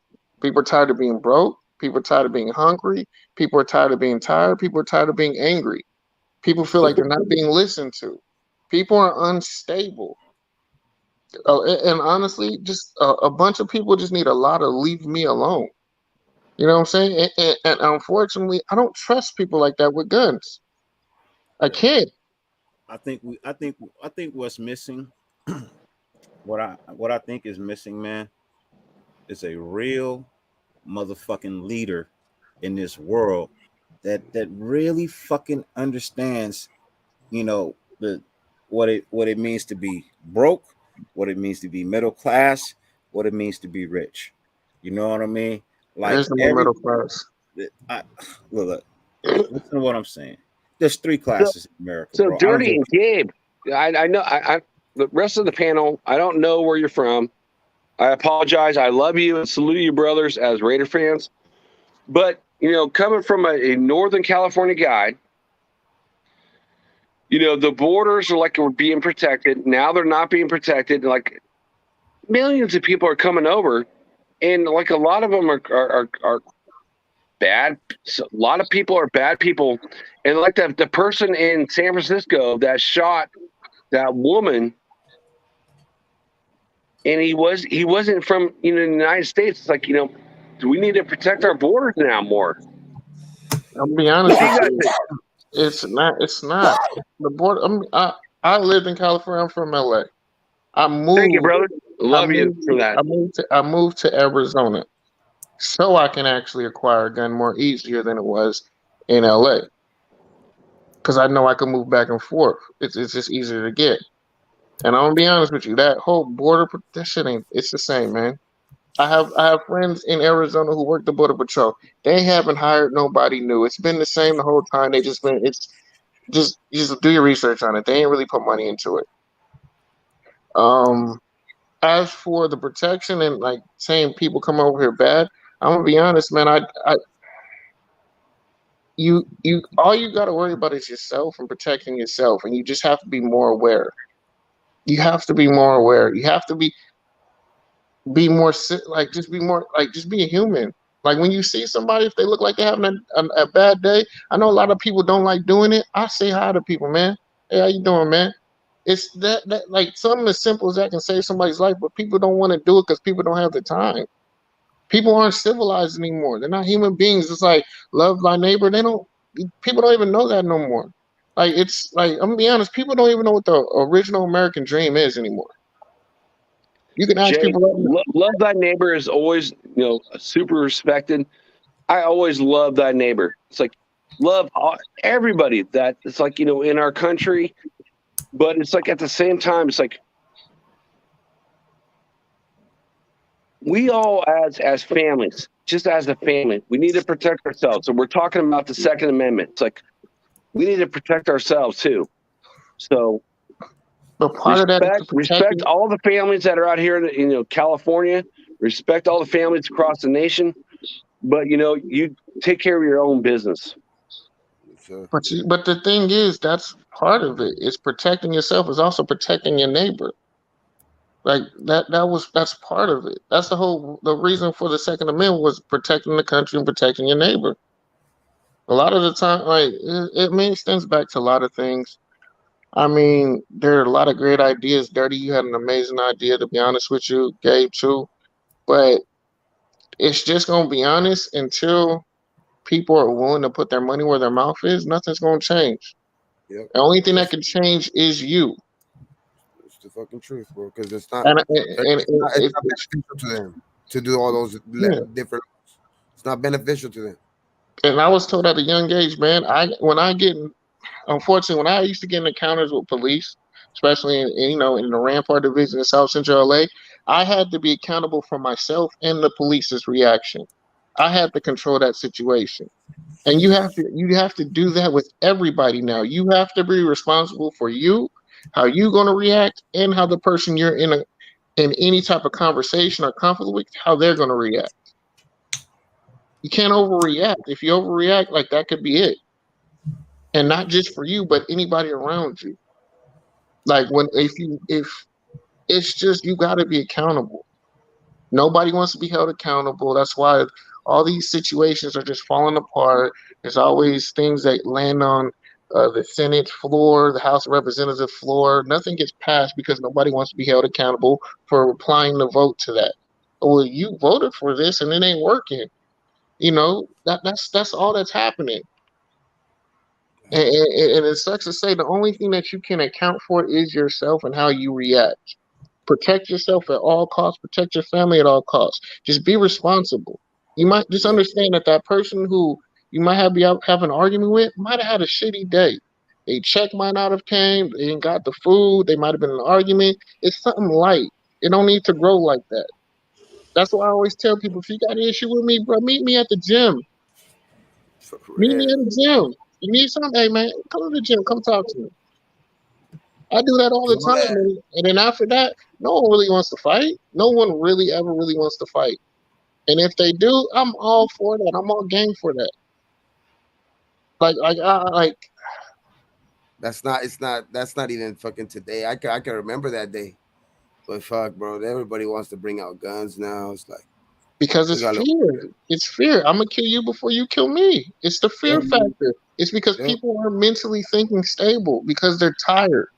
E: People are tired of being broke. People are tired of being hungry. People are tired of being tired. People are tired of being angry. People feel like they're not being listened to. People are unstable. And honestly, just a bunch of people just need a lot of leave me alone. You know what I'm saying? And unfortunately, I don't trust people like that with guns. I can't.
A: I think what's missing, what I think is missing, man, is a real motherfucking leader in this world that really fucking understands, you know, what it means to be broke, what it means to be middle class, what it means to be rich. You know what I mean? Like,
E: There's no middle class.
A: Look, listen to what I'm saying. There's 3 classes in America.
F: So
A: bro.
F: Dirty and Gabe, I know I the rest of the panel, I don't know where you're from. I apologize. I love you and salute you, brothers, as Raider fans. But, you know, coming from a Northern California guy, you know, the borders are like we're being protected. Now they're not being protected. Like, millions of people are coming over, and like a lot of them are bad. So a lot of people are bad people. And like the person in San Francisco that shot that woman, and he wasn't from, you know, the United States. It's like, you know, do we need to protect our borders now more?
E: I'll be honest with you. It's not. It's not. The border. I lived in California. I'm from LA. I
F: Thank you,
E: moved.
F: brother. Love you for that.
E: I moved to Arizona so I can actually acquire a gun more easier than it was in LA because I know I can move back and forth. It's just easier to get. And I'm gonna be honest with you, that whole that shit ain't. It's the same, man. I have friends in Arizona who work the border patrol. They haven't hired nobody new. It's been the same the whole time. They just been. It's just do your research on it. They ain't really put money into it. As for the protection and like saying people come over here bad, I'm gonna be honest, man. You all you got to worry about is yourself and protecting yourself, and you just have to be more aware. You have to be more aware. You have to be more like just be a human. Like when you see somebody, if they look like they're having a bad day, I know a lot of people don't like doing it. I say hi to people, man. Hey, how you doing, man? It's that like something as simple as that can save somebody's life, but people don't want to do it because people don't have the time. People aren't civilized anymore. They're not human beings. It's like love thy neighbor. People don't even know that no more. Like it's like I'm gonna be honest, people don't even know what the original American dream is anymore. You can ask
F: Jay,
E: people right now.
F: love thy neighbor is always, super respected. I always love thy neighbor. It's like love everybody that it's like, in our country, but it's like at the same time, it's like we all as families, just as a family, we need to protect ourselves. So we're talking about the Second Amendment. It's like we need to protect ourselves too. So
E: But part of that is to
F: respect all the families that are out here in California. Respect all the families across the nation. But you take care of your own business.
E: But the thing is, that's part of it. It's protecting yourself. Is also protecting your neighbor. Like that's part of it. That's the reason for the Second Amendment was protecting the country and protecting your neighbor. A lot of the time, like it extends back to a lot of things. I mean, there are a lot of great ideas. Dirty, you had an amazing idea, to be honest with you. Gabe too, but it's just gonna be honest until people are willing to put their money where their mouth is. Nothing's gonna change.
C: Yep.
E: The only thing that can change is you.
C: It's the fucking truth, bro. Because it's not beneficial to them to do all those different. It's not beneficial to them.
E: And I was told at a young age, man. Unfortunately, when I used to get in encounters with police, especially in the Rampart Division in South Central LA, I had to be accountable for myself and the police's reaction. I had to control that situation. And you have to do that with everybody now. You have to be responsible for you, how you going to react, and how the person you're in any type of conversation or conflict with, how they're going to react. You can't overreact. If you overreact, like that could be it. And not just for you, but anybody around you. Like if it's just you got to be accountable. Nobody wants to be held accountable. That's why all these situations are just falling apart. There's always things that land on the Senate floor, the House of Representatives floor. Nothing gets passed because nobody wants to be held accountable for applying the vote to that. Well, you voted for this and it ain't working. That's all that's happening. And it sucks to say the only thing that you can account for is yourself and how you react. Protect yourself at all costs. Protect your family at all costs. Just be responsible. You might just understand that person who you might have an argument with might have had a shitty day. A check might not have came. They didn't got the food. They might have been in an argument. It's something light. It don't need to grow like that. That's why I always tell people, if you got an issue with me, bro, meet me at the gym. Meet me at the gym. You need something? Hey, man, come to the gym. Come talk to me. I do that all the time. And then after that, no one really wants to fight. No one really ever really wants to fight. And if they do, I'm all for that. I'm all game for that.
C: That's not even fucking today. I can remember that day. But fuck, bro, everybody wants to bring out guns now. It's like
E: because it's fear. It's fear. I'm gonna kill you before you kill me. It's the fear factor. It's because people are mentally thinking stable because they're tired.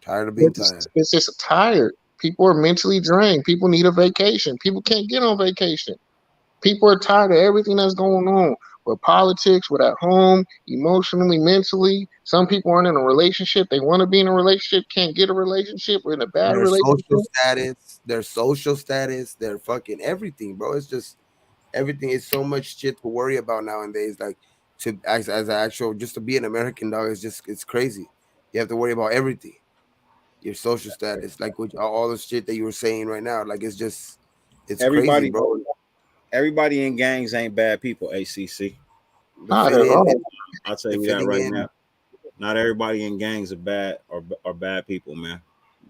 C: Tired of being tired.
E: It's just tired. People are mentally drained. People need a vacation. People can't get on vacation. People are tired of everything that's going on. with politics, with at home, emotionally, mentally. Some people aren't in a relationship. They want to be in a relationship, can't get a relationship, or in a bad
C: Their
E: relationship.
C: social status, their fucking everything, bro. It's just everything is so much shit to worry about nowadays. Like to as an actual just to be an American dog is just it's crazy. You have to worry about everything. Your social status, like with all the shit that you were saying right now. Like it's crazy,
A: Everybody,
C: bro.
A: everybody in gangs ain't bad people. ACC.
C: The
E: Not
C: fit
E: at
C: in,
E: all.
A: I'll tell
C: the
A: you that
C: fitting
A: right
C: in.
A: now. Not everybody in gangs are bad or bad people, man.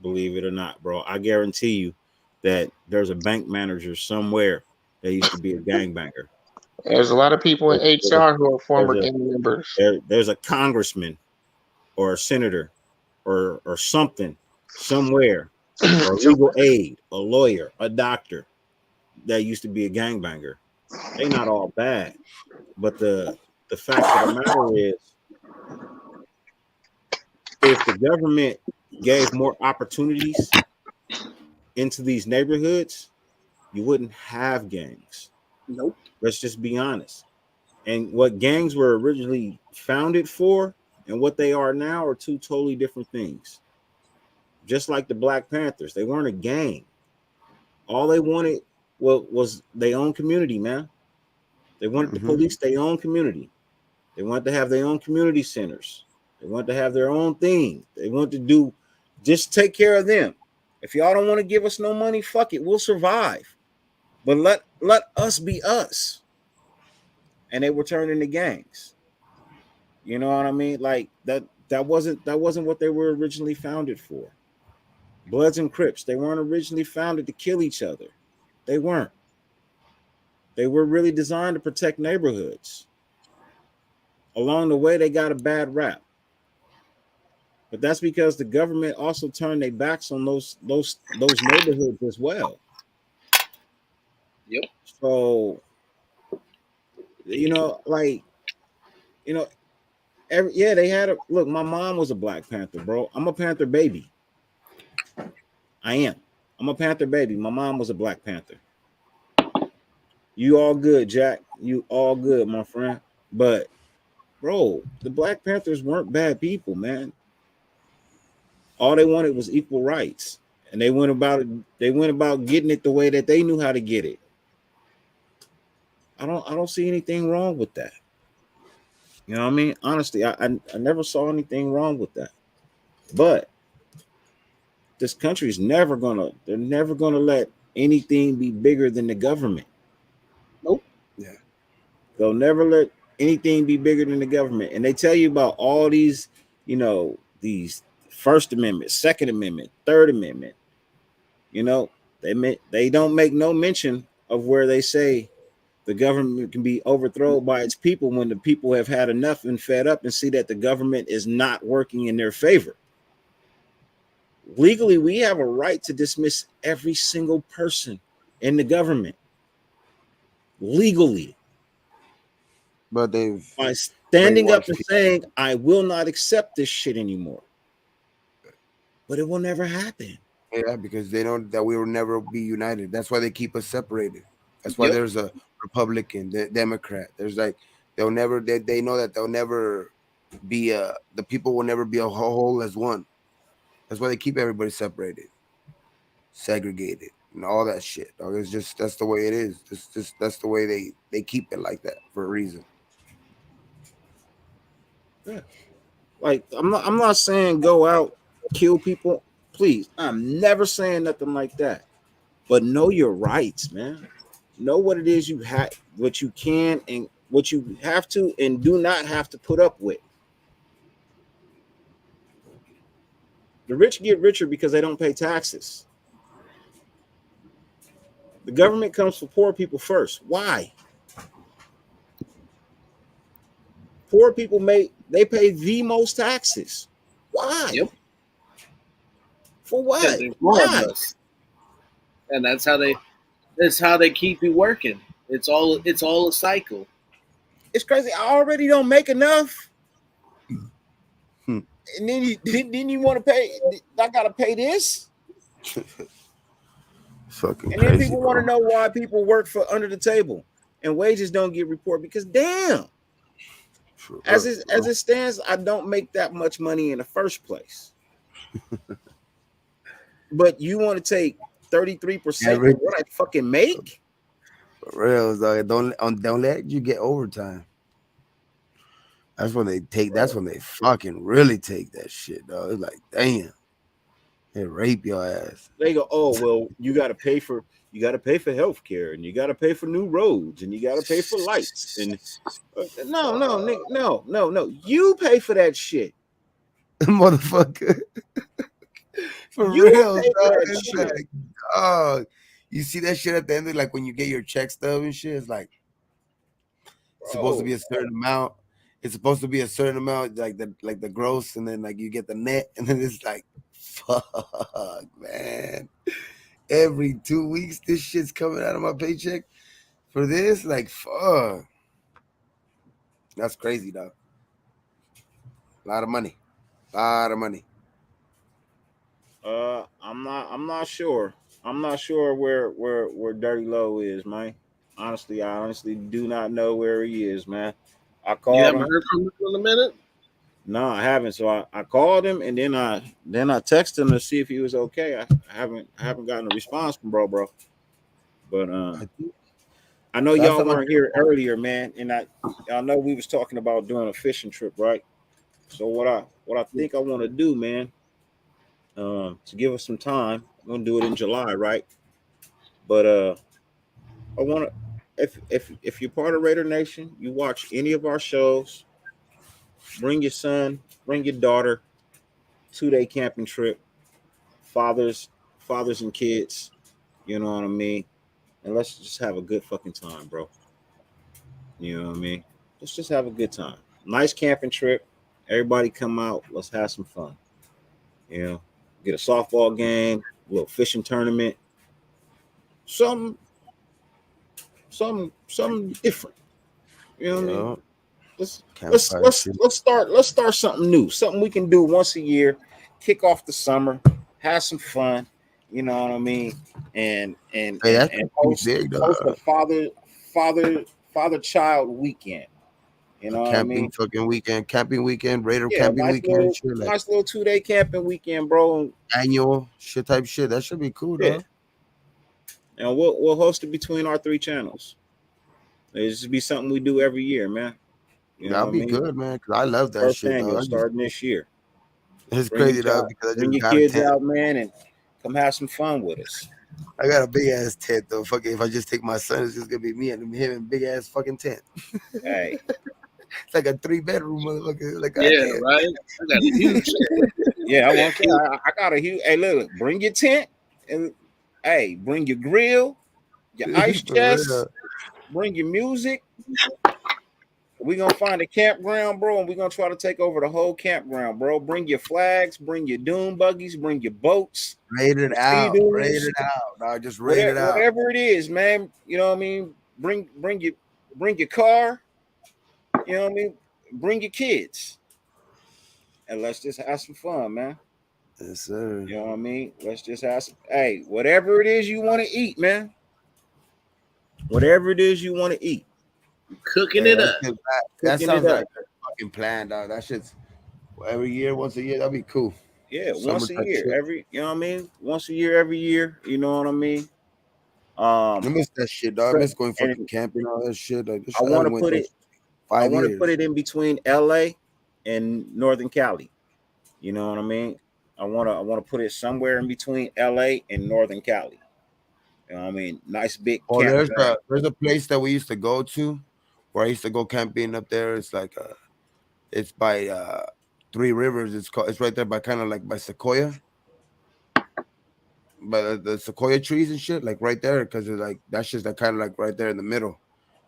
A: Believe it or not, bro. I guarantee you that there's a bank manager somewhere that used to be a gangbanger.
E: There's a lot of people in
A: There's a,
E: HR who are former
A: there's a,
E: gang members.
A: there's a congressman or a senator or something somewhere, or legal aid, a lawyer, a doctor that used to be a gangbanger. They not all bad, but the fact of the matter is, if the government gave more opportunities into these neighborhoods, you wouldn't have gangs.
D: Nope.
A: Let's just be honest. And what gangs were originally founded for and what they are now are two totally different things. Just like the Black Panthers, they weren't a gang. All they wanted was their own community, man. They wanted to police their own community. They wanted to have their own community centers. They wanted to have their own thing. They wanted to do just take care of them. If y'all don't want to give us no money, fuck it, we'll survive. But let us be us. And they were turning into gangs. You know what I mean? Like that wasn't what they were originally founded for. Bloods and Crips, they weren't originally founded to kill each other. They weren't. They were really designed to protect neighborhoods. Along the way, they got a bad rap. But that's because the government also turned their backs on those neighborhoods as well.
D: Yep.
A: So, like, they had look, my mom was a Black Panther, bro. I'm a Panther baby. I am. I'm a Panther baby. My mom was a Black Panther. You all good, Jack. You all good, my friend. But, bro, the Black Panthers weren't bad people, man. All they wanted was equal rights, and they went about getting it the way that they knew how to get it. I don't see anything wrong with that. You know what I mean? Honestly, I never saw anything wrong with that. But this country is they're never gonna let anything be bigger than the government.
D: Nope.
C: Yeah.
A: They'll never let anything be bigger than the government. And they tell you about all these, these First Amendment, Second Amendment, Third Amendment. They don't make no mention of where they say the government can be overthrown by its people when the people have had enough and fed up and see that the government is not working in their favor. Legally, we have a right to dismiss every single person in the government. Legally.
C: But
A: by standing up and
C: people.
A: saying, I will not accept this shit anymore. But it will never happen.
C: Yeah, because they know that we will never be united. That's why they keep us separated. That's why there's a Republican, Democrat. There's like they know that they'll never be the people will never be a whole as one. That's why they keep everybody separated, segregated, and all that shit. It's just that's the way it is. That's the way they keep it like that for a reason.
A: Yeah. Like I'm not saying go out, kill people. Please, I'm never saying nothing like that. But know your rights, man. Know what it is you have, what you can, and what you have to and do not have to put up with. The rich get richer because they don't pay taxes. The government comes for poor people first. Why? Poor people they pay the most taxes. Why?
D: Yep.
A: For what?
D: There's more
A: Why?
D: of us. And that's how they keep you working. It's all a cycle.
A: It's crazy. I already don't make enough. And then you want to pay. I gotta pay this.
C: Fucking
A: and then
C: crazy,
A: people want to know why people work for under the table. and wages don't get reported because damn, as it stands, I don't make that much money in the first place. But you want to take 33% of what I fucking make?
C: For real, dog. Don't let you get overtime. That's when they take. That's when they fucking really take that shit, dog. It's like, damn, they rape your ass.
A: They go, oh well, you got to pay for health care, and you got to pay for new roads, and you got to pay for lights, and no, you pay for that shit,
C: motherfucker. For
A: you
C: real,
A: pay for
C: dog.
A: that
C: It's
A: shit.
C: like, dog, you see that shit at the end of like when you get your check stub and shit. It's like it's supposed to be a certain amount. It's supposed to be a certain amount, like the gross, and then like you get the net, and then it's like, fuck, man. Every 2 weeks, this shit's coming out of my paycheck for this. Like, fuck, that's crazy, dog. A lot of money.
A: I'm not sure. I'm not sure where Dirty Low is, man. Honestly, I honestly do not know where he is, man. I
D: You
A: called
D: haven't
A: him.
D: heard from him in a minute?
A: No, I haven't. So I called him, and then I texted him to see if he was okay. I haven't gotten a response from bro. But I know y'all weren't here earlier, man, and I know we was talking about doing a fishing trip, right? So what I think I want to do, man, to give us some time, I'm gonna do it in July, right? But I want to, if you're part of Raider Nation, you watch any of our shows, bring your son, bring your daughter, 2-day camping trip, fathers and kids, you know what I mean? And let's just have a good fucking time, bro. You know what I mean? Let's just have a good time. Nice camping trip. Everybody come out. Let's have some fun. You know, get a softball game, a little fishing tournament, something different. You know what I mean? Let's start something new, something we can do once a year, kick off the summer, have some fun, you know what I mean, and host a father child weekend. You know what I mean?
C: Camping weekend, Raider camping weekend, shit,
A: nice little 2-day camping weekend, bro.
C: Annual shit type shit. That should be cool, dog.
A: And we'll host it between our 3 channels. It should be something we do every year, man.
C: That'll be good, man. Cause I love that
A: First
C: shit.
A: Annual starting this year.
C: It's crazy, though, because
A: bring your kids out, man, and come have some fun with us.
C: I got a big ass tent though. Fuck it, if I just take my son, it's just gonna be me and him in big ass fucking tent.
A: Hey,
C: it's like a 3-bedroom motherfucker. Like,
D: yeah, right. I got a huge tent.
A: Yeah, I got a huge. Hey, look, bring your tent and hey, bring your grill, your ice chest, bring your music. We're gonna find a campground, bro, and we're gonna try to take over the whole campground, bro. Bring your flags, bring your dune buggies, bring your boats.
C: Raid it out. No, just raid it out.
A: Whatever it is, man. You know what I mean? Bring your car. You know what I mean? Bring your kids. And let's just have some fun, man.
C: Yes, sir.
A: You know what I mean? Let's just have some, hey, whatever it is you want to eat, man. Whatever it is you want to eat.
D: Cooking it up.
C: That sounds like a fucking plan, dog. That shit's once a year, that'd be cool.
A: Yeah, once a year. You know what I mean? Once a year, every year. You know what I mean?
C: I miss that shit, dog. I miss going fucking camping, all that shit. Like,
A: I want to put it in between LA and Northern Cali. You know what I mean? I want to put it somewhere in between LA and Northern Cali. You know what I mean? Nice big
C: there's a place that we used to go to where I used to go camping up there. It's like it's by 3 Rivers. It's right there by kind of like by Sequoia. But the Sequoia trees and shit, like right there, because it's like that's just like kind of like right there in the middle.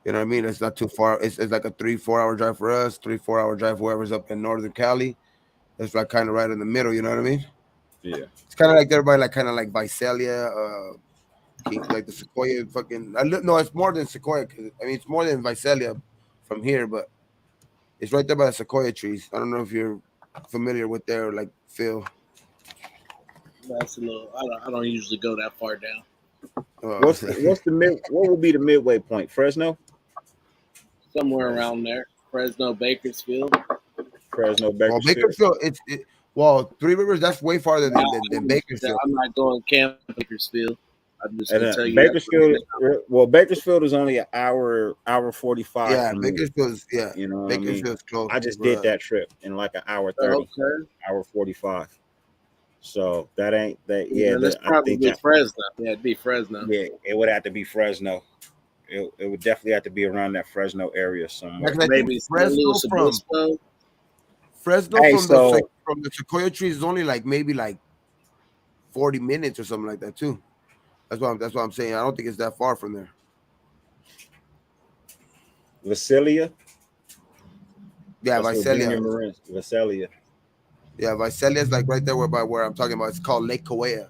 C: You know what I mean? It's not too far. It's like a 3-4 hour drive for us, 3-4 hour drive for whoever's up in Northern Cali. It's like kind of right in the middle. You know what I mean?
A: Yeah.
C: It's kind of like there by like kind of like Visalia, like the Sequoia fucking. No, it's more than Sequoia. I mean, it's more than Visalia from here, but it's right there by the Sequoia trees. I don't know if you're familiar with their like feel.
D: That's a little. I don't usually go that far down.
A: What will be the midway point? Fresno?
D: somewhere
A: Yes.
D: around there. Fresno, Bakersfield.
A: Fresno,
C: Well,
A: Bakersfield.
C: Bakersfield, well, Three Rivers, that's way farther than Bakersfield.
D: I'm not going camp Bakersfield. I'm just
A: And
D: gonna tell you
A: Bakersfield, well, Bakersfield is only an hour 45
C: Yeah,
A: from me.
C: Bakersfield's
A: You know what I mean?
C: Bakersfield's close.
A: I just
C: but,
A: did that trip in like an hour 30,
D: Okay.
A: hour 45. So that ain't that.
D: Yeah,
A: Yeah,
D: that's
A: I think
D: probably
A: that.
D: Fresno. Yeah, it'd be Fresno.
A: Yeah, it would have to be Fresno. It would definitely have to be around that Fresno area somewhere.
C: Like, I think
D: Maybe San
C: Fresno
D: Luis
C: from
D: Obispo.
A: Hey,
C: from the Sequoia trees is only like maybe like 40 minutes or something like that too. That's what I'm saying. I don't think it's that far from there.
A: Visalia.
C: Yeah,
A: That's where Junior
C: Visalia.
A: Marin. Visalia.
C: Yeah, Visalia is like right there where I'm talking about. It's called Lake Kauai.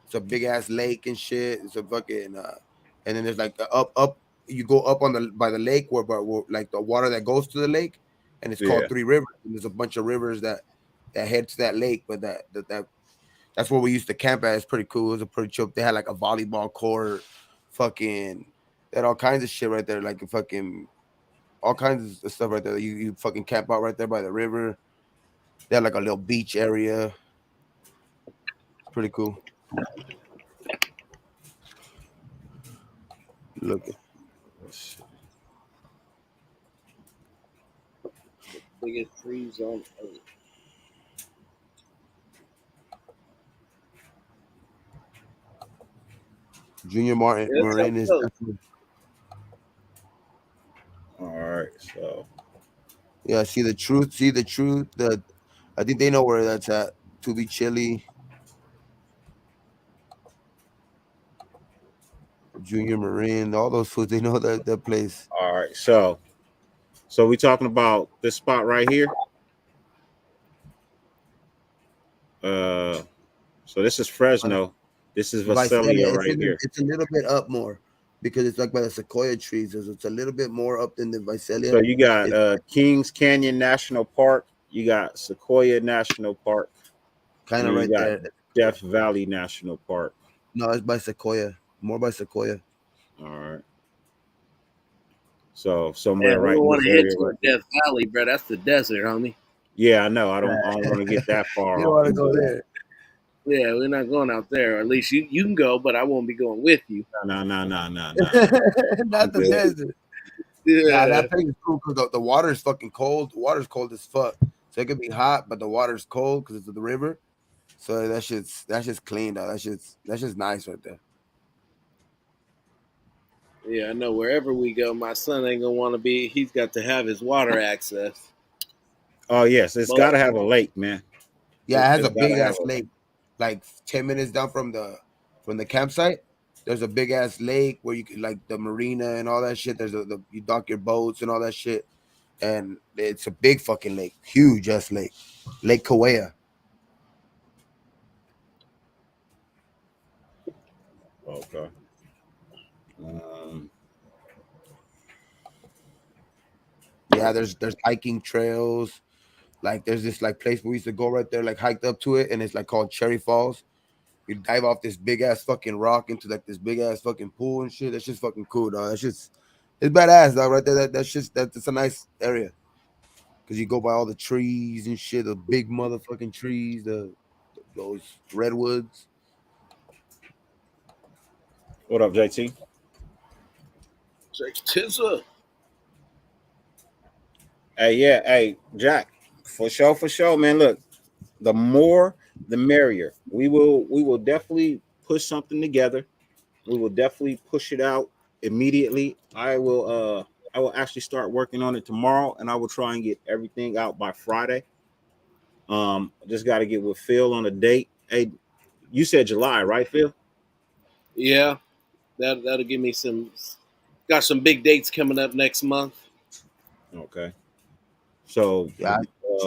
C: It's a big ass lake and shit. It's a fucking and then there's like up. You go up on by the lake where like the water that goes to the lake, and it's called
A: Yeah.
C: Three Rivers. And there's a bunch of rivers that head to that lake, but that's where we used to camp at. It's pretty cool. It was a pretty chill. They had like a volleyball court, fucking, they had all kinds of shit right there, like a fucking all kinds of stuff right there. You fucking camp out right there by the river. They had like a little beach area. It's pretty cool. Look.
D: Biggest trees on Earth.
C: Junior Marin is definitely.
A: All right, so
C: Yeah, see the truth. I think they know where that's at. To be chilly. Junior Marin, all those foods, they know that place.
A: all right, so we talking about this spot right here. So this is Fresno. This is Visalia right here.
C: It's a little bit up more because it's like by the Sequoia trees. It's a little bit more up than the Visalia.
A: So you got Kings Canyon National Park. You got Sequoia National Park.
C: Kind of right there.
A: Death Valley National Park.
C: No, it's by Sequoia. More by Sequoia.
A: All right. So somewhere
D: we
A: right
D: don't want to
A: in this
D: hit
A: area.
D: to Death Valley, bro. That's the desert, homie.
A: Yeah, I know. I don't want to get that far.
C: You don't want to go there.
D: Yeah, we're not going out there. Or at least you can go, but I won't be going with you.
A: No.
C: Not the desert.
D: Yeah,
C: that place is cool because the water is fucking cold. The water's cold as fuck. So it could be hot, but the water's cold because it's the river. So that's just clean though. That's just nice right there.
D: Yeah, I know. Wherever we go, my son ain't gonna want to be. He's got to have his water access.
A: Oh yes, it's got to have a lake, man.
C: Yeah, it has
A: It's
C: a big
A: gotta have
C: ass lake. Like 10 minutes down from the campsite, there's a big ass lake where you can, like, the marina and all that shit. There's you dock your boats and all that shit, and it's a big fucking lake, huge ass lake, Lake Kauai.
A: Okay.
C: Yeah, there's hiking trails. Like there's this like place we used to go right there, like hiked up to it, and it's like called Cherry Falls. You dive off this big ass fucking rock into like this big ass fucking pool and shit. That's just fucking cool, dog. It's badass, dog. Right there, that's a nice area because you go by all the trees and shit, the big motherfucking trees, those redwoods.
A: What up, JT?
D: Tizza.
A: Hey, Jack. For sure, man. Look, the more the merrier. We will definitely push something together. We will definitely push it out immediately. I will actually start working on it tomorrow, and I will try and get everything out by Friday. Just got to get with Phil on a date. Hey, you said July, right, Phil?
D: Yeah, that'll give me got some big dates coming up next month.
A: Okay. So
C: yeah,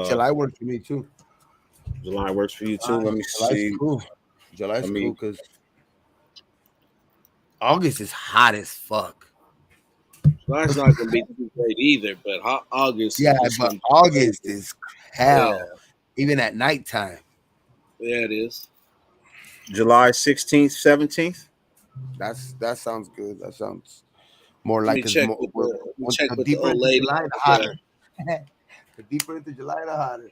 C: July works for me too.
A: July works for you too. Let me see.
C: Cool. July's cool because August is hot as fuck.
D: July's not gonna be too great either, but August.
C: Yeah, but August is hell,
D: yeah.
C: Even at nighttime.
D: Yeah, it is.
A: July 16th, 17th.
C: That sounds good. That sounds. More
D: Let
C: like
D: me
C: because
D: check with the let me check
C: the
D: with the
C: deeper
D: old
C: into
D: lady.
C: July, the hotter. The deeper into July, the hotter.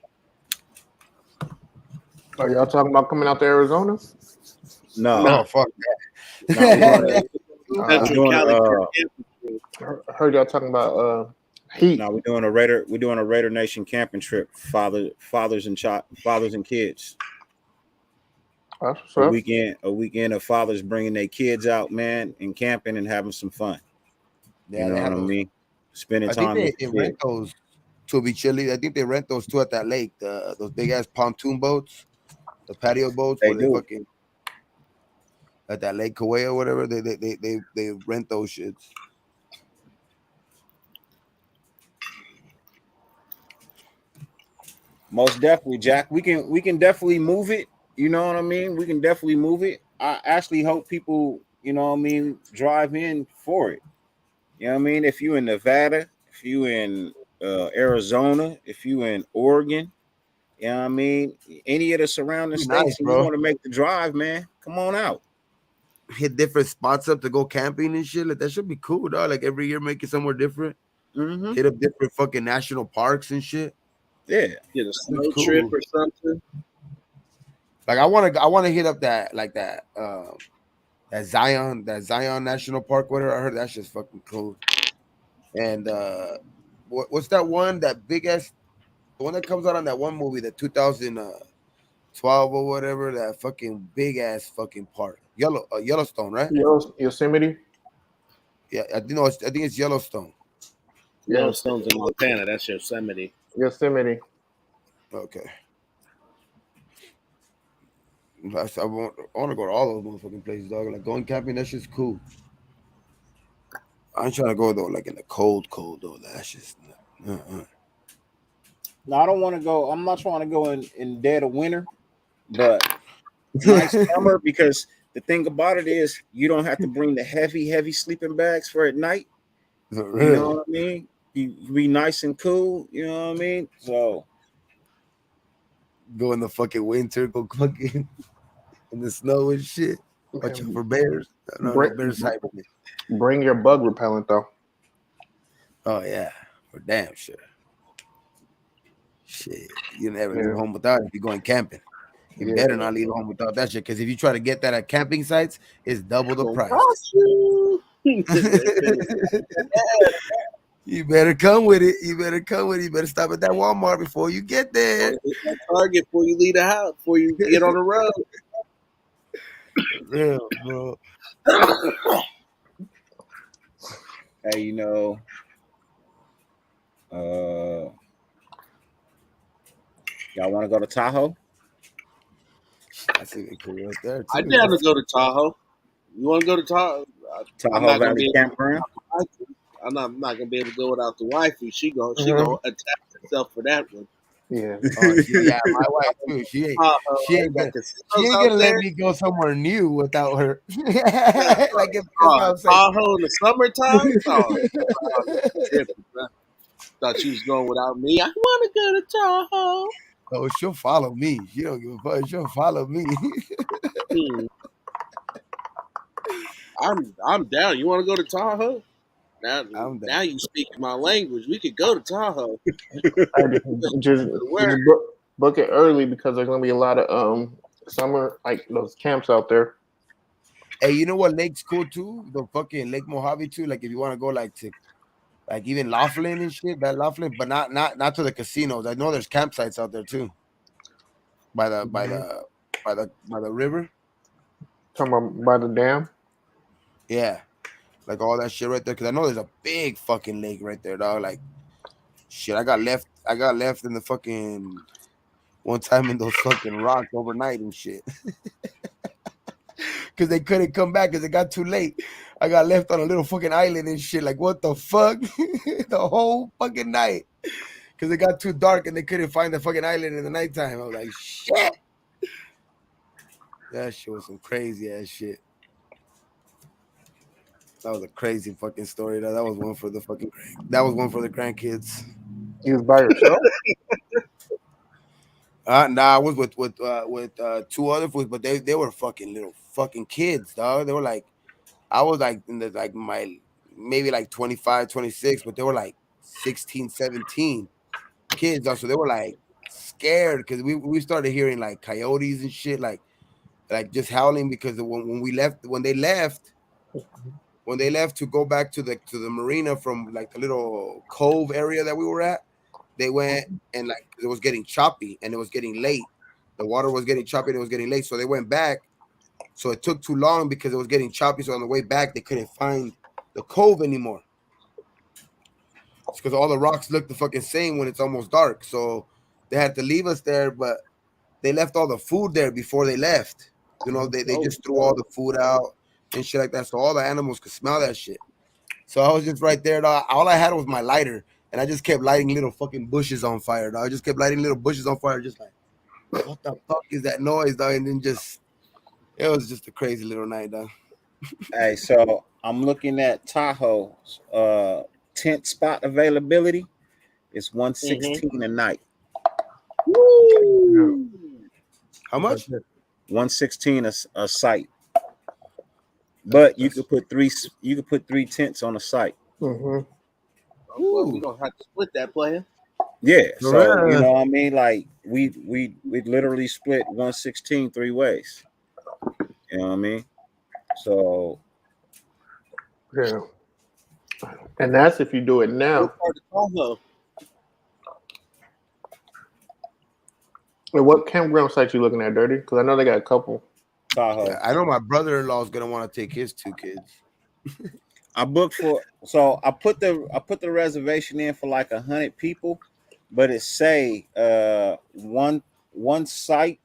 E: Are y'all talking about coming out to Arizona?
A: No,
D: Nah,
C: Oh fuck
A: no, we're doing
C: that.
A: we're
D: Central
A: doing
D: Cali for a camping trip.
E: Heard y'all talking about heat.
A: no, we're doing a Raider Nation camping trip. Fathers and kids.
E: That's what's
A: A
E: up.
A: weekend of fathers bringing their kids out, man, and camping and having some fun.
C: Yeah,
A: You know
C: they
A: what
C: have
A: I
C: those.
A: mean? Spending
C: I think
A: time with
C: they
A: the
C: rent
A: kids.
C: those to be chilly. I think they rent those too at that lake. Those big ass pontoon boats, the patio boats
A: They
C: where they
A: do.
C: fucking at that Lake Kauai or whatever. They rent those shits.
A: Most definitely, Jack. We can definitely move it. You know what I mean? We can definitely move it. I actually hope people, you know what I mean, drive in for it. You know what I mean? If you in Nevada, if you in Arizona, if you in Oregon, you know what I mean, any of the surrounding
C: Be nice,
A: states, and you
C: bro.
A: want to make the drive, man, come on out.
C: Hit different spots up to go camping and shit. Like that should be cool, dog. Like every year, make it somewhere different.
A: Mm-hmm.
C: Hit up different fucking national parks and shit.
A: Yeah.
D: Get a
C: That's
D: snow trip
C: cool.
D: or something.
C: Like I want to hit up that Zion National Park. Whatever. I heard that shit's fucking cool. And what's that one? That big ass, the one that comes out on that one movie, the 2012 or whatever. That fucking big ass fucking park, Yellowstone, right?
E: Yosemite.
C: Yeah, I think it's Yellowstone.
E: Yeah,
D: Yellowstone's in Montana. That's Yosemite.
E: Yosemite.
C: Okay. I want to go to all those motherfucking places, dog. Like going camping, that shit's cool. I ain't trying to go though, like in the cold though. That's just.
A: No, I don't want to go. I'm not trying to go in dead of winter, but nice summer, because the thing about it is you don't have to bring the heavy sleeping bags for at night.
C: For
A: You know
C: real.
A: what I mean? You be nice and cool. You know what I mean? So
C: Go in the fucking winter, go fucking in the snow and shit. Watch out for bears. No,
E: Bring,
C: bears hibernate.
E: bring your bug repellent though.
C: Oh yeah, for damn sure. Shit, you never leave
E: Yeah.
C: home without it if you're going camping. You
E: Yeah.
C: better not leave home without that shit, because if you try to get that at camping sites, it's double the
D: Gonna
C: price.
D: cost you.
C: You better come with it. You better come with it. You better stop at that Walmart before you get there.
D: Hit that Target before you leave the house, before you get on the road.
C: Real, bro.
A: hey, you know, y'all want to go to Tahoe?
C: That's even cool right there
D: I
C: too.
D: down to go to Tahoe. You want to go to Tahoe? I'm
A: Tahoe
D: not gonna
A: Valley
D: be able
A: Campground.
D: to. I'm not gonna be able to go without the wifey. She gonna attach herself for that one.
E: Yeah.
C: Yeah, my wife too. She ain't
D: Got
C: gonna
D: casinos out
C: let
D: there.
C: me go somewhere new without her. Like if I'm saying,
D: Tahoe in the summertime. Tripping, bro. Thought you was going without me. I want to go to Tahoe.
C: oh, she'll follow me. She don't give a fuck. She'll follow me.
D: Hmm. I'm down. You want to go to Tahoe? Now,
C: I'm
D: now
C: down.
D: you speak my language. We could go to Tahoe.
E: just
D: Where?
E: book it early because there's gonna be a lot of summer like those camps out there.
C: Hey, you know what lake's cool too? The fucking Lake Mojave too. Like if you want to go like to like even Laughlin and shit, that Laughlin, but not to the casinos. I know there's campsites out there too. By the river.
E: Talking about by the dam.
C: Yeah. Like all that shit right there. Cause I know there's a big fucking lake right there, dog. Like shit. I got left in the fucking one time in those fucking rocks overnight and shit. Cause they couldn't come back because it got too late. I got left on a little fucking island and shit. Like what the fuck? The whole fucking night. Cause it got too dark and they couldn't find the fucking island in the nighttime. I was like, shit. That shit was some crazy ass shit. That was a crazy fucking story. That was one for the grandkids.
E: You was by yourself.
C: Nah, I was with two other fools, but they were fucking little fucking kids, dog. They were like, I was like in the like my maybe like 25, 26, but they were like 16, 17 kids. So they were like scared because we started hearing like coyotes and shit, like just howling because when they left to go back to the marina from like the little cove area that we were at, they went and like it was getting choppy and it was getting late. The water was getting choppy and it was getting late, so they went back. So it took too long because it was getting choppy. So on the way back, they couldn't find the cove anymore. It's because all the rocks look the fucking same when it's almost dark. So they had to leave us there, but they left all the food there before they left. You know, they just threw all the food out and shit like that. So all the animals could smell that shit. So I was just right there, dog. All I had was my lighter, and I just kept lighting little fucking bushes on fire, dog. I just kept lighting little bushes on fire, just like, what the fuck is that noise, dog? And then it was just a crazy little night, dog.
A: Hey, so I'm looking at Tahoe's tent spot availability. It's 116 a night.
D: Woo!
C: How much?
A: 116 a site. But you could put three tents on a site.
E: Mm-hmm.
D: Well, we gonna have to split that player.
A: Yeah. So
C: Yeah.
A: you know what I mean? Like we literally split 116 3 ways. You know what I mean? So
E: Yeah. And that's if you do it now.
D: What part of Tahoe?
E: And what campground site you looking at, Dirty? Because I know they got a couple.
A: Tahoe.
C: Yeah, I know my brother-in-law is gonna want to take his 2 kids.
A: I booked for, so I put the reservation in for like 100 people, but it say one site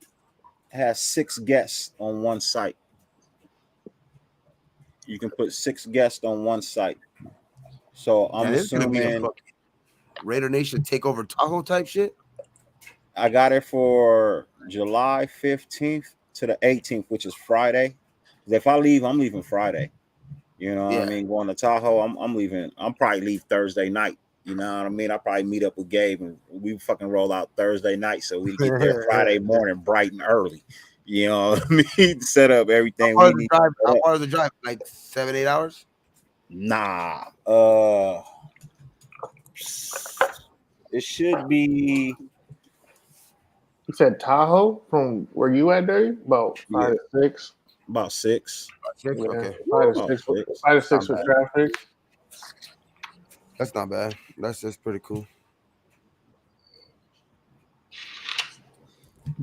A: has 6 guests on one site. You can put 6 guests on one site. So I'm
C: That is gonna be a
A: assuming
C: fucking Raider Nation takeover Tahoe type shit.
A: I got it for July 15th to the 18th, which is Friday. If I leave, I'm leaving Friday. You know what I mean? Going to Tahoe, I'm leaving. I'm probably leave Thursday night. You know what I mean? I'll probably meet up with Gabe and we fucking roll out Thursday night so we get there Friday morning bright and early. You know what I mean? Set up everything
C: How
A: we
C: far
A: need.
C: is the drive? Like 7-8 hours?
A: Nah. It should be.
E: You said Tahoe from where you at, Dirty? About 5 to 6.
A: About 6.
E: Yeah,
C: Okay.
E: 5 to 6. 5 to 6 with
C: Not
E: traffic.
C: That's not bad. That's just pretty cool.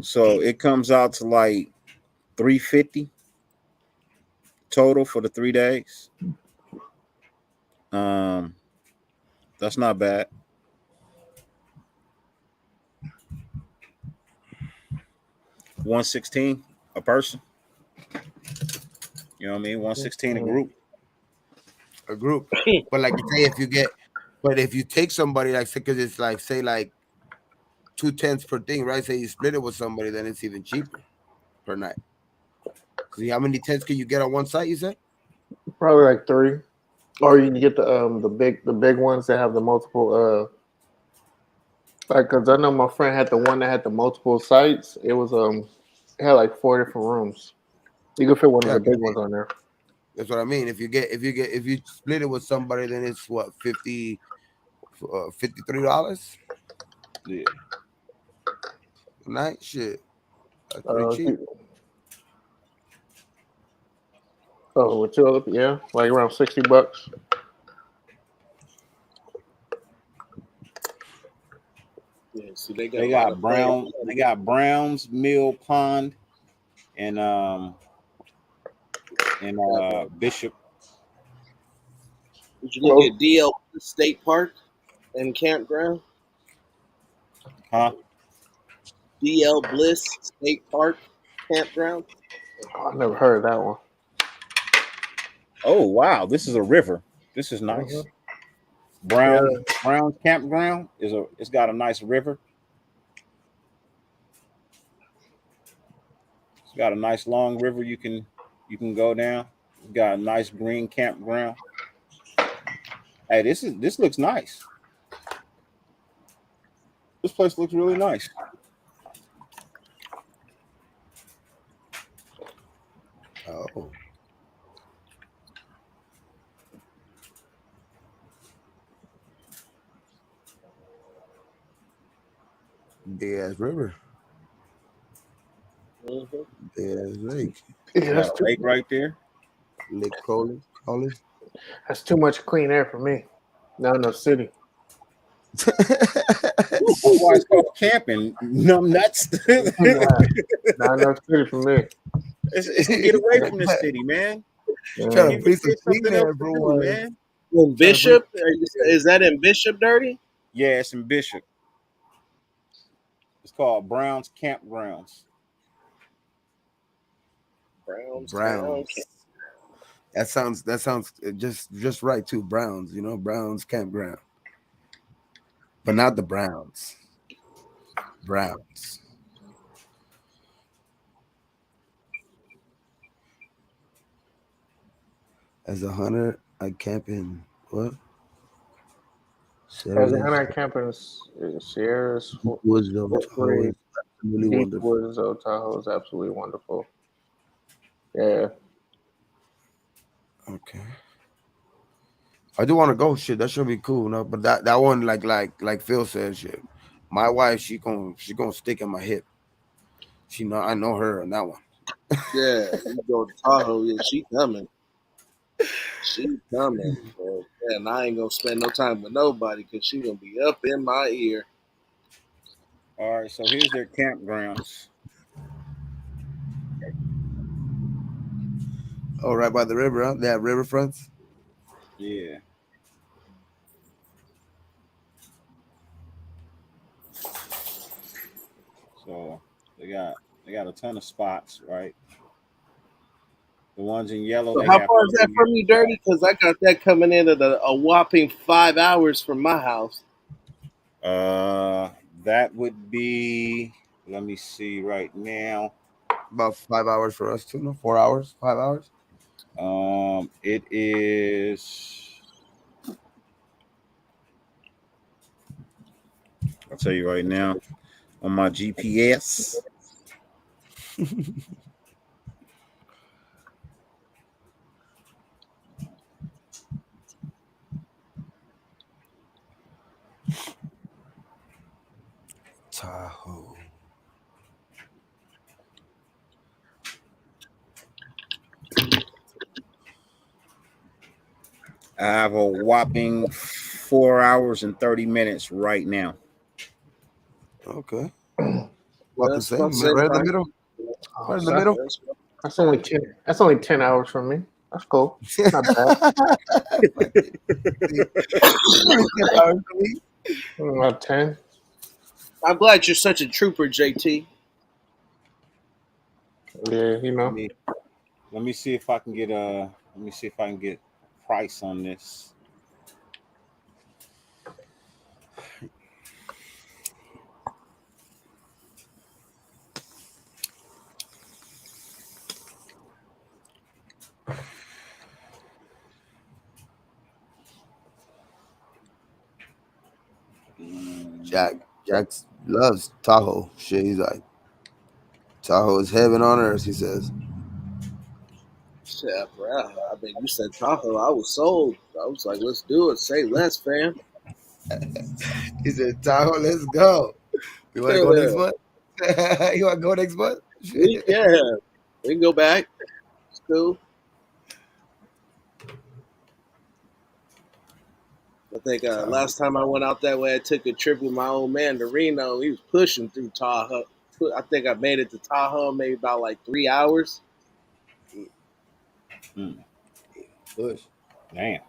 A: So it comes out to like $350 total for the 3 days. That's not bad. $116 a person. You know what I mean? 116 a group.
C: A group. But like you say, if you take somebody, like, because it's like, say, like 2 tents per thing, right? Say you split it with somebody, then it's even cheaper per night. See, how many tents can you get on one site, you said?
E: Probably like 3. Or you can get the big ones that have the multiple like, because I know my friend had the one that had the multiple sites. It was it had like 4 different rooms. You could fit one of the big ones on there.
C: That's what I mean. If you split it with somebody, then it's what, $53?
A: Yeah.
C: Night shit. That's pretty cheap.
E: Oh, with 2 other, yeah, like around $60.
D: Yeah, so they
A: got Brown's Mill Pond and Bishop.
D: Did you look at DL State Park and Campground?
A: Huh?
D: DL Bliss State Park Campground.
E: I've never heard of that one.
A: Oh wow, this is a river. This is nice. Brown's Campground it's got a nice river. It's got a nice long river you can go down. It's got a nice green campground. Hey, this looks nice. This place looks really nice.
C: Oh. Big ass river.
D: Mhm.
C: Big ass lake.
E: Yeah,
A: Got a lake right there.
C: Lake Crowley. Crowley.
E: that's too much clean air for me. Not enough city.
A: That's why it's called camping. Numb nuts.
E: Not enough city for me.
A: It's to get away from the city, man.
C: Trying to
A: Get,
C: breathe some
A: get
C: clean
A: something else
C: air
A: to
C: for
A: do,
C: once.
A: man.
D: In Bishop, is that in Bishop, Dirty?
A: Yeah, it's in Bishop. It's called Brown's Campgrounds.
D: Browns.
C: Browns. That sounds just right too. Browns, you know, Browns campground, but not the Browns. Browns. As a hunter, I camp in what?
E: As a
C: Sierras,
E: hunter, I camp in Sierras,
C: woods of
E: Fort
C: Tahoe
E: Free,
C: is absolutely
E: deep
C: wonderful.
E: woods of Tahoe is absolutely wonderful. Yeah.
C: Okay. I do want to go. Shit, that should be cool. No, but that one, like Phil said, shit. My wife, she gonna stick in my hip. I know her on that one.
D: Yeah, you go to Tahoe. Yeah, she coming. She coming. So, yeah, and I ain't gonna spend no time with nobody because she gonna be up in my ear.
A: All right, so here's their campgrounds.
C: Oh, right by the river, huh? They have riverfronts.
A: Yeah. So they got a ton of spots, right? The ones in yellow,
D: So
A: they
D: how
A: have
D: far is that from you, Dirty? Because I got that coming in at a whopping 5 hours from my house.
A: that would be. Let me see right now.
C: About 5 hours for us too. No, 4 hours, 5 hours.
A: It is. I'll tell you right now on my GPS.
C: Tahoe.
A: I have a whopping 4 hours and 30 minutes right now.
C: Okay. About the
D: That's about
C: same.
D: the same
C: Right in the
D: time.
C: middle.
E: Oh,
C: Right in
E: so
C: the middle.
E: that's only 10. That's only 10 hours from me. That's cool. Not bad. About 10.
D: I'm glad you're such a trooper, JT.
E: Yeah, you know.
A: Let me see if I can get a. Let me see if I can get a price on this.
C: Jack loves Tahoe. Shit, he's like, Tahoe is heaven on earth. He says.
D: Shit, bro. I mean, you said Tahoe. I was sold. I was like, let's do it. Say less, fam.
C: He said, Tahoe, let's go. You want to go next
D: Yeah.
C: month? You want to go next month?
D: Yeah. We can go back. It's cool. I think last time I went out that way, I took a trip with my old man to Reno. He was pushing through Tahoe. I think I made it to Tahoe maybe about like 3 hours.
C: Push.
A: Damn.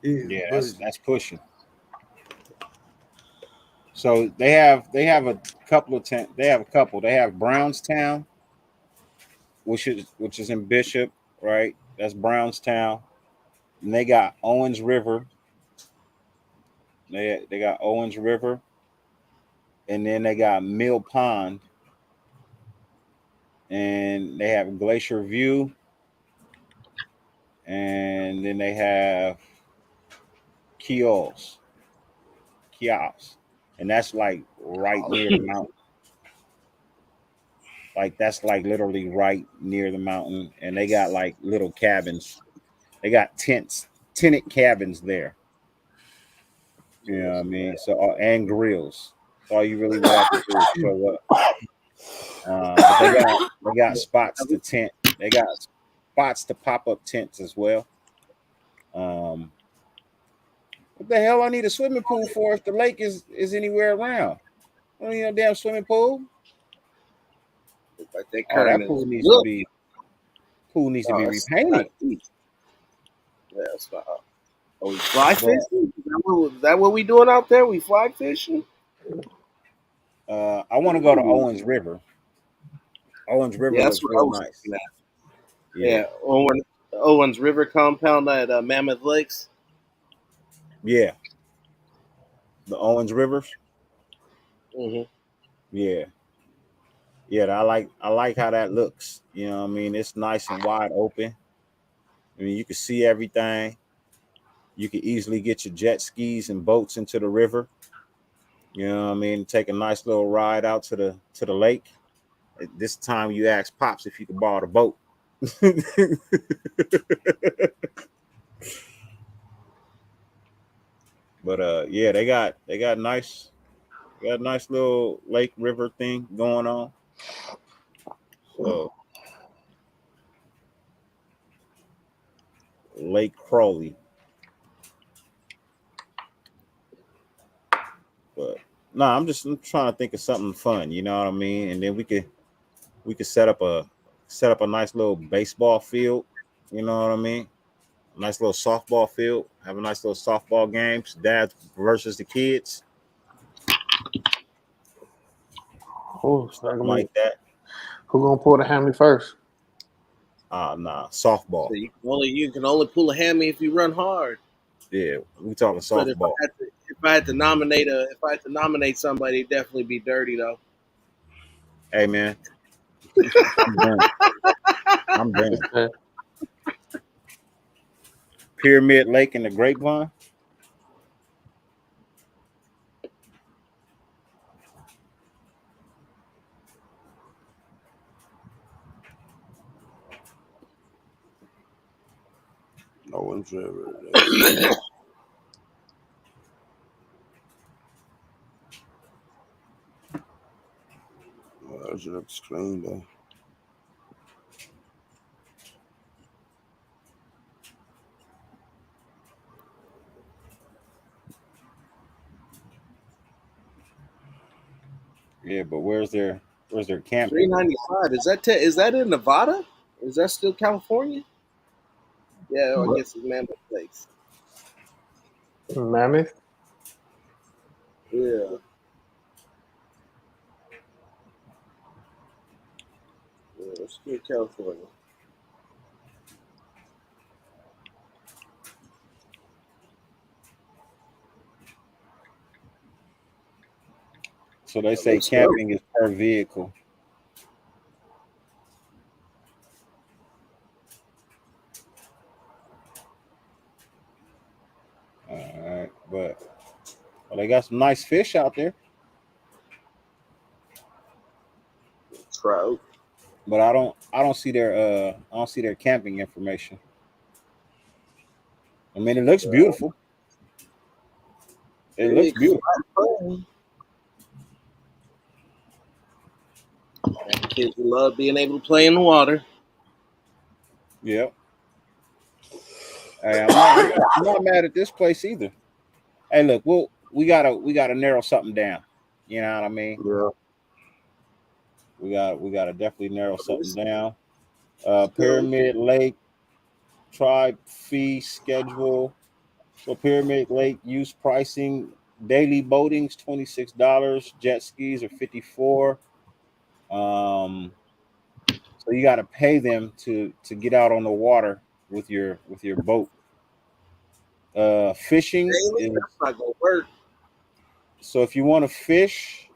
A: Yeah,
C: Push.
A: that's pushing. So they have a couple of they have a couple. They have Brownstown, which is in Bishop, right? That's Brownstown. And they got Owens River. They got Owens River, and then they got Mill Pond, and they have Glacier View, and then they have Kios, and that's like right near the mountain. Like that's like literally right near the mountain, and they got like little cabins. They got tented cabins there. You know what I mean? So and grills. That's all you really would have to do is show up. But they got spots to tent. They got spots to pop up tents as well. Um, what the hell I need a swimming pool for if the lake is anywhere around? I don't need no damn swimming pool.
D: Like that
A: Oh,
D: current
A: that pool
D: is
A: needs to
D: look.
A: be
D: No, it's not
A: repainted.
D: deep. Yeah, it's not. Are we fly
A: But
D: fishing? Is that what we doing out there? We fly fishing?
A: I want to go to Owens River. Owens River
D: Yeah, that's
A: looks
D: what I
A: real
D: was
A: nice.
D: looking at.
A: Yeah,
D: Yeah, Owens River compound at Mammoth Lakes.
A: yeah. The Owens Rivers.
D: Mm-hmm.
A: Yeah, yeah. I like how that looks. You know what I mean? It's nice and wide open. I mean, you can see everything. You can easily get your jet skis and boats into the river. You know what I mean? Take a nice little ride out to the lake. At this time, you ask Pops if you could borrow the boat. But yeah, they got nice little lake river thing going on. So Lake Crowley. But no, I'm trying to think of something fun, you know what I mean? And then we could set up a nice little baseball field, you know what I mean? A nice little softball field, have a nice little softball games, dad versus the kids,
E: Oh, it's not
A: something
E: gonna be.
A: like that.
E: Who gonna pull the hammy first?
A: Nah,
D: So
A: softball.
D: you can only pull a hammy if you run hard.
A: Yeah, we talking
D: But if
A: softball.
D: I had to nominate somebody, it'd definitely be Dirty though.
A: Hey man, I'm done. I'm done.
E: Okay.
A: Pyramid Lake and the Grapevine.
C: Owens River. Well, that shit looks clean though.
A: Yeah, but where's their camping?
D: $3.95. Is that in Nevada? Is that still California? Yeah, I guess it's Mammoth Lakes.
E: Mammoth.
D: Yeah. It's still California.
A: So they
D: That
A: say
D: looks dope.
A: camping is per vehicle. All right, but well, they got some nice fish out there.
D: Trout.
A: But I don't see their camping information. I mean, it looks beautiful. It looks beautiful.
D: Kids love being able to play in the water.
A: Yep. Hey, I'm not mad at this place either. Hey, look, we gotta narrow something down. You know what I mean?
E: Yeah.
A: We gotta definitely narrow something down.
D: Still,
A: Pyramid Lake tribe fee schedule. So Pyramid Lake use pricing, daily boating's $26, jet skis are 54. So you got to pay them to get out on the water with your boat. Fishing
D: daily,
A: is,
D: that's not gonna work
A: so if you want to fish,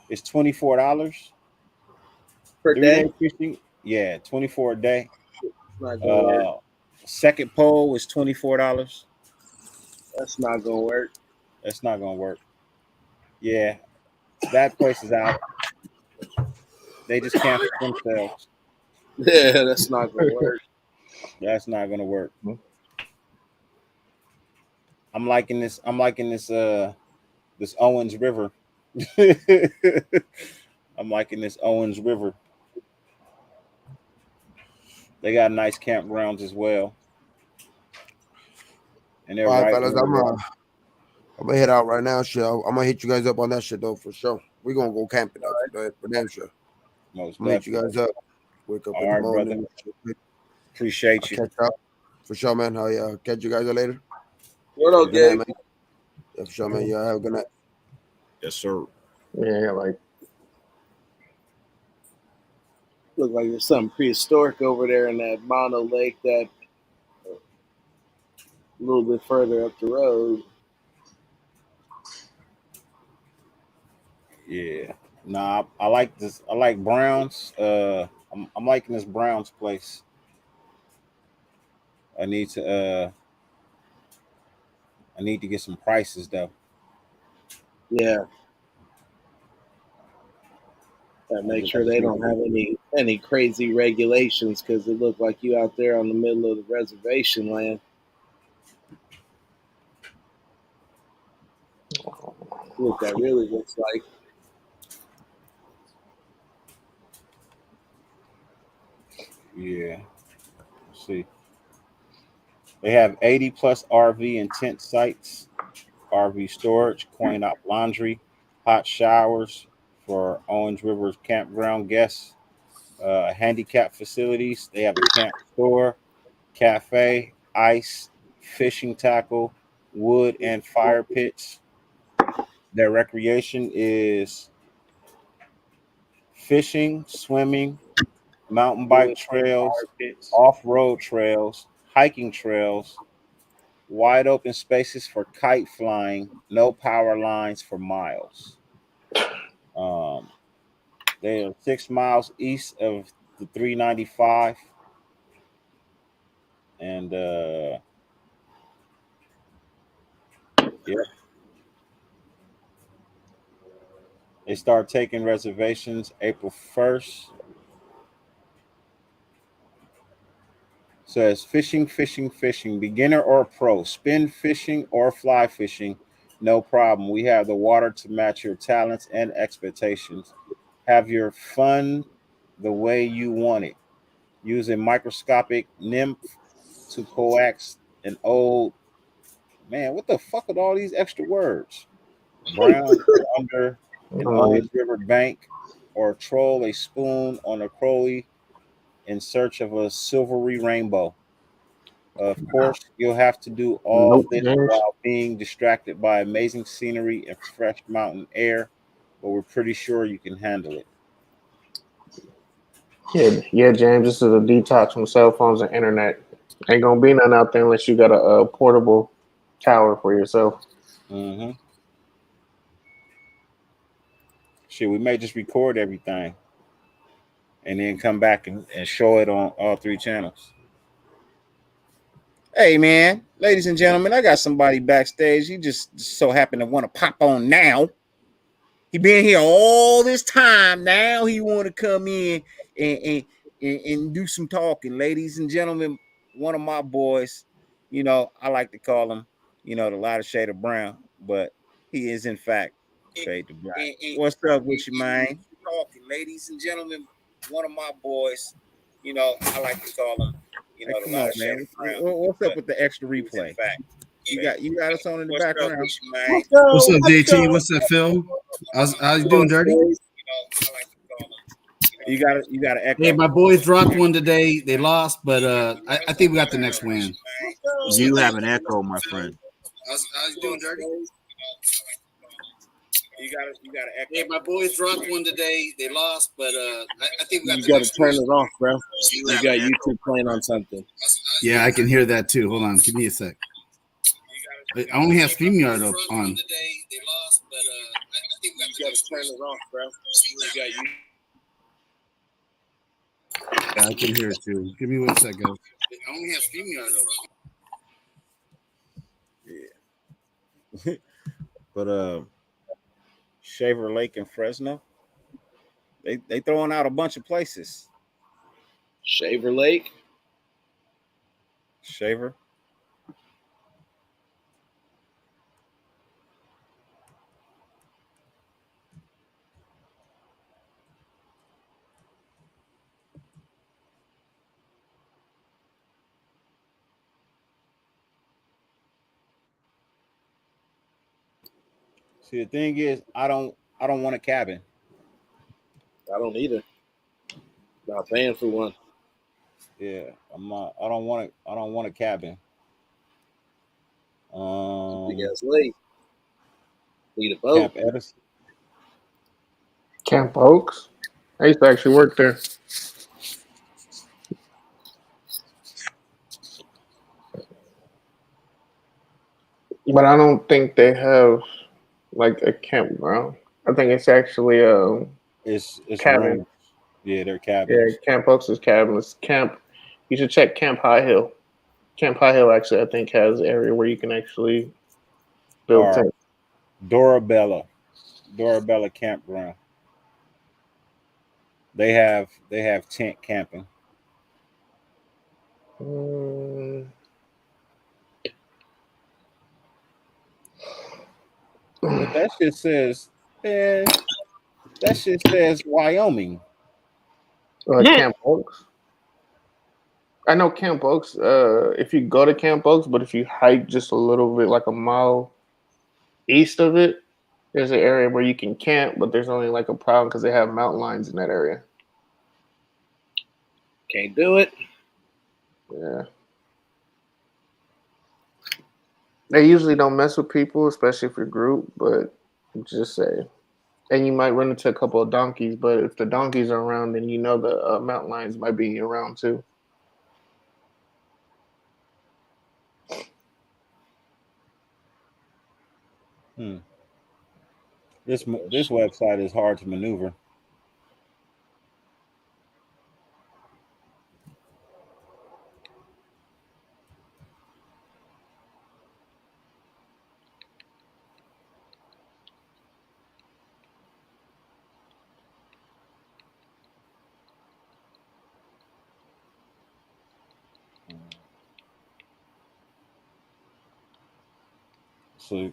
A: it's $24.
D: per
A: 3 day
D: day.
A: fishing, yeah, 24 a day.
D: It's not gonna work.
A: Second pole is $24.
D: That's not gonna work.
A: That's not gonna work. Yeah, that place is out. They just canceled themselves.
D: Yeah, that's not gonna work.
A: That's not gonna work. I'm liking this. This Owens River. I'm liking this Owens River. They got nice campgrounds as well, and they're
C: All right,
A: right
C: fellas,
A: where we are.
C: I'm gonna head out right now. Shit, I'm gonna hit you guys up on that shit though for sure. We gonna go camping though, for damn sure.
A: Most
C: I'm gonna hit you
A: definitely.
C: guys up. Wake up
A: All
C: in the
A: right, brother.
C: morning. I'll
A: Appreciate you.
C: catch up for sure, man. Oh yeah, catch you guys later.
D: What
C: Good night,
D: okay?
C: man. Yeah, for sure, man. Yeah, have a good night.
A: Yes, sir.
E: Yeah, like
D: Look like there's something prehistoric over there in that Mono Lake that a little bit further up the road.
A: Yeah. Nah, I like this. I like Browns. I'm liking this Browns place. I need to get some prices though.
D: Yeah. And make sure they don't have any crazy regulations because it looked like you out there on the middle of the reservation land. What that really looks like.
A: Yeah. Let's see. They have 80 plus RV and tent sites, RV storage, coin op laundry, hot showers for Owens River's campground guests, handicap facilities. They have a camp store, cafe, ice, fishing tackle, wood and fire pits. Their recreation is fishing, swimming, mountain bike trails, off road trails, hiking trails, wide open spaces for kite flying, no power lines for miles. Um, they are 6 miles east of the 395. And yeah, they start taking reservations April 1st. Says fishing, fishing, fishing, beginner or pro, spin fishing or fly fishing, no problem. We have the water to match your talents and expectations. Have your fun the way you want it. Use a microscopic nymph to coax an old man. What the fuck are all these extra words? Brown under an Owens River bank, or troll a spoon on a Crowley in search of a silvery rainbow. Of course, you'll have to do all
E: nope,
A: this
E: James.
A: while being distracted by amazing scenery and fresh mountain air, but we're pretty sure you can handle it.
E: Yeah, James. This is a detox from cell phones and internet. Ain't gonna be none out there unless you got a portable tower for yourself.
A: Mm-hmm. Shit, we may just record everything and then come back and show it on all three channels. Hey, man, ladies and gentlemen, I got somebody backstage. He just so happened to want to pop on now. He been here all this time. Now he want to come in and do some talking. Ladies and gentlemen, one of my boys, I like to call him, the lighter shade of brown, but he is in fact shade of black. What's up with you, man? Talking, ladies and gentlemen, one of my boys, I like to call him, the lighter shade of brown. What's up with the extra replay? You got us on in the background.
G: What's up, JT? What's up, Phil? How's you doing, Dirty?
A: You got to echo.
G: Hey, my boys dropped one today. They lost, but I think we got the next win.
A: You have an echo, my friend.
G: How's you doing, Dirty?
A: You got to echo.
G: Hey, my boys dropped one today. They lost, but I think we got
D: You
G: the
D: got to
G: next
D: turn
G: win.
D: it off, bro. You got YouTube playing on something.
G: Yeah, I can hear that too. Hold on, give me a sec. I only have StreamYard up on.
D: You got to turn it off, bro. You got you.
G: Yeah, I can hear it too. Give me 1 sec, guys. I only have StreamYard up.
A: Yeah. But Shaver Lake in Fresno, they throwing out a bunch of places.
D: Shaver Lake.
A: Shaver. See, the thing is, I don't want a cabin.
D: I don't either. Not paying for one.
A: Yeah, I'm not. I don't want it. I don't want a cabin.
D: Big ass lake. Need a boat.
A: Camp Edison.
E: Camp Oaks. I used to actually work there, but I don't think they have like a campground. I think it's actually
A: It's
E: cabin.
A: rooms. Yeah, they're
E: Yeah,
A: cabins.
E: Camp Oaks is cabin. It's camp. You should check Camp High Hill. Camp High Hill actually, I think, has an area where you can actually build
A: Or
E: tents.
A: Dorabella Campground. They have tent camping.
E: Mm.
A: But that shit says, that shit says Wyoming.
E: Camp Oaks. I know Camp Oaks. If you go to Camp Oaks, but if you hike just a little bit, like a mile east of it, there's an area where you can camp, but there's only like a problem because they have mountain lions in that area.
D: Can't do it.
E: Yeah. They usually don't mess with people, especially if you're group, but just say. And you might run into a couple of donkeys, but if the donkeys are around, then you know the mountain lions might be around too.
A: This website is hard to maneuver.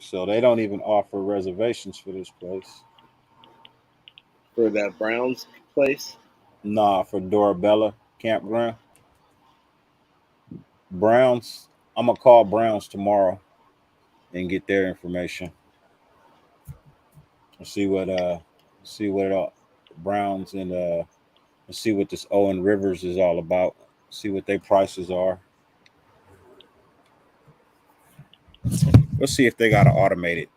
A: So they don't even offer reservations for this place.
D: For that Browns place.
A: Nah, for Dorabella Campground. Browns. I'm gonna call Browns tomorrow and get their information. See what Browns and see what this Owen Rivers is all about. See what their prices are. Let's see if they got to automate it.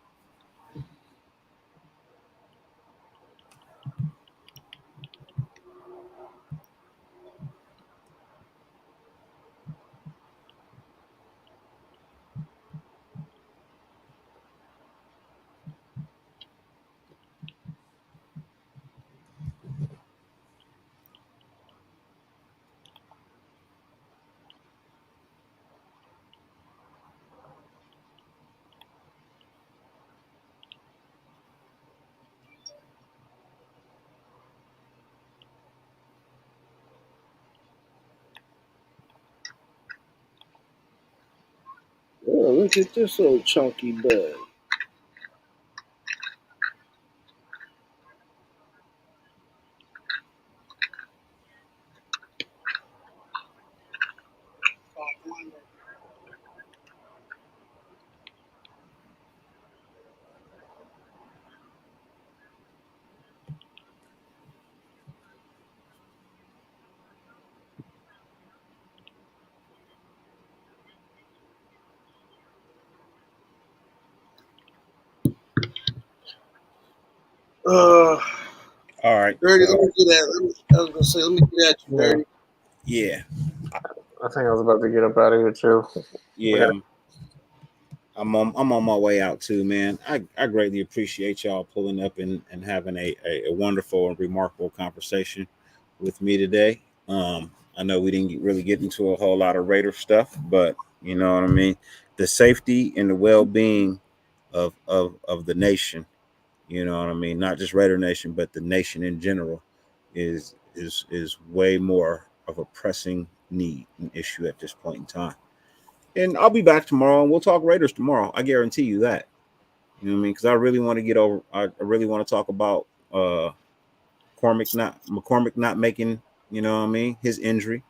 D: Oh, look at this old chunky bud.
A: All right.
D: Dirty, let me get that. I was gonna say, let me get at you, Dirty.
A: Yeah.
E: I think I was about to get up out of here too.
A: Yeah. I'm on my way out too, man. I greatly appreciate y'all pulling up and having a wonderful and remarkable conversation with me today. I know we didn't really get into a whole lot of Raider stuff, but you know what I mean. The safety and the well-being of the nation, you know what I mean. Not just Raider Nation, but the nation in general, is way more of a pressing need and issue at this point in time. And I'll be back tomorrow, and we'll talk Raiders tomorrow. I guarantee you that. You know what I mean? Because I really want to get over. I really want to talk about McCormick not making. You know what I mean? His injury.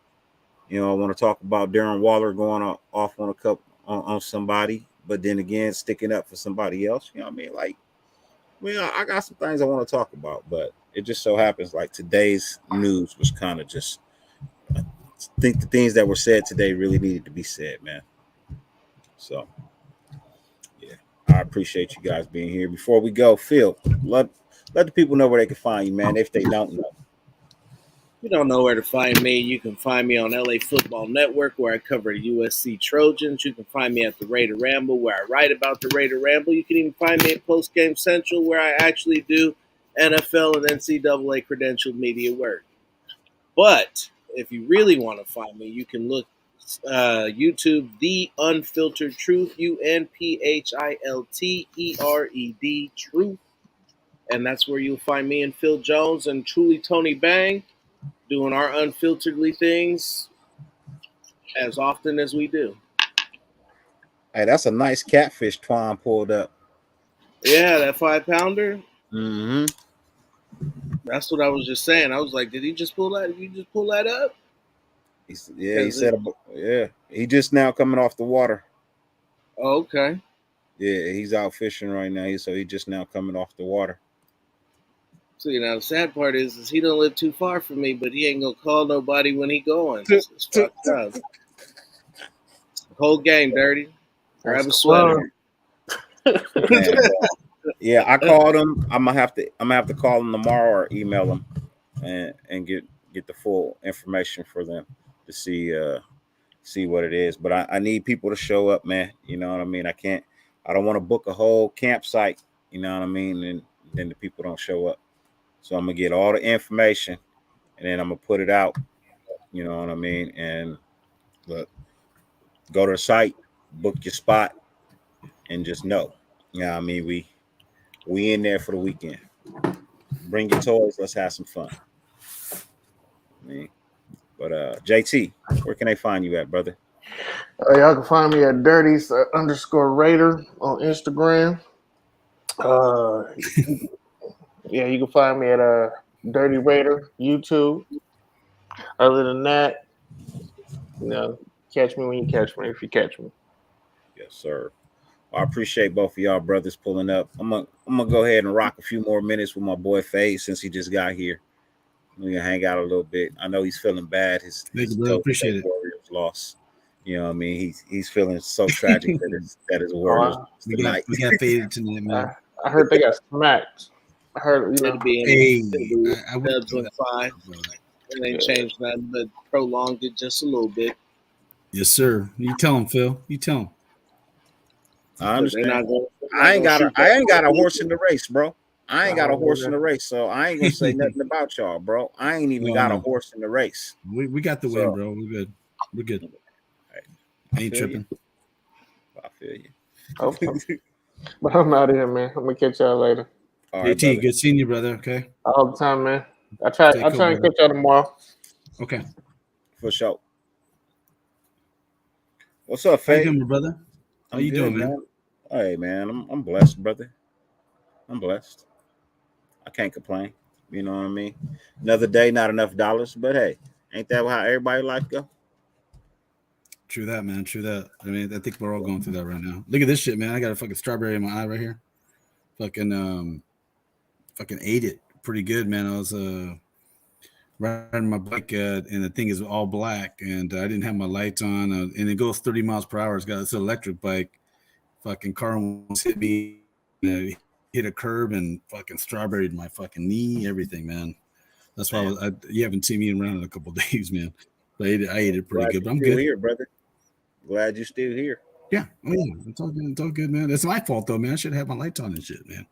A: You know, I want to talk about Darren Waller going off on a cup on somebody, but then again sticking up for somebody else. You know what I mean? Like Well, I got some things I want to talk about, but it just so happens like today's news was kind of just. I think the things that were said today really needed to be said, man. So, yeah, I appreciate you guys being here. Before we go, Phil, let the people know where they can find you, man. If they don't know,
D: You don't know where to find me. You can find me on LA Football Network, where I cover the USC Trojans. You can find me at the Raider Ramble, where I write about the Raider Ramble. You can even find me at Post Game Central, where I actually do NFL and NCAA credentialed media work. But if you really want to find me, you can look YouTube, The Unfiltered Truth, UNPHILTERED Truth. And that's where you'll find me and Phil Jones and truly Tony Bang doing our unfilteredly things as often as we do.
A: hey, that's a nice catfish Twan pulled up.
D: Yeah, that 5-pounder.
A: Mm-hmm.
D: That's what I was just saying. I was like, did he just pull that? Did you just pull that up?
A: He said, yeah, he just now coming off the water.
D: Oh, okay.
A: Yeah, he's out fishing right now. So he just now coming off the water.
D: So the sad part is he don't live too far from me, but he ain't gonna call nobody when he going. It's fucked up. Whole game dirty. Grab a sweater.
A: Man, yeah, I called him. I'm gonna have to call him tomorrow or email him and get the full information for them to see what it is. But I need people to show up, man. You know what I mean? I don't want to book a whole campsite, you know what I mean, and then the people don't show up. So I'm gonna get all the information and then I'm gonna put it out, you know what I mean? And look, go to the site, book your spot, and just know. You know what I mean? We in there for the weekend. Bring your toys, let's have some fun. But JT, where can they find you at, brother?
E: Y'all can find me at dirties_Raider on Instagram. Yeah, you can find me at Dirty Raider YouTube. Other than that, catch me when you catch me, if you catch me.
A: Yes, sir. I appreciate both of y'all brothers pulling up. I'm gonna go ahead and rock a few more minutes with my boy Fade since he just got here. We're gonna hang out a little bit. I know he's feeling bad. His
G: appreciate it.
A: Warriors lost. You know what I mean? He's feeling so tragic that his Warriors lost tonight.
G: We got faded tonight, man.
E: I heard they got smacked. I heard,
D: It'll be Dubs went 5. It ain't changed nothing, but prolonged it just a little bit.
G: Yes, sir. You tell him, Phil. You tell him.
A: I understand. I ain't got a horse in the race, bro. I ain't got a horse in the race, so I ain't gonna say nothing about y'all, bro. I ain't even got a horse in the race.
G: We got the win, bro. We're good. We're good. I ain't tripping.
A: I feel you.
E: Okay. But I'm out of here, man. I'm gonna catch y'all later.
A: All right,
G: JT, good seeing you, brother. Okay.
E: All the time, man. I'll try and catch y'all tomorrow.
G: Okay.
A: For sure. What's up, Faye?
G: How you doing, brother? How you doing, man?
A: Hey, man, I'm blessed, brother. I'm blessed. I can't complain. You know what I mean? Another day, not enough dollars, but hey, ain't that how everybody's life go?
G: True that, man. True that. I mean, I think we're all going through that right now. Look at this shit, man. I got a fucking strawberry in my eye right here. Fucking ate it pretty good, man. I was riding my bike and the thing is all black and I didn't have my lights on and it goes 30 miles per hour. It's an electric bike. Fucking car almost hit me. Hit a curb and fucking strawberried my fucking knee, everything, man. That's why you haven't seen me around in a couple of days, man. But I ate it pretty good. But I'm good
A: here, brother. Glad you're still here.
G: Yeah. Oh, yeah. It's all good. It's all good, man. That's my fault, though, man. I should have my lights on and shit, man.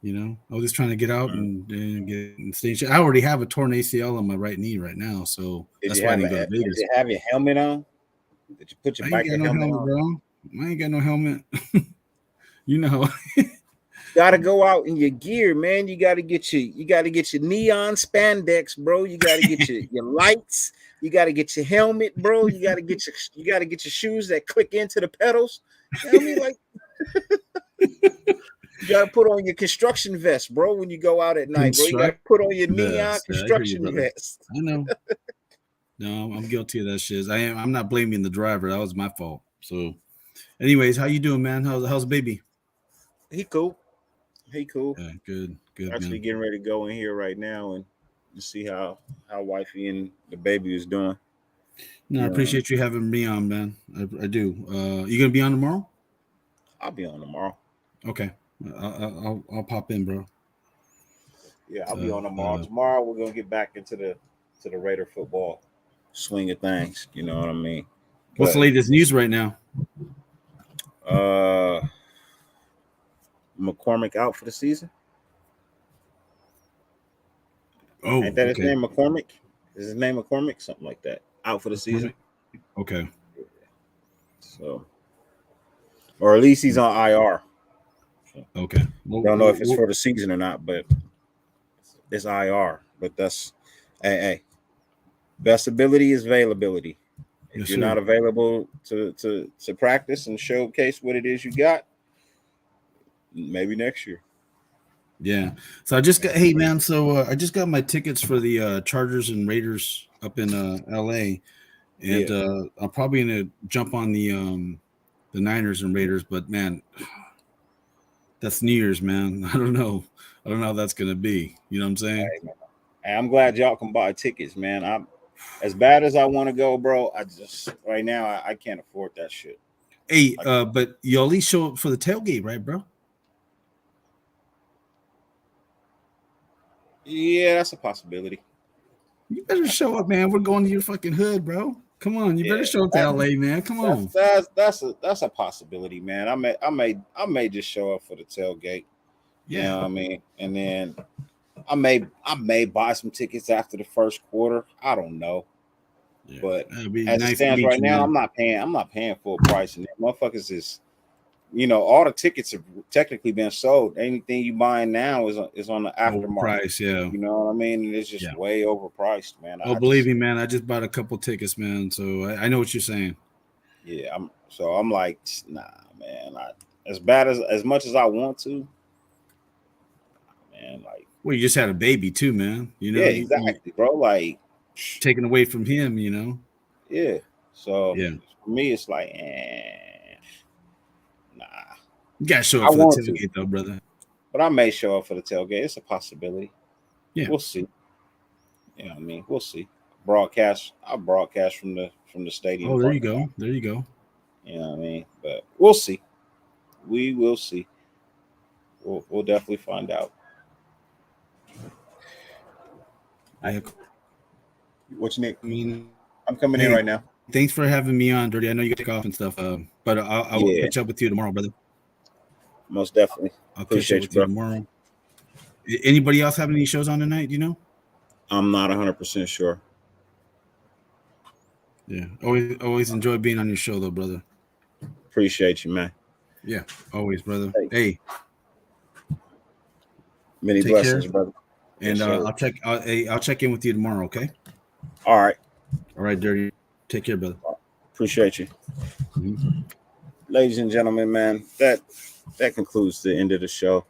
G: You know, I was just trying to get out and get and stay. I already have a torn ACL on my right knee right now, so that's why I didn't go to Vegas.
A: Did you have your helmet on? Did you put your bike helmet on?
G: Bro. I ain't got no helmet. You know.
A: Gotta go out in your gear, man. You gotta get your neon spandex, bro. You gotta get your lights. You gotta get your helmet, bro. You gotta get your shoes that click into the pedals. You know what I mean? Like you gotta put on your construction vest, bro, when you go out at night, bro. You gotta put on your neon construction vest.
G: I know. No, I'm guilty of that shit. I'm not blaming the driver. That was my fault. So anyways, how you doing, man? How's the baby?
A: He cool. He cool.
G: Yeah, good,
A: Actually
G: man.
A: getting ready to go in here right now and see how wifey and the baby is doing.
G: No, I
A: Yeah.
G: appreciate you having me on, man. I do. You gonna be on tomorrow?
A: I'll be on tomorrow.
G: Okay, I'll pop in, bro.
A: Yeah, I'll be on tomorrow.
G: Uh,
A: Tomorrow we're gonna get back into the Raider football swing of things. You know what I mean?
G: What's the
A: But
G: latest news right now?
A: McCormick out for the season.
G: Oh,
A: Ain't that his
G: okay.
A: name? McCormick? Is his name McCormick? Something like that. Out for the season.
G: Okay.
A: So, or at least he's on IR.
G: Okay. Well,
A: Don't know if it's for the season or not, but it's IR. But that's hey. Best ability is availability. If
G: Yes,
A: you're
G: sir.
A: not available to practice and showcase what it is you got, maybe next year.
G: Yeah. So I just got, hey man, so I just got my tickets for the Chargers and Raiders up in LA, and I'm probably gonna jump on the Niners and Raiders, but man, that's New Year's, man. I don't know how that's gonna be. You know what I'm saying?
A: Hey, I'm glad y'all can buy tickets, man. I'm as bad as I want to go, bro. I just right now I can't afford that shit.
G: Hey, but you at least show up for the tailgate, right, bro?
A: Yeah, that's a possibility.
G: You better show up, man. We're going to your fucking hood, bro. Come on, you better show up to LA, man. Come on.
A: That's a possibility, man. I may just show up for the tailgate.
G: Yeah.
A: You know what I mean? And then I may buy some tickets after the first quarter. I don't know.
G: Yeah.
A: But
G: It'd be
A: as
G: nice
A: it stands
G: to meet
A: right
G: you,
A: now,
G: man.
A: I'm not paying full price. And motherfuckers is, all the tickets have technically been sold. Anything you buying now is on the aftermarket
G: price, yeah.
A: You know what I mean? And it's just way overpriced, man.
G: Believe me, man. I just bought a couple tickets, man. So I know what you're saying.
A: Yeah, I'm like, nah, man. As much as I want to, man, like.
G: Well, you just had a baby too, man. You know,
A: yeah, exactly, bro. Like
G: taken away from him, you know.
A: Yeah. So
G: yeah,
A: for me, it's like, nah.
G: You gotta show up for the tailgate, though, brother.
A: But I may show up for the tailgate. It's a possibility.
G: Yeah,
A: we'll see. You know what I mean? We'll see. I'll broadcast from the stadium.
G: Oh, there you go. There you go.
A: You know what I mean? But we'll see. We will see. We'll definitely find out. What's Nick?
G: I mean,
A: I'm coming in right now.
G: Thanks for having me on, Dirty. I know you got to take off and stuff, but I'll catch up with you tomorrow, brother.
A: Most definitely.
G: I'll catch up with you tomorrow. Anybody else have any shows on tonight? Do you know?
A: I'm not 100% sure.
G: Yeah, always enjoy being on your show, though, brother.
A: Appreciate you, man.
G: Yeah, always, brother. Hey,
A: many blessings, brother.
G: And yes, I'll check in with you tomorrow. Okay.
A: All right,
G: Dirty. Take care, brother.
A: Appreciate you, ladies and gentlemen. Man, that concludes the end of the show.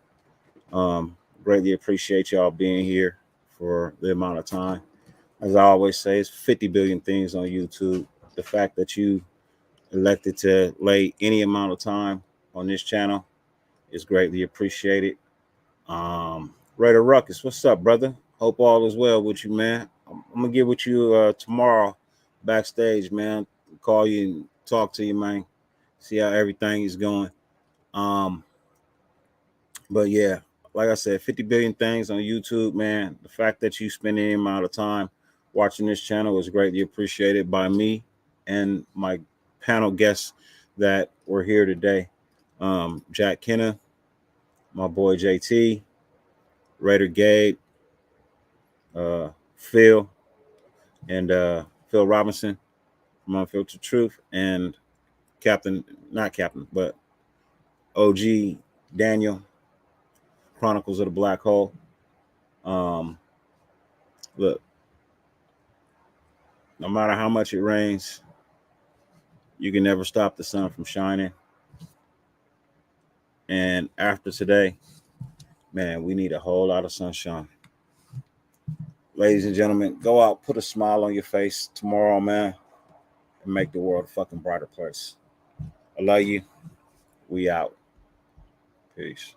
A: Greatly appreciate y'all being here for the amount of time. As I always say, it's 50 billion things on YouTube. The fact that you elected to lay any amount of time on this channel is greatly appreciated. Raider Ruckus, what's up, brother? Hope all is well with you, man. I'm gonna get with you tomorrow backstage, man. Call you and talk to you, man. See how everything is going. But yeah, like I said, 50 billion things on YouTube, man. The fact that you spend any amount of time watching this channel is greatly appreciated by me and my panel guests that were here today. Jack Kenna, my boy JT, Raider Gabe, Phil, and Phil Robinson from Unfiltered Truth, and but OG Daniel, Chronicles of the Black Hole. Look, no matter how much it rains, you can never stop the sun from shining. And after today, man, we need a whole lot of sunshine. Ladies and gentlemen, go out, put a smile on your face tomorrow, man, and make the world a fucking brighter place. I love you. We out. Peace.